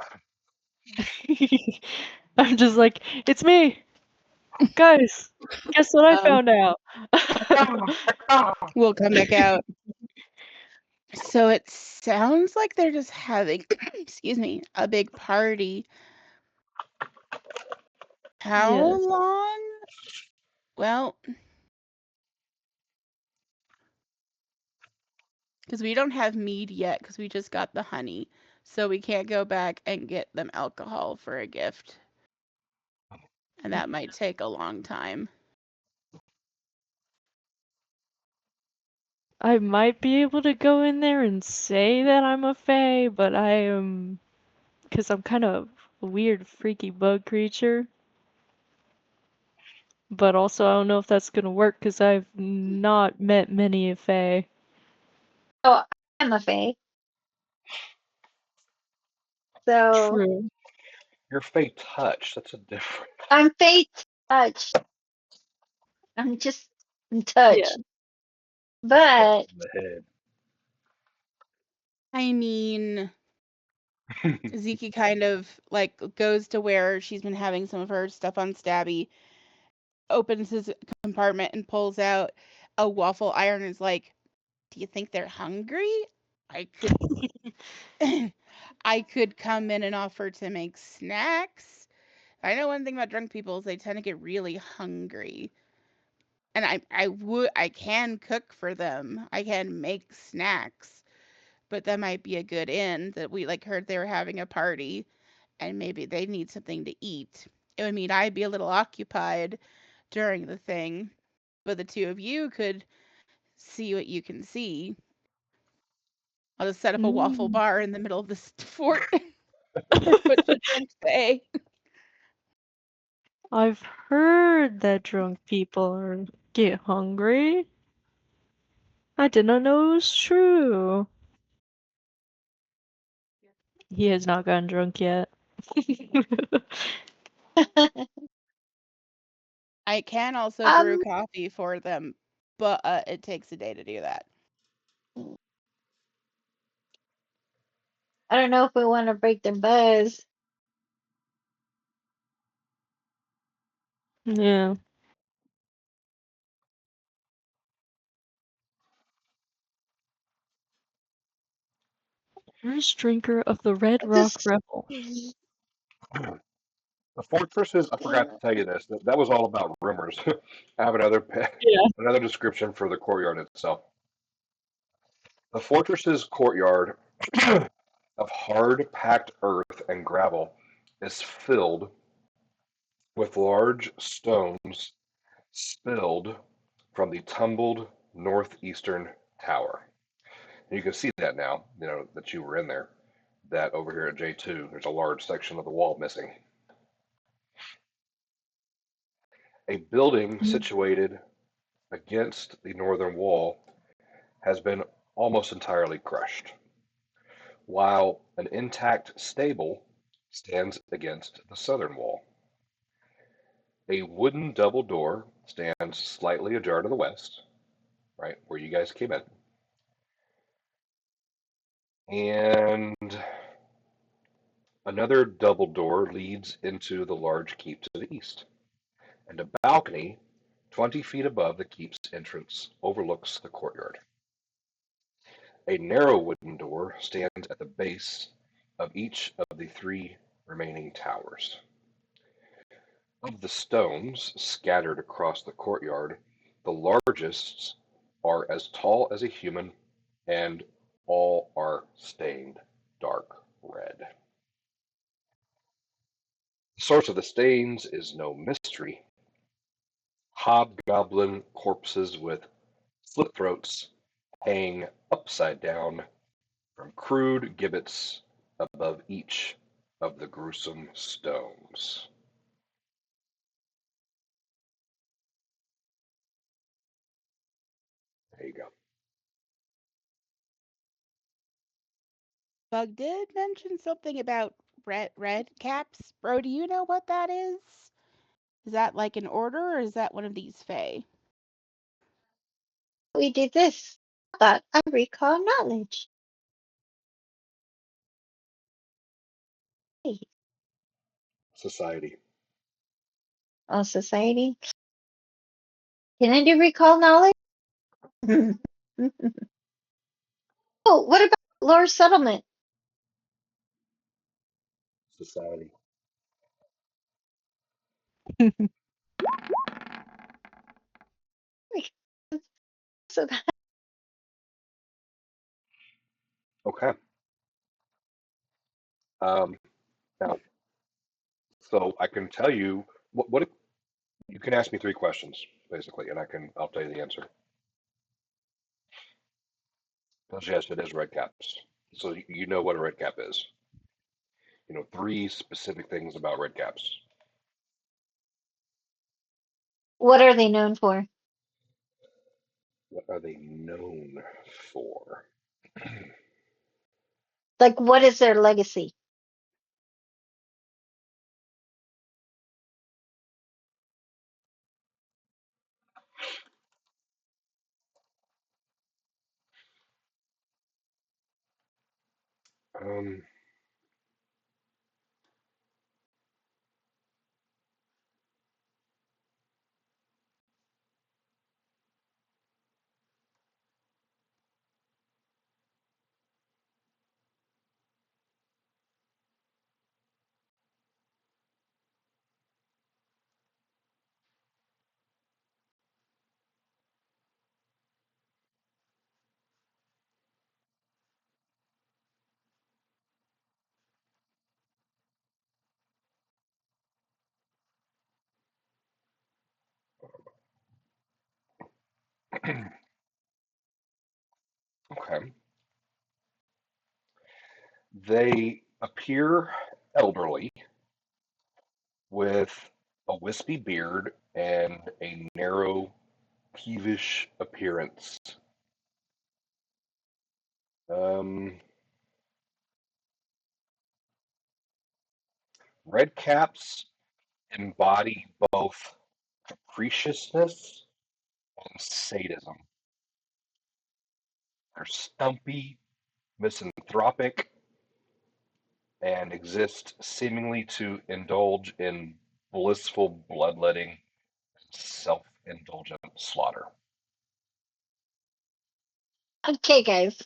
I'm just like, it's me, guys. Guess what I Um, found out? we'll come back out. So it sounds like they're just having, excuse me, a big party. How Yes. long? Well, because we don't have mead yet, because we just got the honey. So we can't go back and get them alcohol for a gift. And that might take a long time. I might be able to go in there and say that I'm a fae, but I am, because I'm kind of a weird, freaky bug creature. But also, I don't know if that's gonna work because I've not met many fae. Oh, I'm a fae. So True. Your fate touch. That's a different. I'm fate touch. I'm just in Yeah. touch. Touch But in the I mean, head. Zeke kind of like goes to where she's been having some of her stuff on Stabby, opens his compartment and pulls out a waffle iron and is like, Do you think they're hungry? I could I could come in and offer to make snacks. I know one thing about drunk people is they tend to get really hungry. And I can cook for them. I can make snacks, but that might be a good in that we like heard they were having a party and maybe they need something to eat. It would mean I'd be a little occupied during the thing, but the two of you could see what you can see. I'll just set up a waffle Mm. bar in the middle of this fort for a bunch of drunk fae. I've heard that drunk people get hungry. I did not know it was true. He has not gotten drunk yet. I can also brew um, coffee for them, but it takes a day to do that. I don't know if we want to break their buzz. Yeah. First drinker of the Red Rock Just, Revel. The fortresses, I forgot to tell you this, that was all about rumors. I have another Yeah. another description for the courtyard itself. The fortress's courtyard of hard packed earth and gravel is filled with large stones spilled from the tumbled northeastern tower. And you can see that now, that you were in there. That over here at J2, there's a large section of the wall missing. A building situated against the northern wall has been almost entirely crushed, while an intact stable stands against the southern wall. A wooden double door stands slightly ajar to the west, right where you guys came in, and another double door leads into the large keep to the east, and a balcony 20 feet above the keep's entrance overlooks the courtyard. A narrow wooden door stands at the base of each of the three remaining towers. Of the stones scattered across the courtyard, the largest are as tall as a human, and all are stained dark red. The source of the stains is no mystery. Hobgoblin corpses with slit throats hang upside down from crude gibbets above each of the gruesome stones. There you go. Bug did mention something about red caps. Bro, do you know what that is? Is that like an order or is that one of these fae? we did this. I thought I recall knowledge. Hey, Society. oh, society. Can I do recall knowledge? Oh, what about Lore Settlement? Society. So Okay. Um, Now, so I can tell you what you can ask me three questions basically, and I'll tell you the answer. Because yes, it is red caps. So you know what a red cap is. You know three specific things about red caps. what are they known for? What are they known for? Like, what is their legacy? Um, Okay. They appear elderly with a wispy beard and a narrow, peevish appearance. Um, red caps embody both capriciousness and sadism. They're stumpy, misanthropic, and exist seemingly to indulge in blissful bloodletting and self indulgent slaughter. Okay, guys.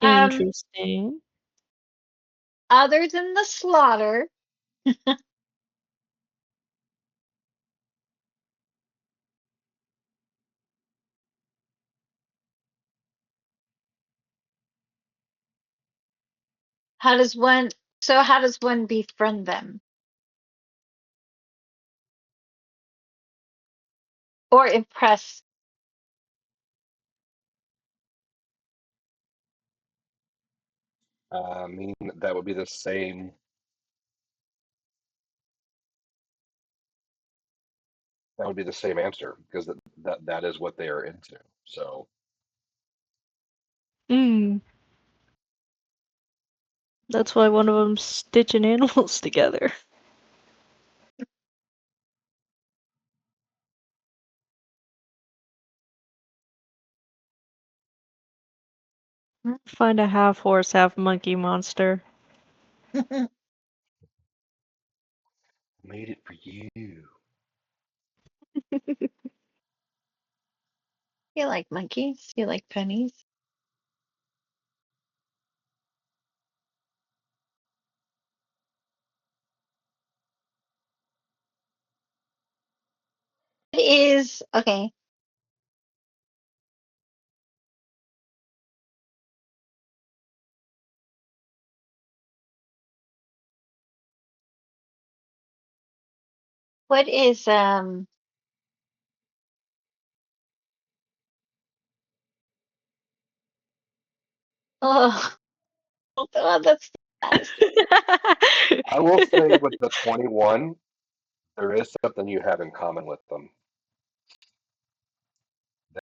Um, Interesting. other than the slaughter, how does one how does one befriend them or impress? I mean, that would be the same. That would be the same answer because that is what they are into. So Mm, that's why one of them's stitching animals together. Find a half horse, half monkey monster. made it for you. You like monkeys? You like pennies? It is okay. What is oh, oh that's the best. I will say with the 21, there is something you have in common with them.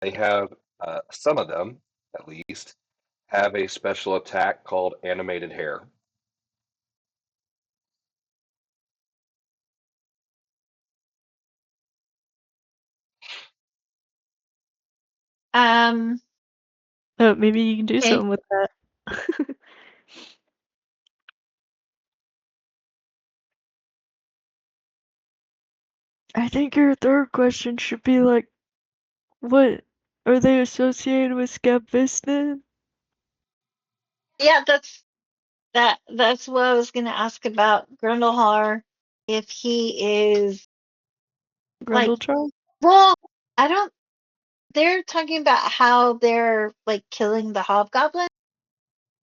They have, some of them, at least, have a special attack called animated hair. Um, Oh, maybe you can do okay. something with that. I think your third question should be like, what are they associated with Skepviston? Yeah, that's what I was gonna ask about Grundlehar, if he is like, Grundlechild? well, I don't they're talking about how they're like killing the hobgoblin.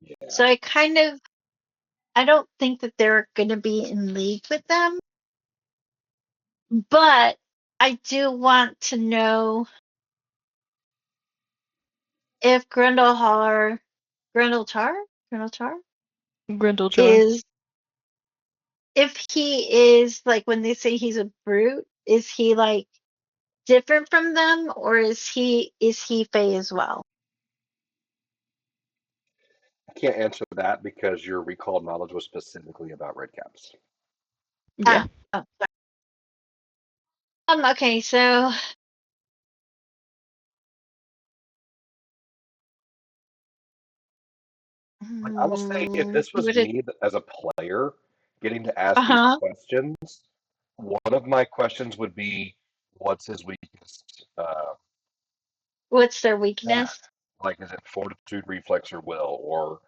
Yeah, So I don't think that they're gonna be in league with them, but I do want to know if Grundlechar, Grundlechar Grindlechar. is if he is like when they say he's a brute, is he like different from them, or is he Fey as well? I can't answer that because your recalled knowledge was specifically about redcaps. Yeah. Ah, oh, sorry. Okay, so Like I will say, if this was would it? me as a player getting to ask these Uh-huh. questions, one of my questions would be, what's his weakest What's their attack? weakness? Like, is it fortitude, reflex, or will? Or,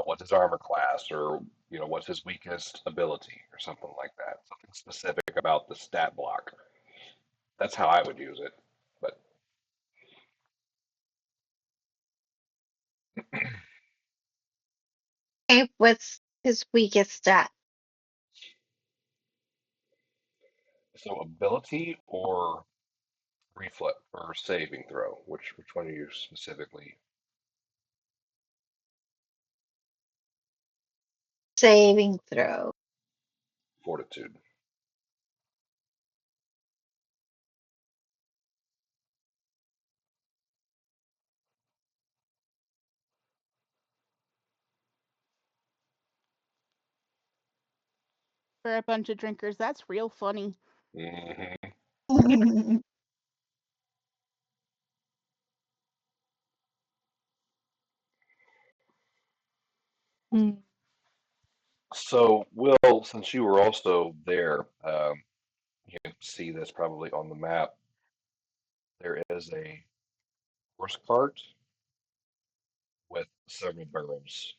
what's his armor class? Or, what's his weakest ability? Or something like that. Something specific about the stat block. That's how I would use it. But Okay, what's his weakest stat? So ability or reflex or saving throw? Which one are you specifically? Saving throw. Fortitude. For a bunch of drinkers, that's real funny. Hmm. Mm. So, Will, since you were also there, you can see this probably on the map. There is a horse cart with several barrels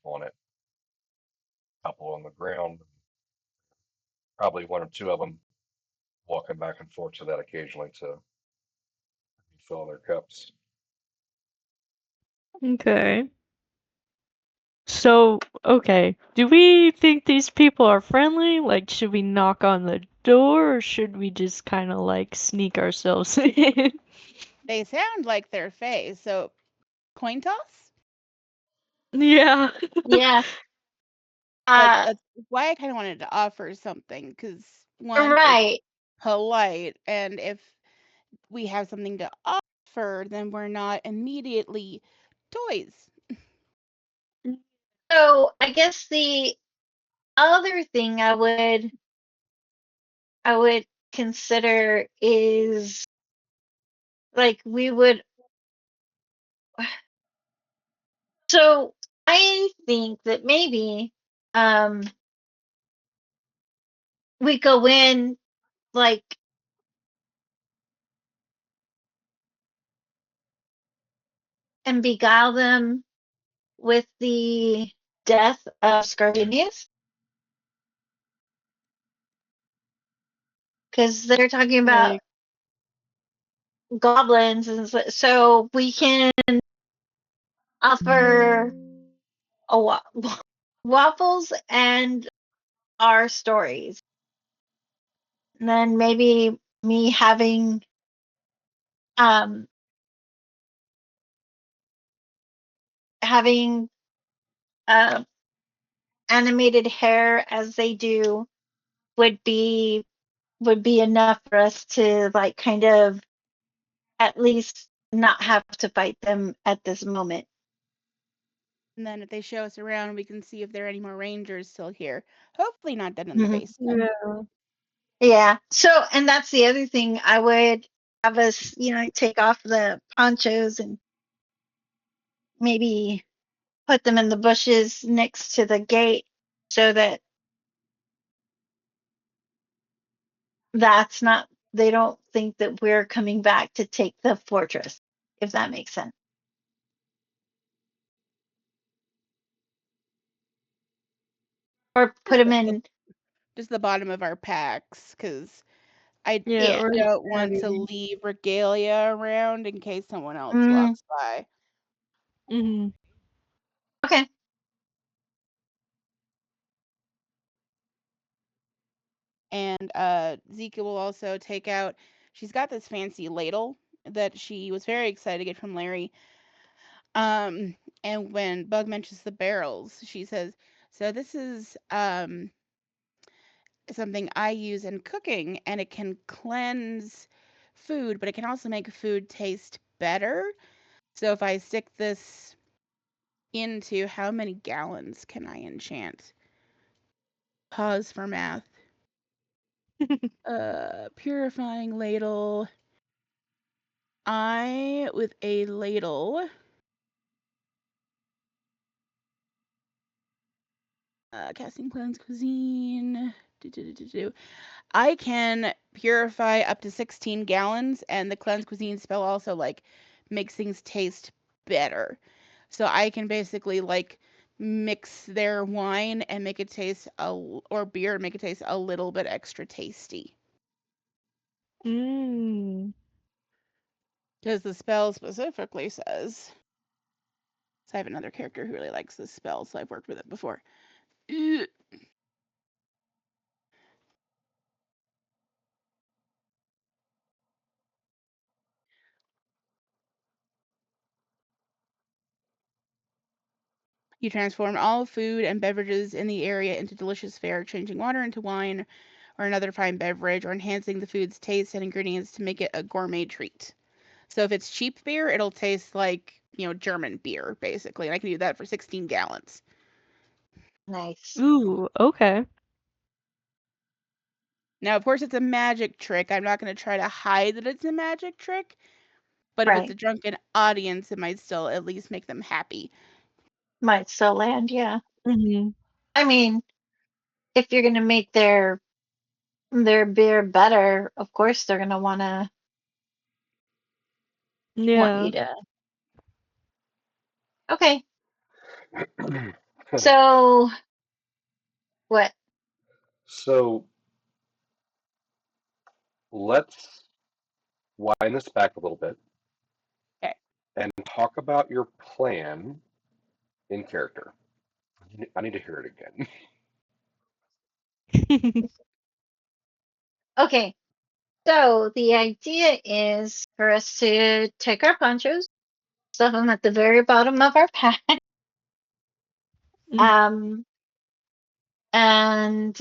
on it, a couple on the ground, probably one or two of them walking back and forth to that occasionally to fill their cups. Okay. So, okay. Do we think these people are friendly? Like, should we knock on the door or should we just kind of like sneak ourselves in? They sound like they're fae, so coin toss? Yeah. Yeah. That's why I kind of wanted to offer something, because one, it's Right. polite, and if we have something to offer, then we're not immediately toys. So I guess the other thing I would consider is like we would so I think that maybe um we go in like and beguile them with the death of Scardinius because they're talking about Like, goblins and so we can offer a waffles and our stories. And then maybe me um having uh animated hair as they do would be would be enough for us to like kind of at least not have to fight them at this moment. And then if they show us around, we can see if there are any more rangers still here. Hopefully not dead in the Mhm. basement. yeah. Yeah. So, and that's the other thing I would have us, take off the ponchos and maybe put them in the bushes next to the gate so that that's not, they don't think that we're coming back to take the fortress, if that makes sense. Or put Just them the in, just the bottom of our packs, because I Yeah, yeah. or don't want to heavy. leave regalia around in case someone else Mm, walks by. Mhm. okay. And Zika will also take out. She's got this fancy ladle that she was very excited to get from Larry. Um, and when Bug mentions the barrels, she says, "So this is something I use in cooking, and it can cleanse food, but it can also make food taste better. So if I stick this into how many gallons can I enchant? Pause for math. Purifying ladle. I with a ladle. Casting cleanse cuisine. Do, do, do, do, do. I can purify up to 16 gallons, and the cleanse cuisine spell also like makes things taste better. So I can basically like mix their wine and make it taste or beer and make it taste a little bit extra tasty. Mm. Because the spell specifically says. So I have another character who really likes this spell, so I've worked with it before. You transform all food and beverages in the area into delicious fare, changing water into wine or another fine beverage, or enhancing the food's taste and ingredients to make it a gourmet treat. So if it's cheap beer, it'll taste like, German beer, basically. And I can do that for 16 gallons. Nice. Ooh, okay. Now, of course, it's a magic trick. I'm not going to try to hide that it's a magic trick, but if it's Right. a drunken audience, it might still at least make them happy. Might still land, yeah. Mhm. I mean, if you're gonna make their beer better, of course they're gonna want Yeah. you to. Okay. So what? So let's wind this back a little bit Okay. and talk about your plan in character. I need to hear it again. Okay. So the idea is for us to take our ponchos, stuff them at the very bottom of our pack, Mm, um, and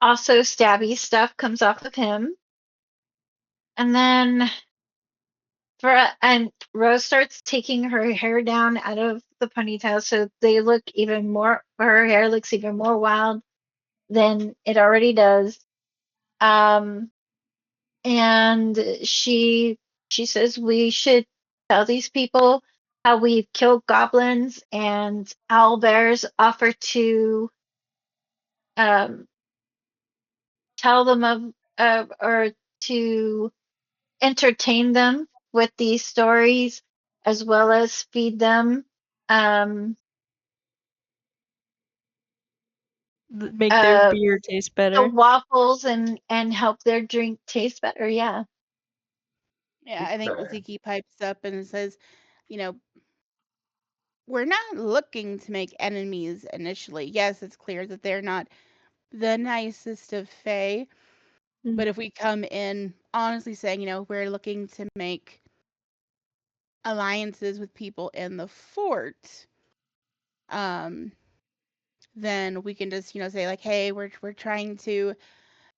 also stabby stuff comes off of him, and then and Rose starts taking her hair down out of the ponytail so they look even more. Her hair looks even more wild than it already does. Um, and she says we should tell these people how we've killed goblins, and owl bears offer to um, tell them of or to entertain them with these stories as well as feed them um, make their uh, beer taste the better. waffles and help their drink taste better. Yeah. Yeah, I think Okay. Ziki pipes up and says, you know, we're not looking to make enemies initially. Yes, it's clear that they're not the nicest of Fae, Mm, but if we come in honestly saying, we're looking to make alliances with people in the fort, um, then we can just, say like, hey, we're trying to,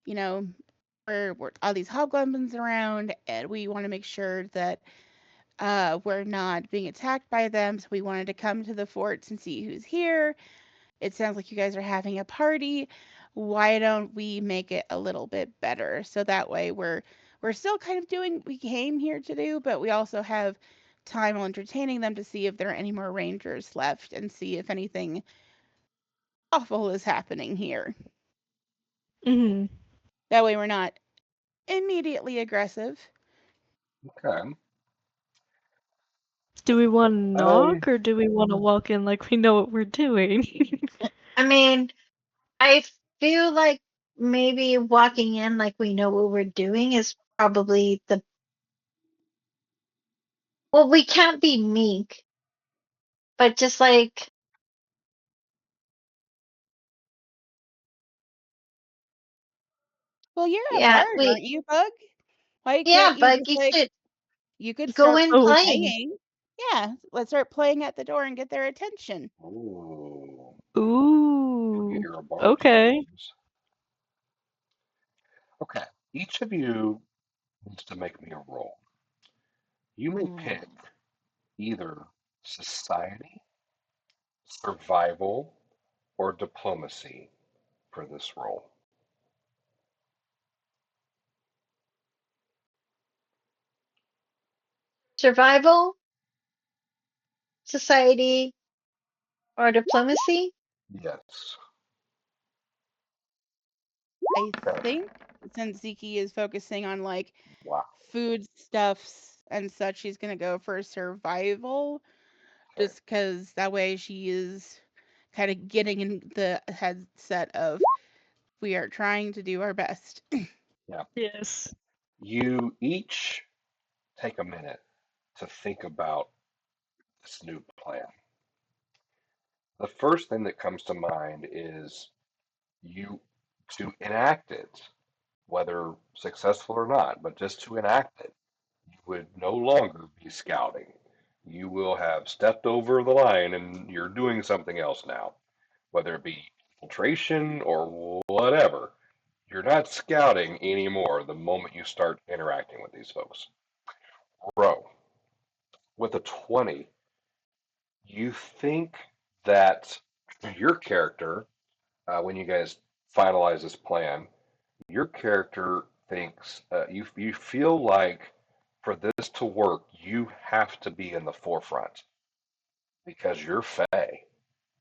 you know, we're all these hobgoblins around, and we want to make sure that we're not being attacked by them. So we wanted to come to the forts and see who's here. It sounds like you guys are having a party. Why don't we make it a little bit better? So that way we're still kind of doing what we came here to do, but we also have time while entertaining them to see if there are any more rangers left and see if anything awful is happening here. mhm. That way we're not immediately aggressive. Okay. Do we want to Um, knock or do we want to walk in like we know what we're doing? I mean, I feel like maybe walking in like we know what we're doing is probably the well, we can't be meek, but just like Well, you're a yeah, bard, we aren't you, Bug? Why yeah, can't you Bug, just you like should you could go start in Oh, playing. playing? Yeah, let's start playing at the door and get their attention. ooh, ooh. you're a bard, Okay. James. Okay. Each of you needs to make me a roll. You may Hmm. pick either society, survival, or diplomacy for this role. Survival, society, or diplomacy? Yes. I Okay. think since Ziki is focusing on like Wow. foodstuffs and such, she's gonna go for survival, Okay. just because that way she is kind of getting in the headset of we are trying to do our best. Yeah. Yes. You each take a minute to think about this new plan. The first thing that comes to mind is you to enact it, whether successful or not, but just to enact it, you would no longer be scouting. you will have stepped over the line and you're doing something else now, whether it be infiltration or whatever. You're not scouting anymore the moment you start interacting with these folks. Bro, with a 20, you think that your character, when you guys finalize this plan, your character thinks you feel like for this to work, you have to be in the forefront because you're Fae.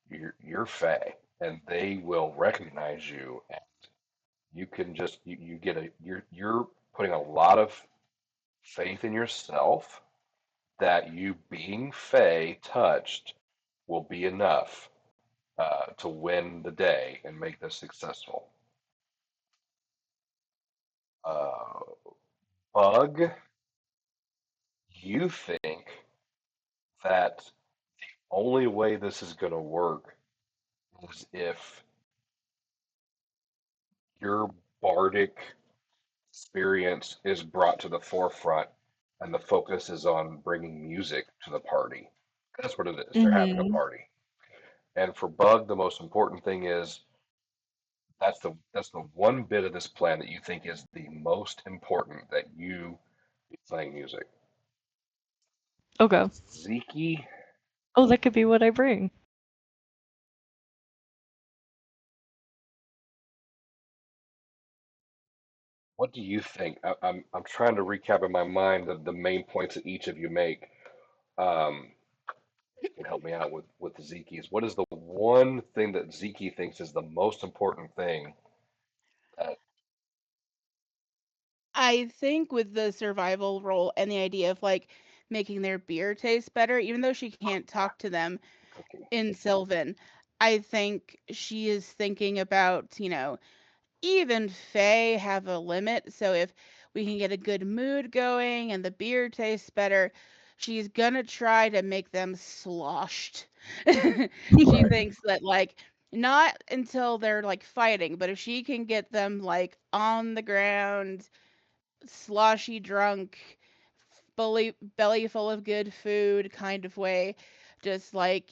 You're Fae, and they will recognize you. And you can just you get a you're putting a lot of faith in yourself that you being Fae touched will be enough to win the day and make this successful. Uh, Bug, you think that only way this is going to work is if your bardic experience is brought to the forefront and the focus is on bringing music to the party. That's what it is. They're having a Mhm. party. And for Bug, the most important thing is that's the one bit of this plan that you think is the most important that you be playing music. Okay. Zeke, Oh, that could be what I bring. what do you think? I'm trying to recap in my mind the main points that each of you make. Um, you can help me out with Zeke's. What is the one thing that Zeke thinks is the most important thing that I think with the survival role and the idea of like making their beer taste better, even though she can't talk to them cookie? in Sylvan, I think she is thinking about, even Fae have a limit. So if we can get a good mood going and the beer tastes better, she's gonna try to make them sloshed. She Right, thinks that like not until they're like fighting, but if she can get them like on the ground, sloshy drunk, belly full of good food kind of way, just like,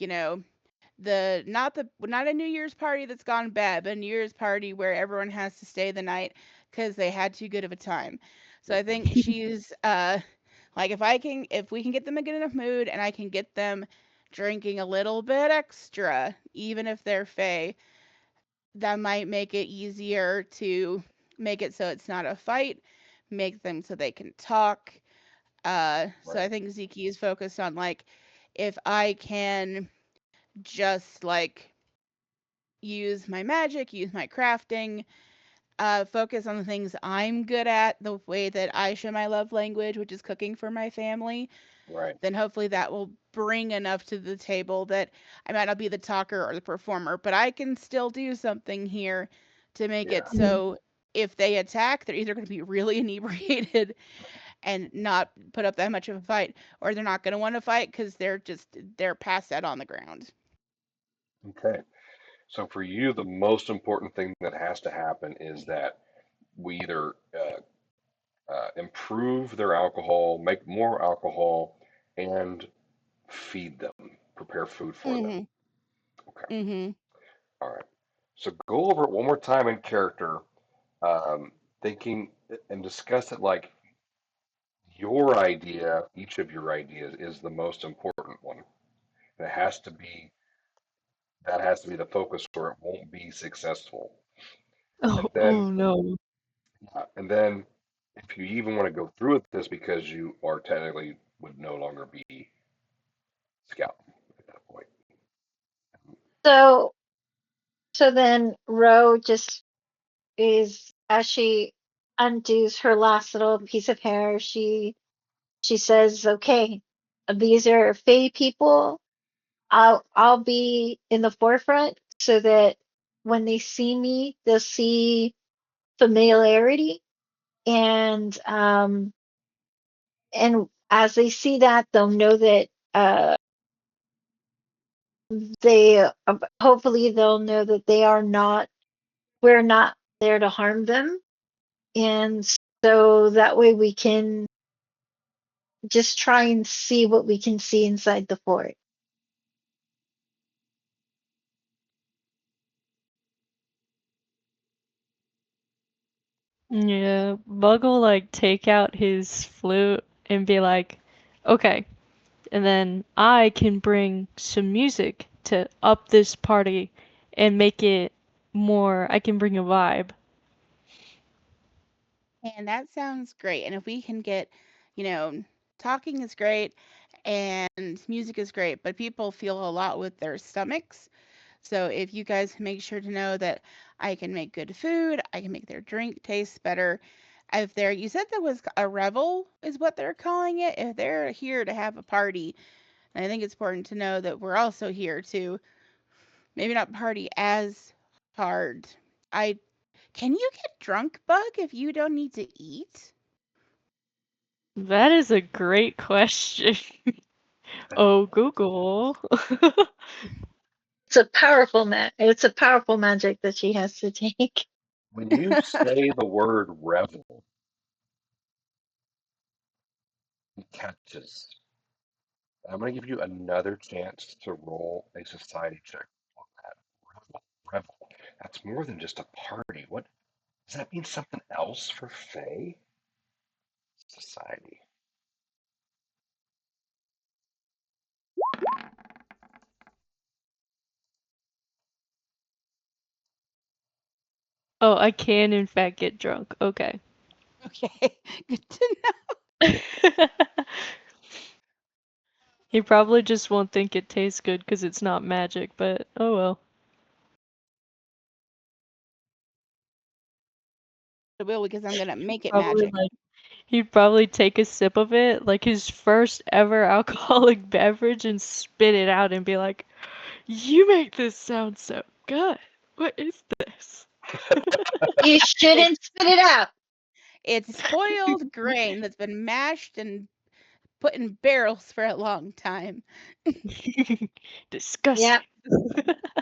the not a New Year's party that's gone bad, but a New Year's party where everyone has to stay the night because they had too good of a time. So I think she's like if we can get them in a good enough mood and I can get them drinking a little bit extra, even if they're Fae, that might make it easier to make it so it's not a fight, make them so they can talk. So I right, think Ziki is focused on like if I can just like use my magic, use my crafting, focus on the things I'm good at, the way that I show my love language, which is cooking for my family, right. then hopefully that will bring enough to the table that I might not be the talker or the performer, but I can still do something here to make it Yeah, Mhm. so if they attack, they're either going to be really inebriated and not put up that much of a fight, or they're not going to want to fight because they're passed out on the ground. okay. So for you, the most important thing that has to happen is that we either improve their alcohol, make more alcohol, and feed them, prepare food for them. Mhm. Okay. Mhm. All right. So go over it one more time in character, thinking and discuss it like your idea, each of your ideas is the most important one. And it has to be that has to be the focus or it won't be successful. Oh, And then oh no. and then if you even want to go through with this because you are technically would no longer be scout at that point. So so then Ro just is as she undoes her last little piece of hair, she says, "Okay, these are Fae people. I'll be in the forefront so that when they see me, they'll see familiarity and and as they see that, they'll know that they hopefully they'll know that they are not we're not there to harm them, and so that way we can just try and see what we can see inside the fort. Yeah, Bug will like take out his flute and be like, okay, and then I can bring some music to up this party and make it more, I can bring a vibe. And that sounds great. And if we can get, you know, talking is great and music is great, but people feel a lot with their stomachs. So if you guys can make sure to know that I can make good food, I can make their drink taste better. If they're, you said there was a revel, is what they're calling it. If they're here to have a party, and I think it's important to know that we're also here to maybe not party as hard. I Can you get drunk, Bug, if you don't need to eat? That is a great question. Oh, Google. It's a powerful magic that she has to take. When you say the word revel, it catches. I'm going to give you another chance to roll a society check on that. Revel. Revel. That's more than just a party. What does that mean? Something else for Faye? Society. Oh, I can in fact get drunk. Okay. Okay, good to know. He probably just won't think it tastes good because it's not magic, but oh well. I will because I'm gonna make it Probably magic. like he'd probably take a sip of it, like his first ever alcoholic beverage, and spit it out and be like, "You make this sound so good. What is this?" You It's shouldn't spit it out. it's spoiled grain that's been mashed and put in barrels for a long time. Yeah, Disgusting.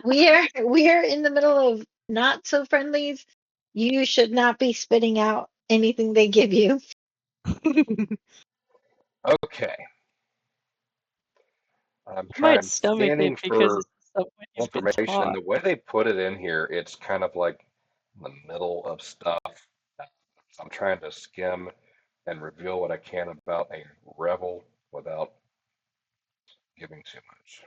we are in the middle of not so friendlies. You should not be spitting out anything they give you. Okay. Might I'm stomach scanning it because for it's the way he's been information. taught. The way they put it in here, it's kind of like in the middle of stuff. I'm trying to skim and reveal what I can about a revel without giving too much.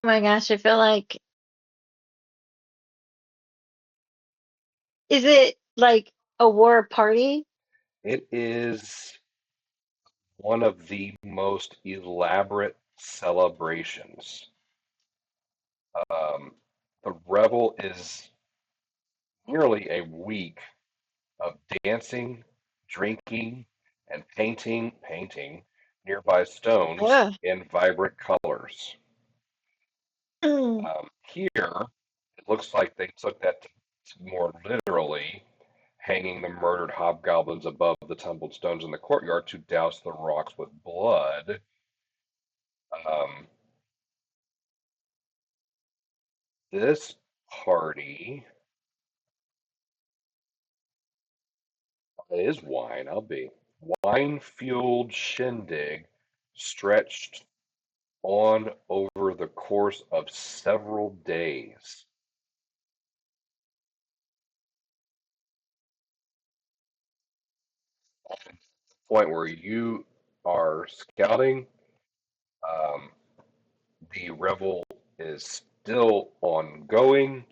Oh my gosh, I feel like, is it like a war party? It is one of the most elaborate celebrations. Um, the revel is nearly a week of dancing, drinking, and painting nearby stones Ugh. in vibrant colors. Here, it looks like they took that more literally, hanging the murdered hobgoblins above the tumbled stones in the courtyard to douse the rocks with blood. Um, this party is wine, I'll be. Wine fueled shindig stretched on over the course of several days. Point where you are scouting, um, the revel is still ongoing.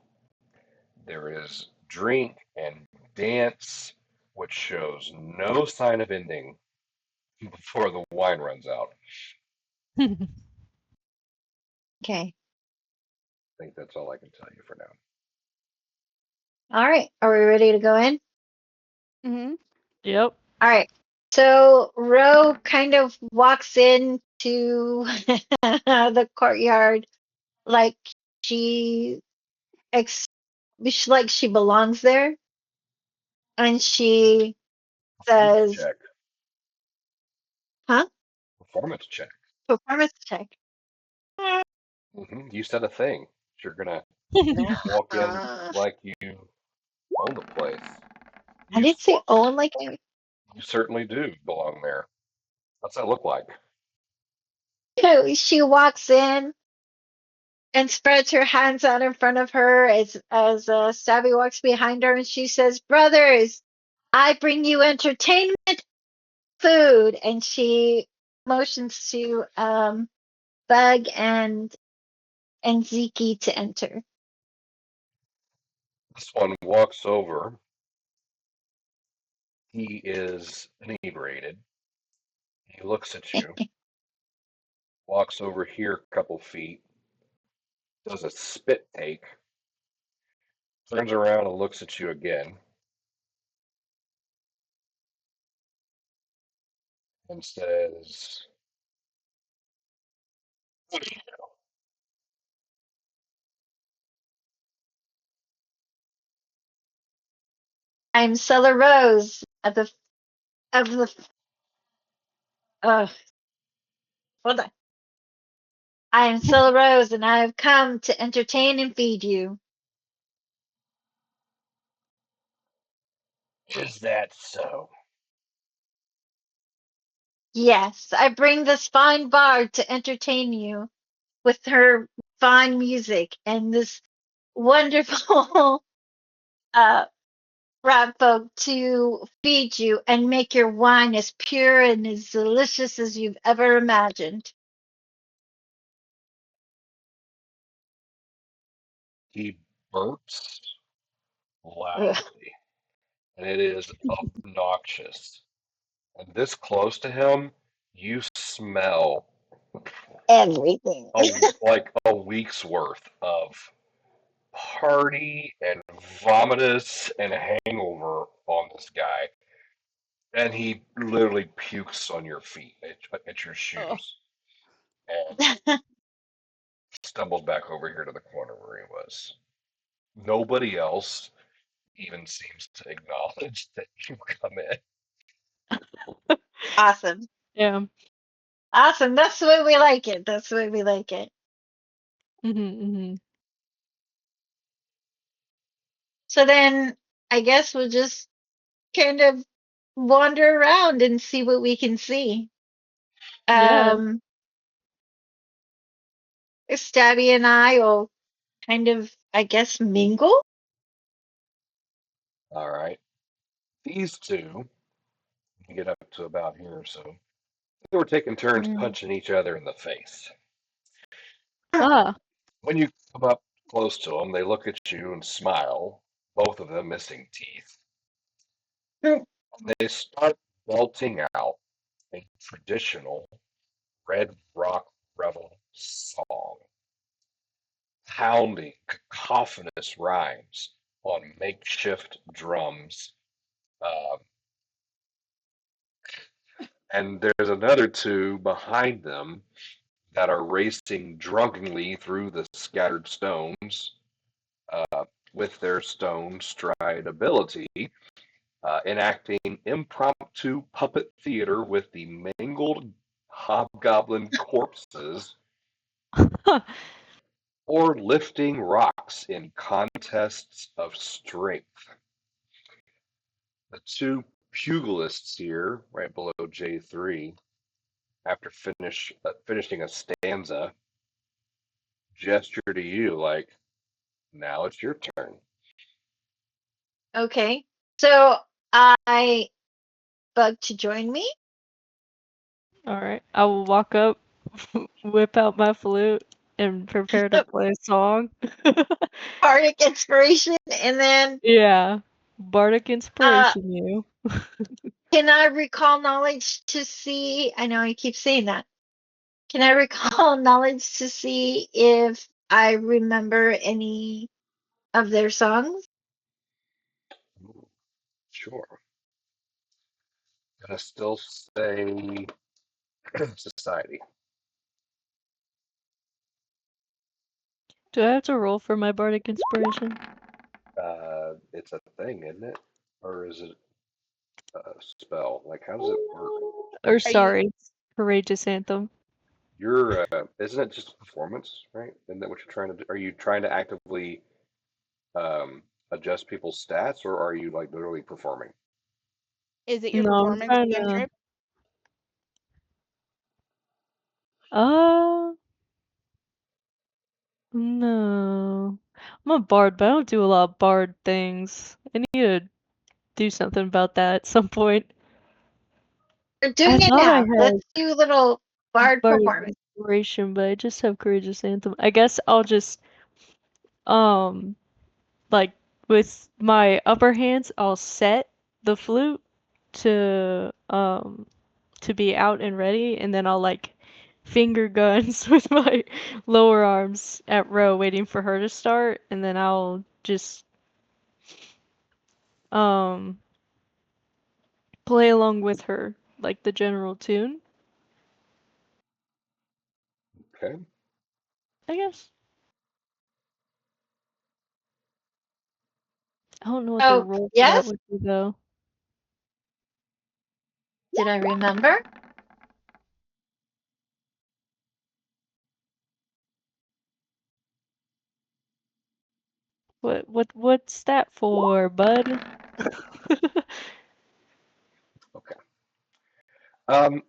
There is drink and dance, which shows no sign of ending before the wine runs out. Okay. I think that's all I can tell you for now. All right. Are we ready to go in? Hmm. Yep. All right. So Ro kind of walks into the courtyard like she ex like she belongs there, and she Performance says, check. "Huh? Performance check. Performance check." You said a thing. You're gonna walk in Uh, like you own the place. I You, didn't say Owen like you certainly do belong there. What's that look like? she walks in and spreads her hands out in front of her as Stabby walks behind her and she says, "Brothers, I bring you entertainment, food," and she motions to Bug and Zeke to enter. This one walks over. He is inebriated. He looks at you, walks over here a couple feet, does a spit take, turns around and looks at you again, and says, I'm Stella Rose of the uh hold on. I am Stella Rose and I have come to entertain and feed you. "Is that so?" Yes, I bring this fine bard to entertain you with her fine music and this wonderful uh rat folk to feed you and make your wine as pure and as delicious as you've ever imagined. He burps Ugh, loudly, and it is obnoxious. And this close to him, you smell everything. like a week's worth of party and vomitus and hangover on this guy. And he literally pukes on your feet at your Oh. shoes and stumbles back over here to the corner where he was. Nobody else even seems to acknowledge that you come in. Awesome. Yeah. Awesome. That's the way we like it. That's the way we like it. Mhm. So then I guess we'll just kind of wander around and see what we can see. Yeah. Um, Stabby and I will kind of, I guess, mingle. All right. These two get up to about here or so. They were taking turns Mm. punching each other in the face. Ah. When you come up close to them, they look at you and smile, both of them missing teeth. They start belting out a traditional Red Rock Revel song, pounding cacophonous rhymes on makeshift drums. Um, and there's another two behind them that are racing drunkenly through the scattered stones uh, with their stone stride ability, enacting impromptu puppet theater with the mangled hobgoblin corpses or lifting rocks in contests of strength. The two pugilists here, right below J3, after finishing a stanza, gesture to you like, now it's your turn. Okay. So I bug to join me. All right. I will walk up, whip out my flute, and prepare to play a song. Bardic inspiration, and then Yeah. Bardic uh, inspiration, you. can I recall knowledge to see? I know I keep saying that. Can I recall knowledge to see if I remember any of their songs? Ooh, sure. Gonna still say society. Do I have to roll for my bardic inspiration? It's a thing, isn't it? Or is it a spell? Like, how does it work? Or Are you sorry, courageous anthem. Isn't it just a performance, right? Isn't that what you're trying to do? Are you trying to actively adjust people's stats, or are you like literally performing? Is it your No, I'm performance trying to. cantrip? Uh, no. I'm a bard, but I don't do a lot of bard things. I need to do something about that at some point. We're I doing it thought I now. Let's had do a little bard bardic performance. inspiration, but I just have courageous anthem. I guess I'll just um like with my upper hands, I'll set the flute to be out and ready, and then I'll like finger guns with my lower arms at row waiting for her to start, and then I'll just um play along with her like the general tune, Okay. I guess. I don't know what the Oh, role for that yes? would be though. Did I remember? What's that for, bud? Okay. Um,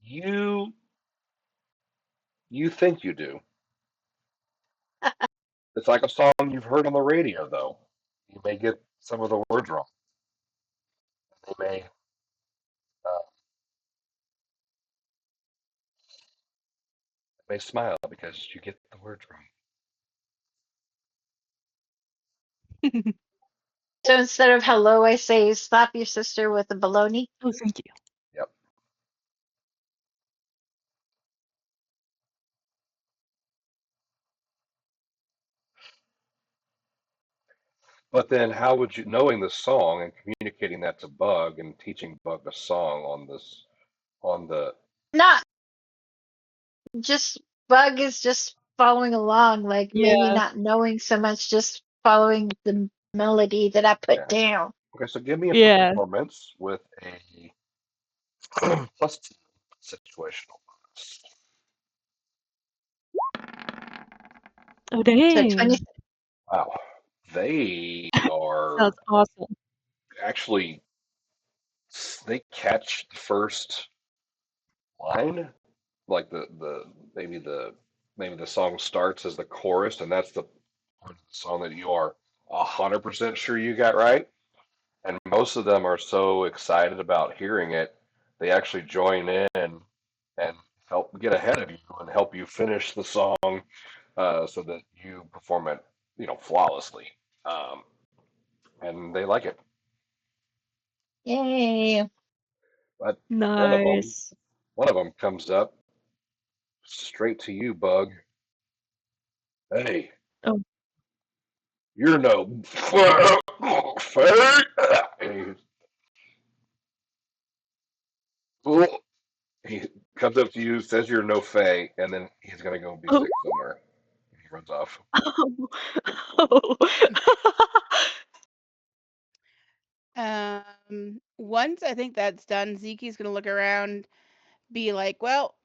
you you think you do. It's like a song you've heard on the radio, though. You may get some of the words wrong. They may smile because you get the words wrong. So instead of hello, I say slap your sister with a baloney. Oh, thank you. Yep. But then, how would you, knowing the song and communicating that to Bug and teaching Bug the song on the, Not just Bug is just following along, like maybe Yeah. not knowing so much, just following the melody that I put yeah. down. Okay, so give me a Yeah. performance with a plus two situational bonus. Oh, So 20, dang. Wow. They are Sounds awesome. actually, they catch the first line, like maybe the song starts as the chorus, and that's the part of the song that you are 100% sure you got right. And most of them are so excited about hearing it, they actually join in and help get ahead of you and help you finish the song, so that you perform it, flawlessly. Um, and they like it. yay. But one of them, Nice. one of them comes up straight to you, Bug. Hey, Oh, you're no and he comes up to you, says you're no Fey, and then he's gonna go be oh, sick somewhere. He runs off. oh, oh. Once I think that's done, Zeki's gonna look around, be like, "Well,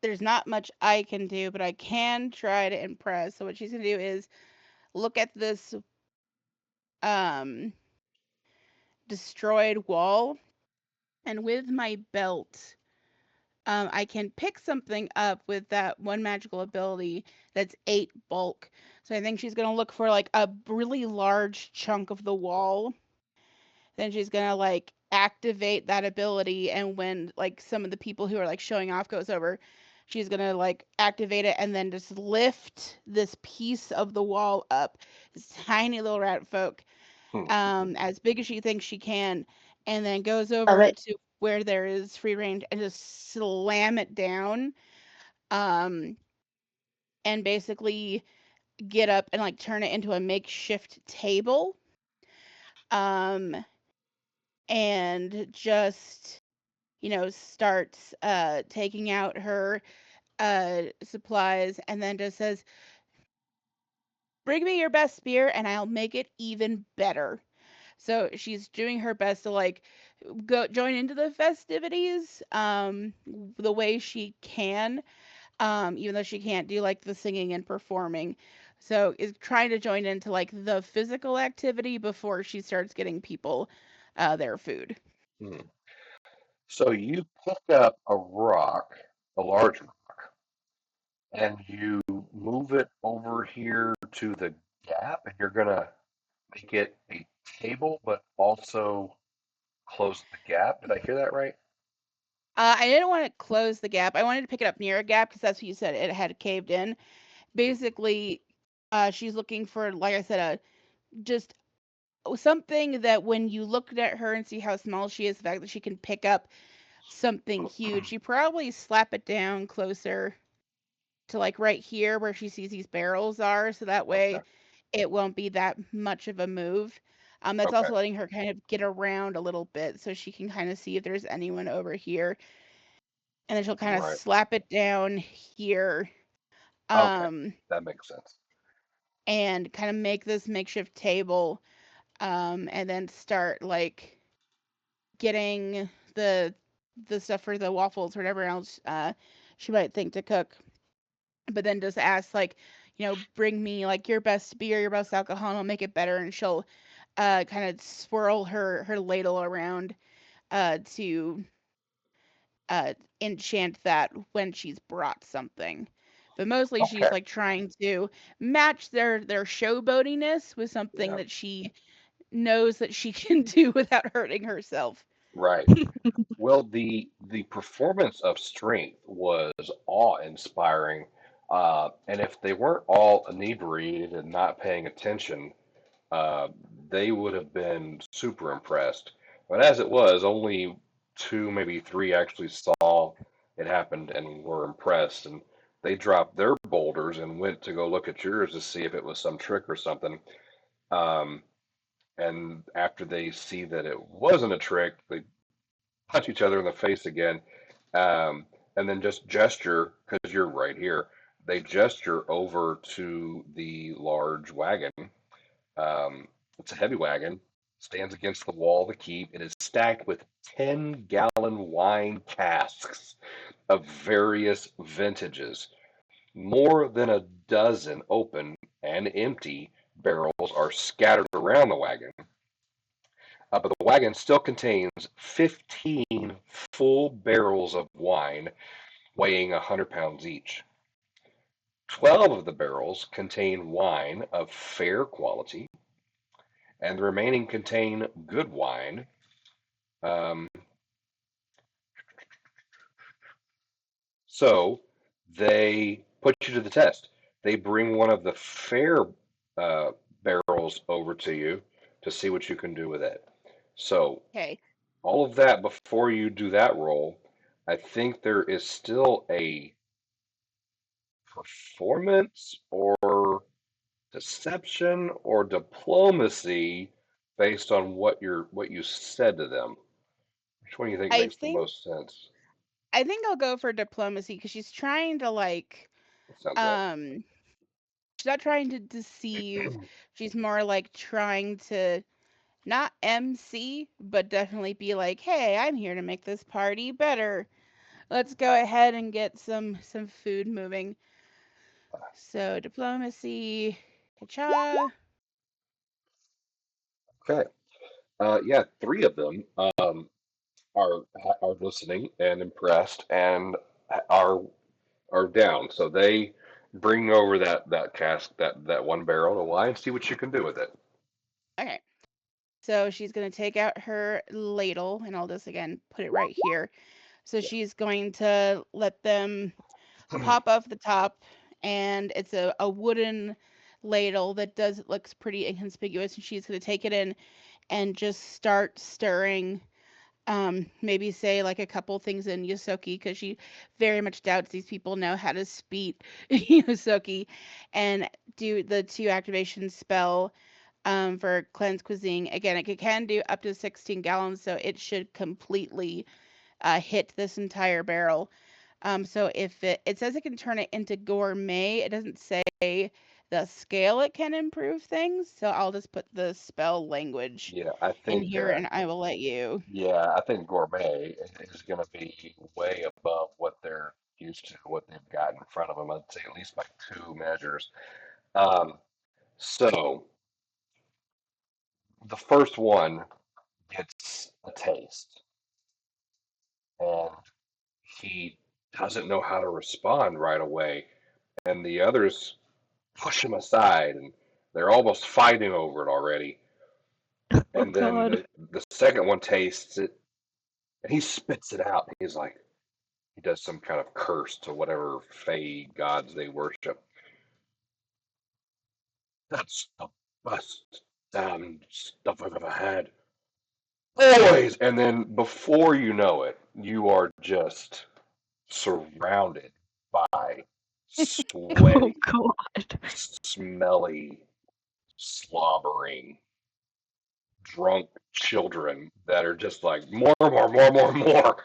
there's not much I can do, but I can try to impress." So what she's gonna do is look at this um destroyed wall, and with my belt, I can pick something up with that one magical ability that's 8 bulk. So I think she's gonna look for like a really large chunk of the wall. Then she's gonna like activate that ability, and when like some of the people who are like showing off goes over, she's gonna like activate it and then just lift this piece of the wall up, this tiny little rat folk, Hmm. as big as she thinks she can, and then goes Love over it. to where there is free range and just slam it down, um, and basically get up and like turn it into a makeshift table, um, and just starts taking out her supplies, and then just says, "Bring me your best spear, and I'll make it even better." So she's doing her best to like go join into the festivities the way she can, even though she can't do like the singing and performing. So is trying to join into like the physical activity before she starts getting people their food. Hmm. So you pick up a rock, a large rock, and you move it over here to the gap, and you're gonna make it a table, but also close the gap. Did I hear that right? I didn't want to close the gap. I wanted to pick it up near a gap because that's what you said. It had caved in. Basically, she's looking for, like I said, just something that when you looked at her and see how small she is, the fact that she can pick up something huge, she probably slap it down closer to like right here where she sees these barrels are, so that way Okay. it won't be that much of a move. That's Okay. also letting her kind of get around a little bit so she can kind of see if there's anyone over here. And then she'll kind of Right. slap it down here, Okay. um, That makes sense. and kind of make this makeshift table, and then start like getting the stuff for the waffles or whatever else she might think to cook. But then just ask like, bring me like your best beer, your best alcohol, and I'll make it better. And she'll kind of swirl her ladle around to enchant that when she's brought something. But mostly she's Okay. like trying to match their showboatiness with something Yeah. that she knows that she can do without hurting herself. Right. Well, the performance of strength was awe-inspiring, and if they weren't all inebriated and not paying attention, uh, they would have been super impressed. But as it was, only two, maybe three actually saw it happened and were impressed, and they dropped their boulders and went to go look at yours to see if it was some trick or something. Um, and after they see that it wasn't a trick, they punch each other in the face again, um, and then just gesture because you're right here. They gesture over to the large wagon. Um, it's a heavy wagon, stands against the wall of the keep. It is stacked with 10-gallon wine casks of various vintages. More than a dozen open and empty barrels are scattered around the wagon, but the wagon still contains 15 full barrels of wine weighing 100 pounds each. 12 of the barrels contain wine of fair quality, and the remaining contain good wine. Um, so they put you to the test. They bring one of the fair uh, barrels over to you to see what you can do with it. So Okay. all of that before you do that roll, I think there is still a performance or deception or diplomacy based on what you said to them. Which one do you think I makes the think most sense? I think I'll go for diplomacy because she's trying to like That sounds right. um she's not trying to deceive. She's more like trying to not MC, but definitely be like, "Hey, I'm here to make this party better. Let's go ahead and get some food moving." So diplomacy, cha. Okay. Yeah, three of them are are listening and impressed and are are down. So they bring over that cask, that one barrel of wine, see what you can do with it. Okay. So she's gonna take out her ladle, and I'll just again put it right here. So Yeah. she's going to let them pop off the top, and it's a wooden ladle that does looks pretty inconspicuous, and she's going to take it in and just start stirring, maybe say like a couple things in Yosoki because she very much doubts these people know how to speak Yosoki, and do the two activation spell for cleanse cuisine. Again, it can do up to 16 gallons, so it should completely hit this entire barrel. So if it says it can turn it into gourmet, it doesn't say the scale it can improve things. So I'll just put the spell language Yeah, I in think here and I will let you. yeah, I think gourmet is going to be way above what they're used to, what they've got in front of them. I'd say at least by two measures. Um, so the first one gets a taste, and he doesn't know how to respond right away, and the others push him aside, and they're almost fighting over it already. Oh And then God. the second one tastes it, and he spits it out. He's like, he does some kind of curse to whatever fey gods they worship. That's the best damn stuff I've ever had. Always. And then before you know it, you are just surrounded by Oh sweaty, God. smelly, slobbering, drunk children that are just like more, more, more, more, more,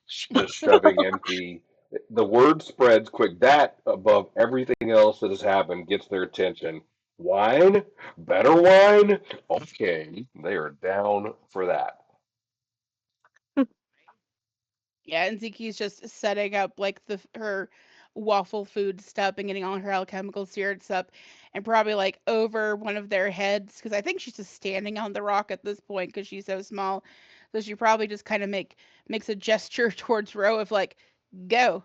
just shoving empty. The word spreads quick. That above everything else that has happened gets their attention. Wine, better wine. Okay, they are down for that. Yeah, and Ziki's just setting up like her waffle food stuff and getting all her alchemical syrups up and probably like over one of their heads because I think she's just standing on the rock at this point because she's so small. So she probably just kind of makes a gesture towards Ro of like, go,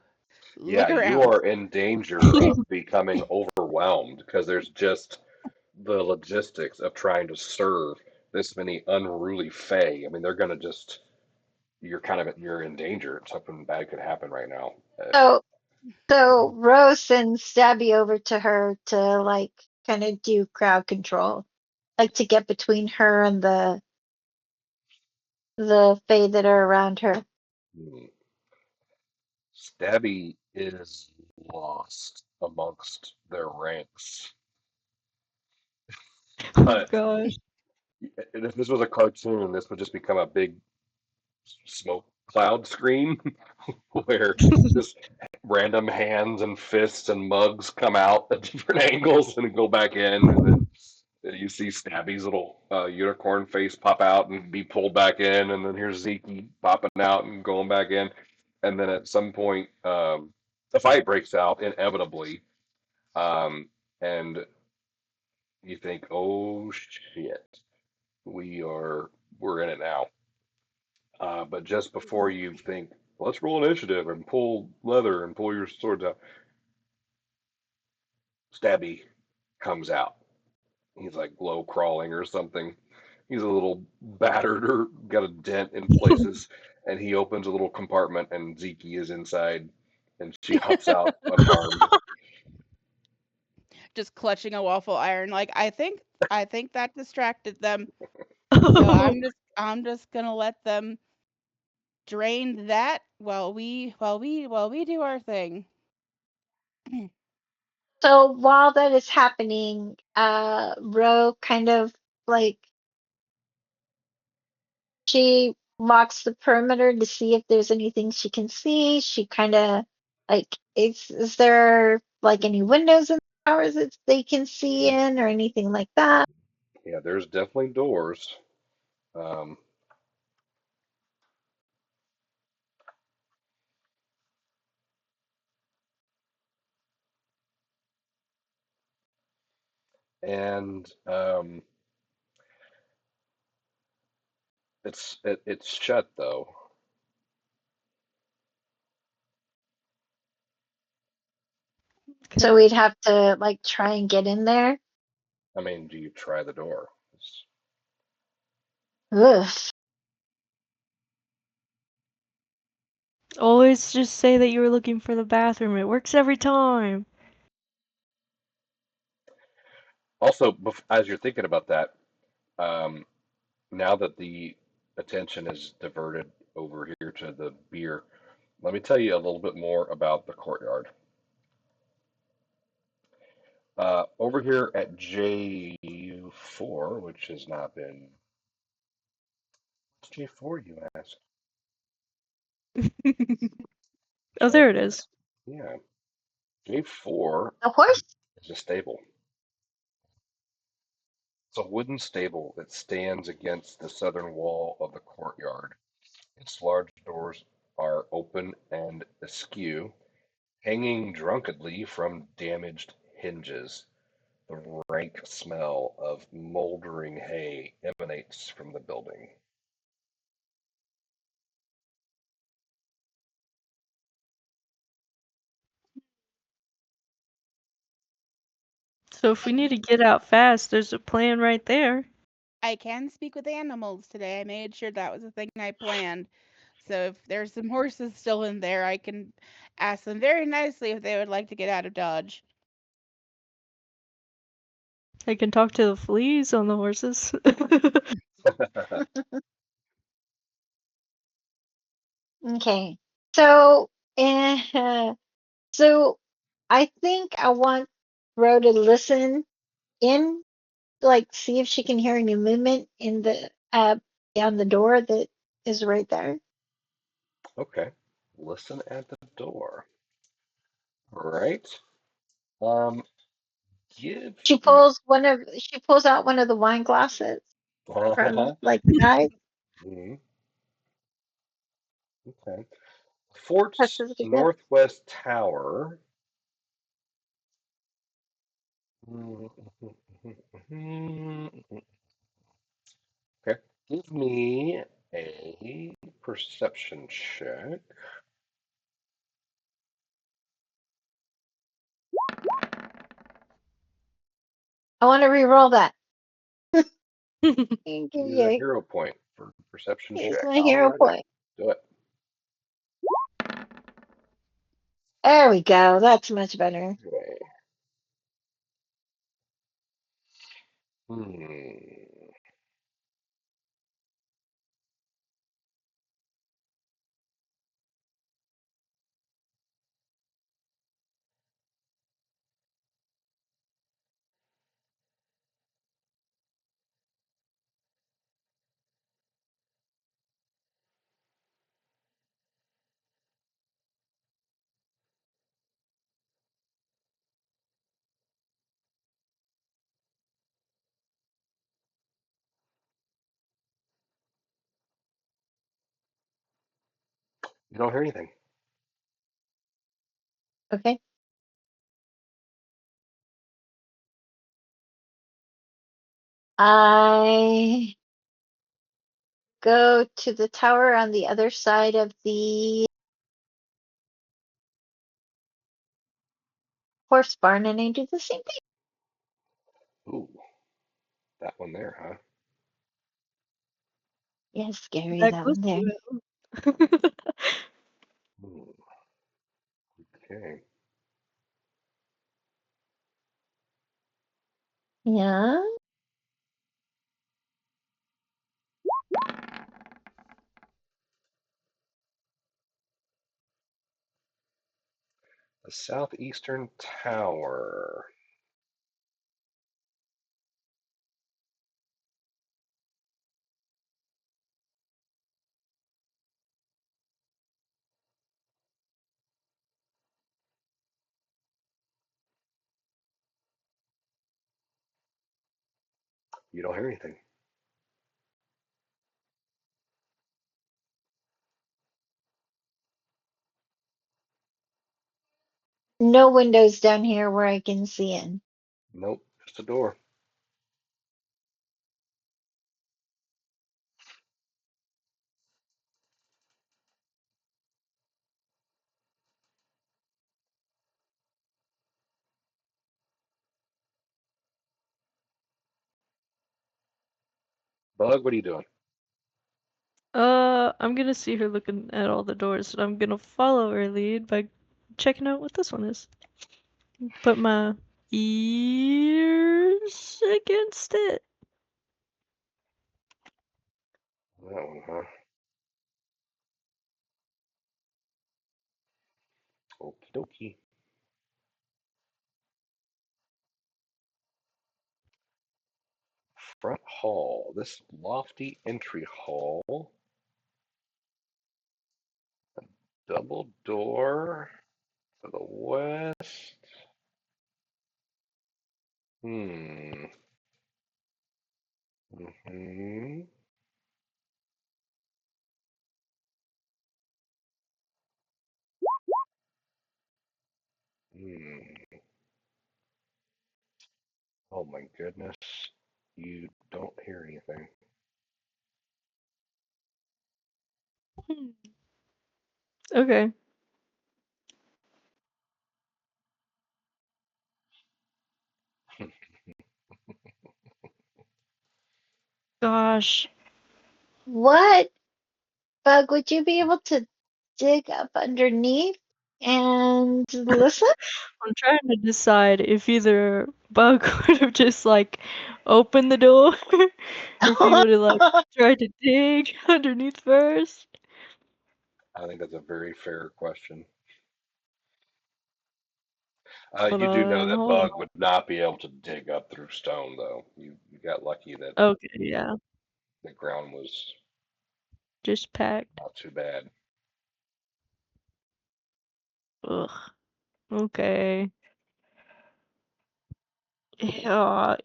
Yeah, look you around. are in danger of becoming overwhelmed because there's just the logistics of trying to serve this many unruly fae. I mean, they're gonna just you're in danger. Something bad could happen right now. So so Rose sends Stabby over to her to like kind of do crowd control, like to get between her and the Fae that are around her. Hmm. Stabby is lost amongst their ranks. Oh But gosh. if this was a cartoon, this would just become a big smoke cloud screen where just random hands and fists and mugs come out at different angles and go back in, and then you see Stabby's little unicorn face pop out and be pulled back in, and then here's Zeke popping out and going back in, and then at some point a fight breaks out inevitably, um, and you think, oh shit, we're in it now. But just before you think, let's roll initiative and pull leather and pull your swords out, Stabby comes out. He's like low crawling or something. He's a little battered or got a dent in places, and he opens a little compartment, and Zeke is inside, and she hops out unharmed. Just clutching a waffle iron. Like I think that distracted them. So Oh, I'm just gonna let them drain that while we do our thing. So while that is happening, Ro kind of like she walks the perimeter to see if there's anything she can see. She kind of like is there like any windows in the towers that they can see in or anything like that? Yeah, there's definitely doors. Um, and it's shut though. So okay. we'd have to like try and get in there. I mean, do you try the door? Ugh. Always just say that you were looking for the bathroom. It works every time. Also, as you're thinking about that, um, now that the attention is diverted over here to the beer, let me tell you a little bit more about the courtyard. Over here at J4, which has not been. What's J4, you ask? Oh, Oh, there it is. yeah. J4 The horse. is a stable. It's a wooden stable that stands against the southern wall of the courtyard. Its large doors are open and askew, hanging drunkenly from damaged hinges. The rank smell of moldering hay emanates from the building. So if we need to get out fast, there's a plan right there. I can speak with animals today. I made sure that was a thing I planned. So if there's some horses still in there, I can ask them very nicely if they would like to get out of Dodge. I can talk to the fleas on the horses. Okay. So, so I think I want Ro to listen in, like see if she can hear any movement in the down the door that is right there. Okay. Listen at the door. All right. Um, give me. She pulls out one of the wine glasses from like the bag. Mhm, okay. Fort's Presses it against. northwest tower. Okay. Give me a perception check. I want to re-roll that. And give Use a you hero point for perception here's check. my hero Alrighty. point. Do it. There we go. That's much better. Okay. Hmm. You don't hear anything. Okay. I go to the tower on the other side of the horse barn and I do the same thing. Ooh, that one there, huh? Yes, Gary, That that close one there. to it. Hmm. Okay. Yeah. The southeastern tower. You don't hear anything. No windows down here where I can see in. Nope, just a door. Bug, what are you doing? I'm gonna see her looking at all the doors, and I'm gonna follow her lead by checking out what this one is. Put my ears against it. That one, huh? Okie dokie. Front hall. This lofty entry hall. Double door to the west. Hmm. Hmm. Hmm. Oh my goodness. You don't hear anything. Hmm. Okay. Gosh. What? Bug, would you be able to dig up underneath and listen? I'm trying to decide if either Bug would have just like opened the door or if he would have like tried to dig underneath first. I think that's a very fair question. Hold You do know on, that hold Bug on. would not be able to dig up through stone, though. You got lucky that Okay, yeah. the ground was Just packed. not too bad. Ugh. Okay. Yeah.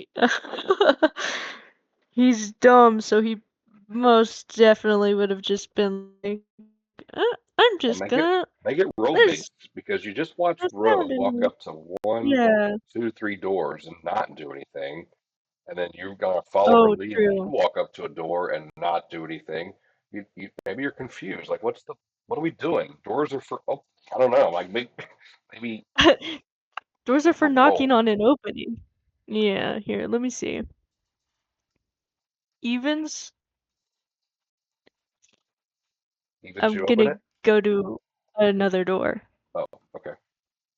He's dumb, so he most definitely would have just been like, I'm Well, just gonna make it row there's based because you just watched a Roe sound in walk here. up to one, Yeah. 2, 3 doors and not do anything, and then you're gonna follow her Oh, lead and you true. walk up to a door and not do anything. You maybe you're confused. Like, what are we doing? Doors are for oh, I don't know. Like maybe Doors are make a for knocking roll. on and opening. Yeah, here, let me see. Evens, Even I'm you open gonna it. go to another door. Oh, okay.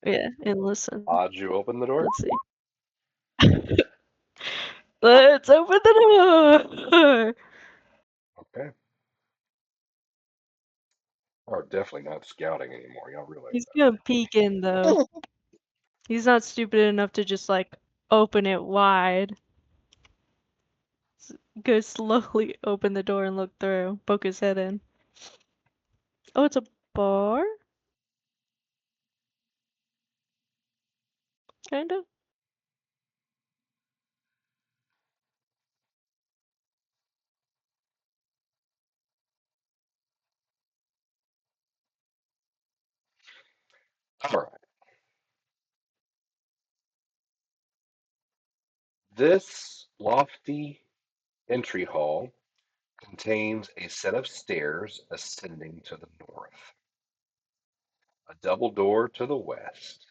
Yeah, and listen. Odds you open the door. Let's see. Let's open the door. Okay. Are definitely not scouting anymore. Y'all realize He's gonna peek in though. He's not stupid enough to just like open it wide. Go slowly open the door and look through. Poke his head in. Oh, it's a bar? Kind of. that. All right. This lofty entry hall contains a set of stairs ascending to the north, a double door to the west,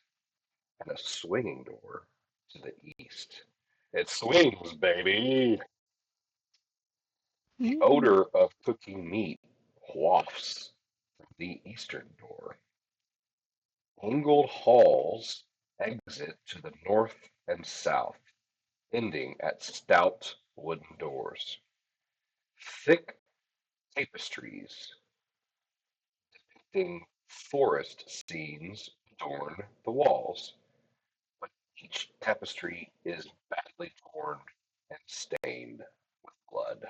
and a swinging door to the east. It swings, baby! The Mm. odor of cooking meat wafts from the eastern door. Angled halls exit to the north and south, ending at stout wooden doors. Thick tapestries depicting forest scenes adorn the walls, but each tapestry is badly torn and stained with blood.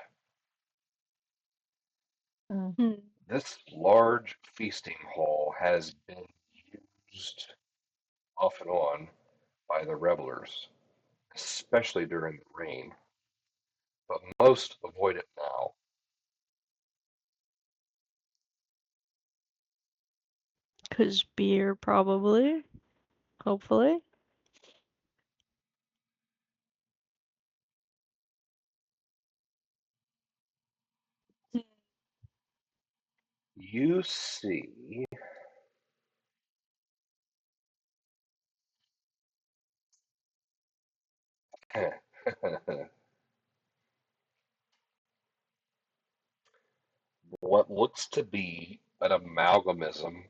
Mm. Hmm. This large feasting hall has been used off and on by the revelers, especially during the rain, but most avoid it now. 'Cause beer, probably. Hopefully. You see what looks to be an amalgamism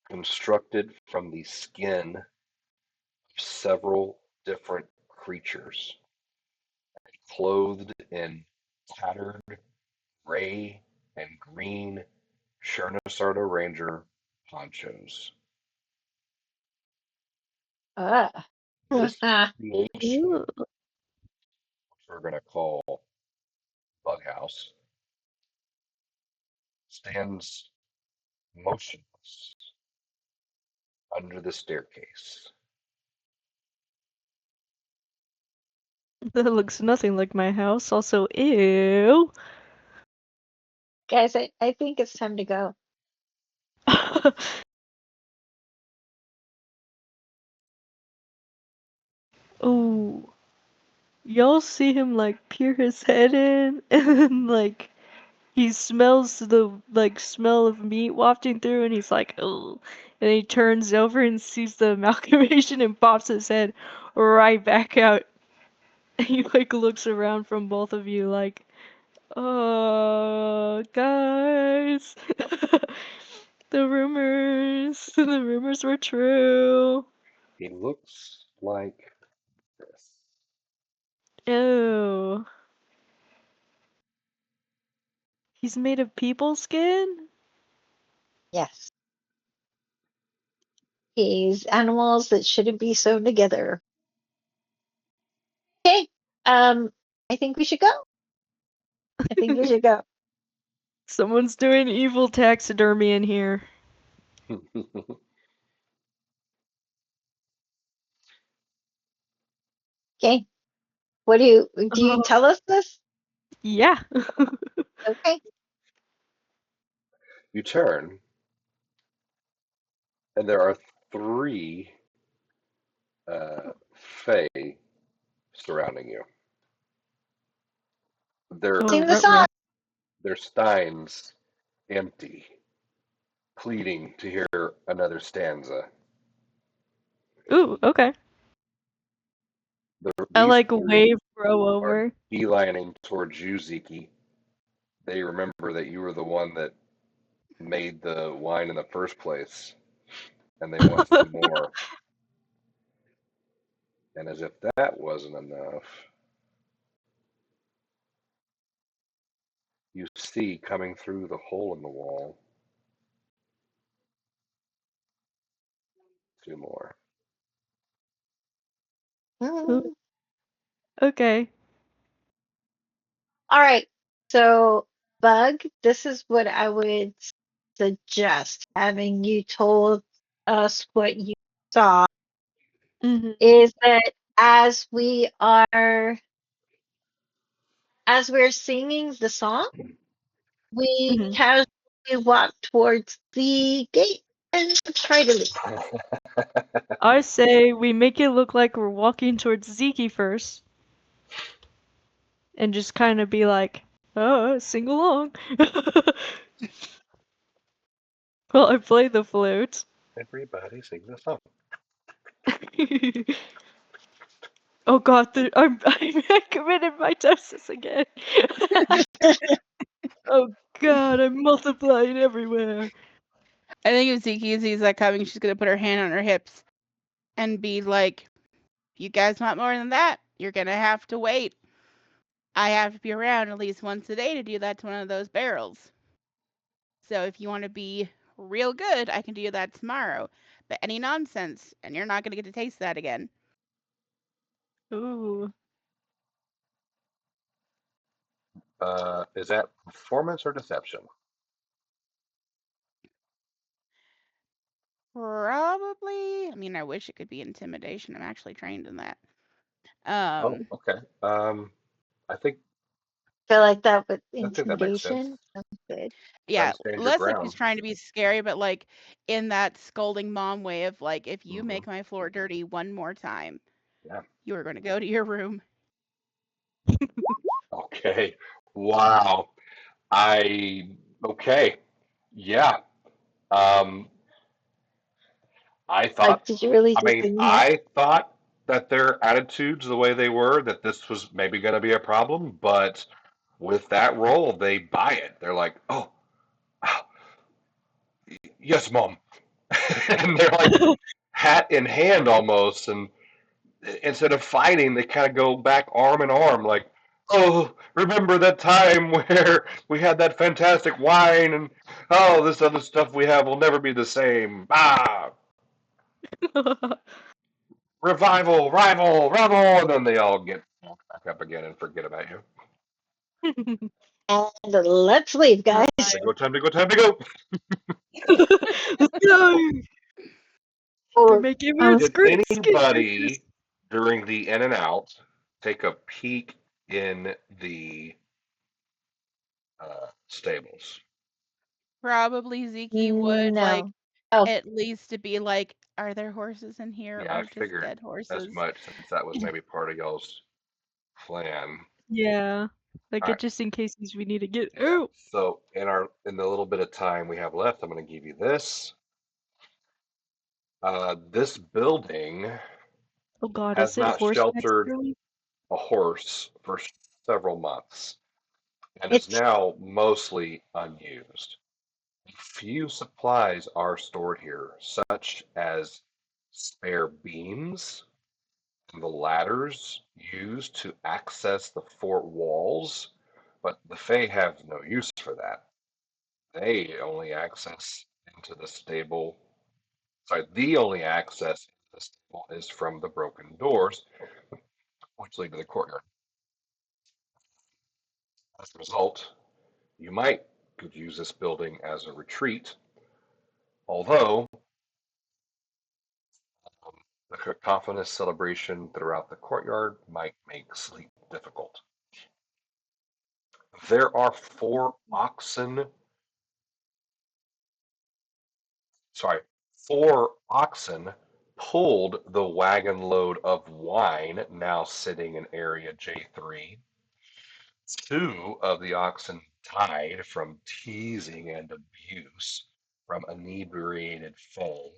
constructed from the skin of several different creatures, clothed in tattered gray and green Chernasarta Ranger ponchos. Ah. This creation, Ooh. which we're going to call Bughouse, stands motionless under the staircase. That looks nothing like my house. Also, ew. Guys, I think it's time to go. Oh, y'all see him like peer his head in, and then like he smells the like smell of meat wafting through, and he's like, oh, and he turns over and sees the amalgamation and pops his head right back out. And he like looks around from both of you like, oh, guys, the rumors were true. He looks like this. Ew. He's made of people skin? Yes. He's animals that shouldn't be sewn together. Okay. I think we should go. I think we should go. Someone's doing evil taxidermy in here. Okay. What do you tell us this? Yeah. Okay. You turn, and there are three Fae surrounding you. Their Oh, Sing the ruh-roh. song. their steins empty, pleading to hear another stanza. Ooh, okay. I These like three wave bro are over. beelining towards you, Zeke. They remember that you were the one that made the wine in the first place, and they want some more. And as if that wasn't enough, you see coming through the hole in the wall two more. Ooh, Mm. okay. All right. So, Bug, this is what I would suggest having you told us what you saw Mhm. is that as we are as we're singing the song, we Mhm. casually walk towards the gate and try to leave. I say we make it look like we're walking towards Zeke first, and just kind of be like, "Oh, sing along," while I play the flute. Everybody sing the song. Oh God, I committed mitosis again. Oh God, I'm multiplying everywhere. I think if Zeke sees that coming, she's gonna put her hand on her hips and be like, "You guys want more than that? You're gonna have to wait. I have to be around at least once a day to do that to one of those barrels. So if you want to be real good, I can do that tomorrow. But any nonsense, and you're not gonna get to taste that again." Ooh. Is that performance or deception? Probably. I mean, I wish it could be intimidation. I'm actually trained in that. Oh, Um, okay. I think Feel like that with that makes sense. intimidation. Sounds good. Try yeah, to stand your less like she's ground. trying to be scary, but like in that scolding mom way of like, if you Hmm. make my floor dirty one more time, Yeah. you are going to go to your room. Okay. Wow. I okay. Yeah. Um, I Like, thought. did you really I just mean, say yeah? I thought that their attitudes, the way they were, that this was maybe going to be a problem. But with that role, they buy it. They're like, "Oh, ah, yes, mom," and they're like hat in hand almost. And instead of fighting, they kind of go back arm in arm, like, "Oh, remember that time where we had that fantastic wine, and oh, this other stuff we have will never be the same. Ah, revival, rival, rebel," and then they all get back up again and forget about you. And let's leave, guys. Time to go, time to go, time to go. Let's go! We're Or making um, roots Did great skaters. anybody during the in and out take a peek in the stables? Probably Zeke would like no. Oh, at least to be like, are there horses in here Yeah, I or just figured dead as horses? much since that was maybe part of y'all's plan. Yeah. Like All right. just in case we need to get Yeah. out. So in the little bit of time we have left, I'm going to give you this. This building Oh God, has is it not horse next sheltered to me? a horse for several months and is it's now mostly unused. Few supplies are stored here, such as spare beams and the ladders used to access the fort walls, but the Fae have no use for that. They only access into the stable. Sorry, the only access into the stable is from the broken doors, which lead to the courtyard. As a result, you might could use this building as a retreat, although um, the cacophonous celebration throughout the courtyard might make sleep difficult. There are sorry, 4 oxen pulled the wagon load of wine now sitting in area J3. 2 of the oxen died from teasing and abuse from inebriated foal,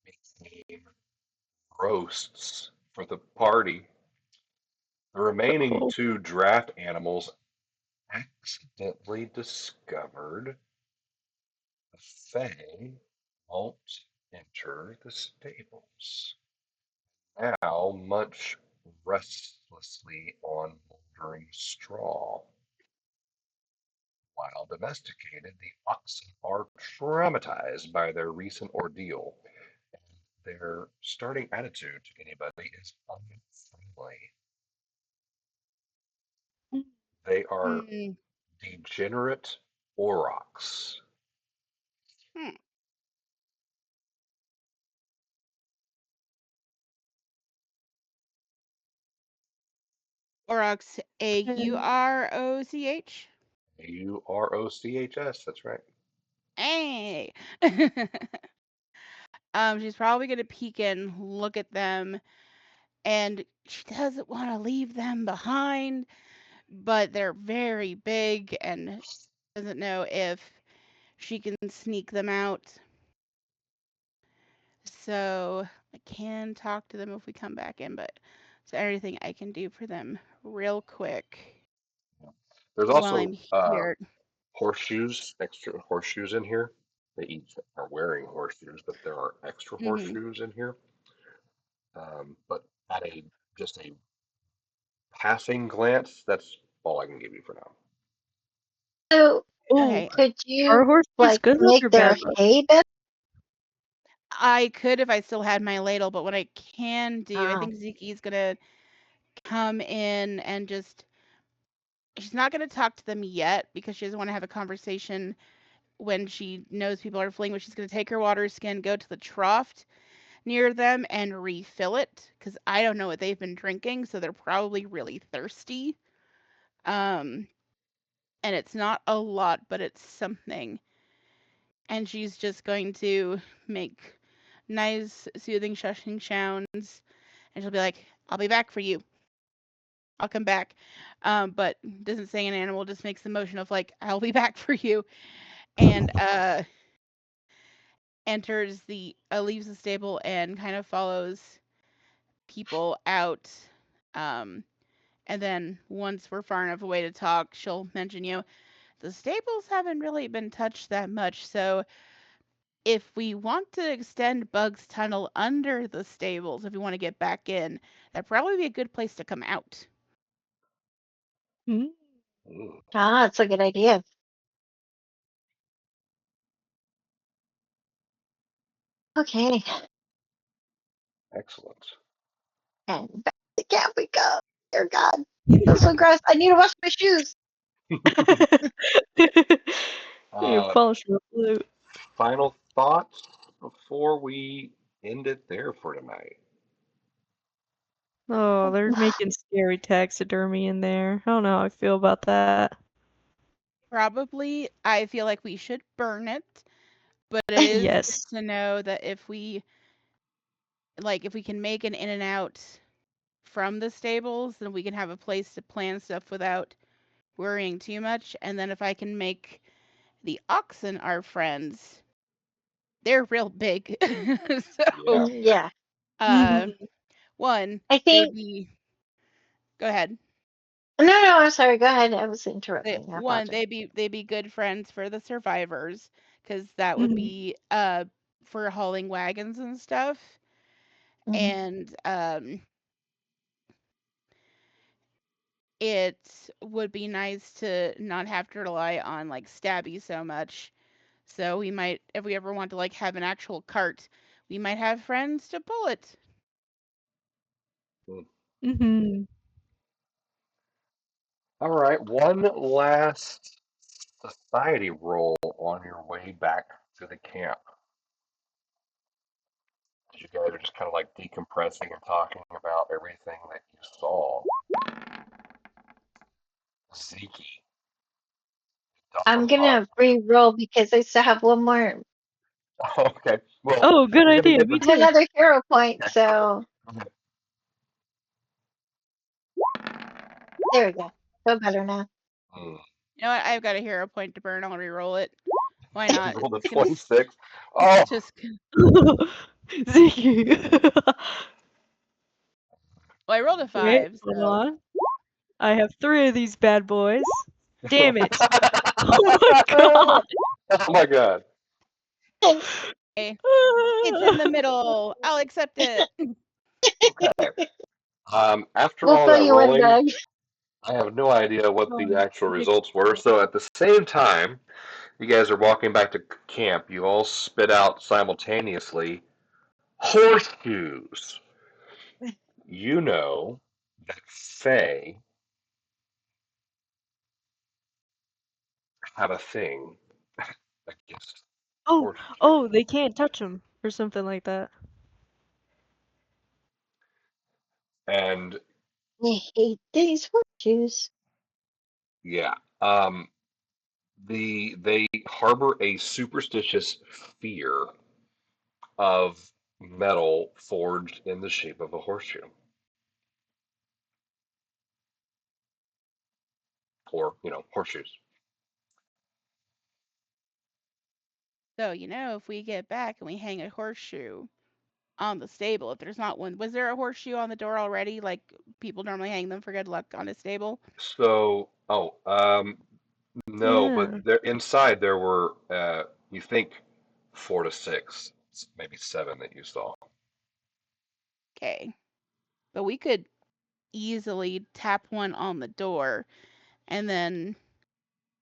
became roasts for the party. The remaining Oh. 2 draft animals accidentally discovered the Fae won't enter the stables. Now munch restlessly on moldering straw. While domesticated, the oxen are traumatized by their recent ordeal, and their starting attitude to anybody is unfriendly. They are Hmm. degenerate aurochs. Hmm. Aurochs, And Auroch. Urochs, that's right. Hey. She's probably gonna peek in, look at them, and she doesn't want to leave them behind, but they're very big and doesn't know if she can sneak them out. So I can talk to them if we come back in, but is there anything I can do for them real quick There's while I'm also here? horseshoes, extra horseshoes in here. They each are wearing horseshoes, but there are extra Hmm. horseshoes in here. But at a just a passing glance, that's all I can give you for now. so oh, Okay, could you are horses like good luck make or their bad luck? hay better? I could if I still had my ladle, but what I can do, I Ah, think Ziki's gonna come in and just. She's not gonna talk to them yet because she doesn't want to have a conversation when she knows people are fleeing. But she's gonna take her water skin, go to the trough near them, and refill it because I don't know what they've been drinking, so they're probably really thirsty. Um, and it's not a lot, but it's something. And she's just going to make nice, soothing, shushing sounds, and she'll be like, "I'll be back for you. I'll come back." But doesn't say an animal, just makes the motion of like, "I'll be back for you," and enters leaves the stable and kind of follows people out. Um, and then once we're far enough away to talk, she'll mention, the stables haven't really been touched that much, so if we want to extend Bug's tunnel under the stables, if we want to get back in, that'd probably be a good place to come out. Hmm? Mm, that's a good idea. Okay, excellent. and back to camp we go. Dear God, that's so gross. I need to wash my shoes. You uh, polish your flute. Final thoughts before we end it there for tonight. Oh, they're making scary taxidermy in there. I don't know how I feel about that. Probably, I feel like we should burn it. but it is Yes. good to know that if we can make an in and out from the stables, then we can have a place to plan stuff without worrying too much. And then if I can make the oxen our friends, they're real big. Yeah. So, Yeah. uh, Mhm. one, I they'd think. be go ahead. No, no, I'm sorry. Go ahead. I was interrupting. I One, apologize. they'd be good friends for the survivors because that would Mhm. be for hauling wagons and stuff. Hmm. And it would be nice to not have to rely on like Stabby so much. So we might, if we ever want to like have an actual cart, we might have friends to pull it. Mm. Mhm. All right. One last society roll on your way back to the camp. You guys are just kind of like decompressing and talking about everything that you saw. Zeke, I'm Doppelgänger. gonna re-roll because I still have one more, Okay. Well, Oh, good you're gonna idea. get Me the. I have too. another hero point. Okay. So Okay. there we go. Feel better now. Hmm. You know what? I've got a hero point to burn. I'll re-roll it. Why You not? rolled a It's gonna 26. Oh, just. Zeke. Well, I rolled a Wait, 5, hold so on. I have 3 of these bad boys. Damn it. Oh my god. oh my God. hey, it's in the middle. I'll accept it. Okay. After We'll all fill that you in, rolling, Doug. I have no idea what Oh, the actual Zeke. results were. So at the same time, you guys are walking back to camp. You all spit out simultaneously horseshoes. You know that Fae have a thing against Oh, horseshoes. oh, they can't touch him or something like that. And I hate these horseshoes. yeah, they harbor a superstitious fear of metal forged in the shape of a horseshoe, or horseshoes. So, if we get back and we hang a horseshoe on the stable, if there's not one, was there a horseshoe on the door already? Like people normally hang them for good luck on a stable? So, no, but Yeah. there inside there were you think 4 to 6, maybe 7 that you saw. Okay. But we could easily tap one on the door and then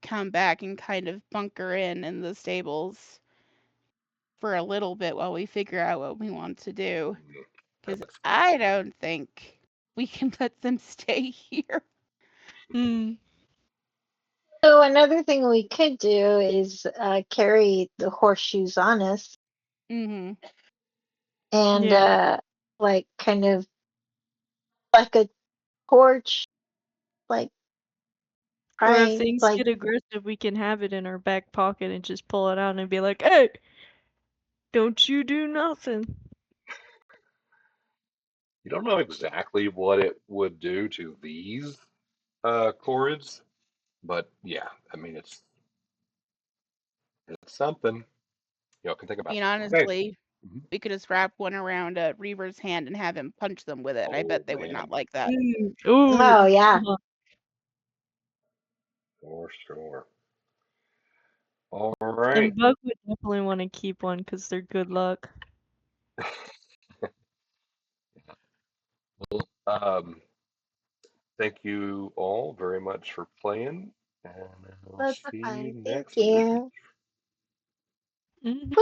come back and kind of bunker in the stables for a little bit while we figure out what we want to do. Mm, that Because makes sense. I don't think we can let them stay here. Mm. So another thing we could do is carry the horseshoes on us Mm-hmm. and Yeah. like kind of like a torch, like Or if trying things like get aggressive, we can have it in our back pocket and just pull it out and be like, "Hey, don't you do nothing." You don't know exactly what it would do to these chords, but yeah, I mean it's something y'all can think I about. mean, Okay. honestly, Mhm. we could just wrap one around Reaver's hand and have him punch them with it. I Oh bet they would not man, like that. Mm. Ooh. oh yeah. Uh-huh. for sure. All right. And Buck would definitely want to keep one because they're good luck. Well, thank you all very much for playing, and I'll That's see you fine. Thank next week. you. Mhm.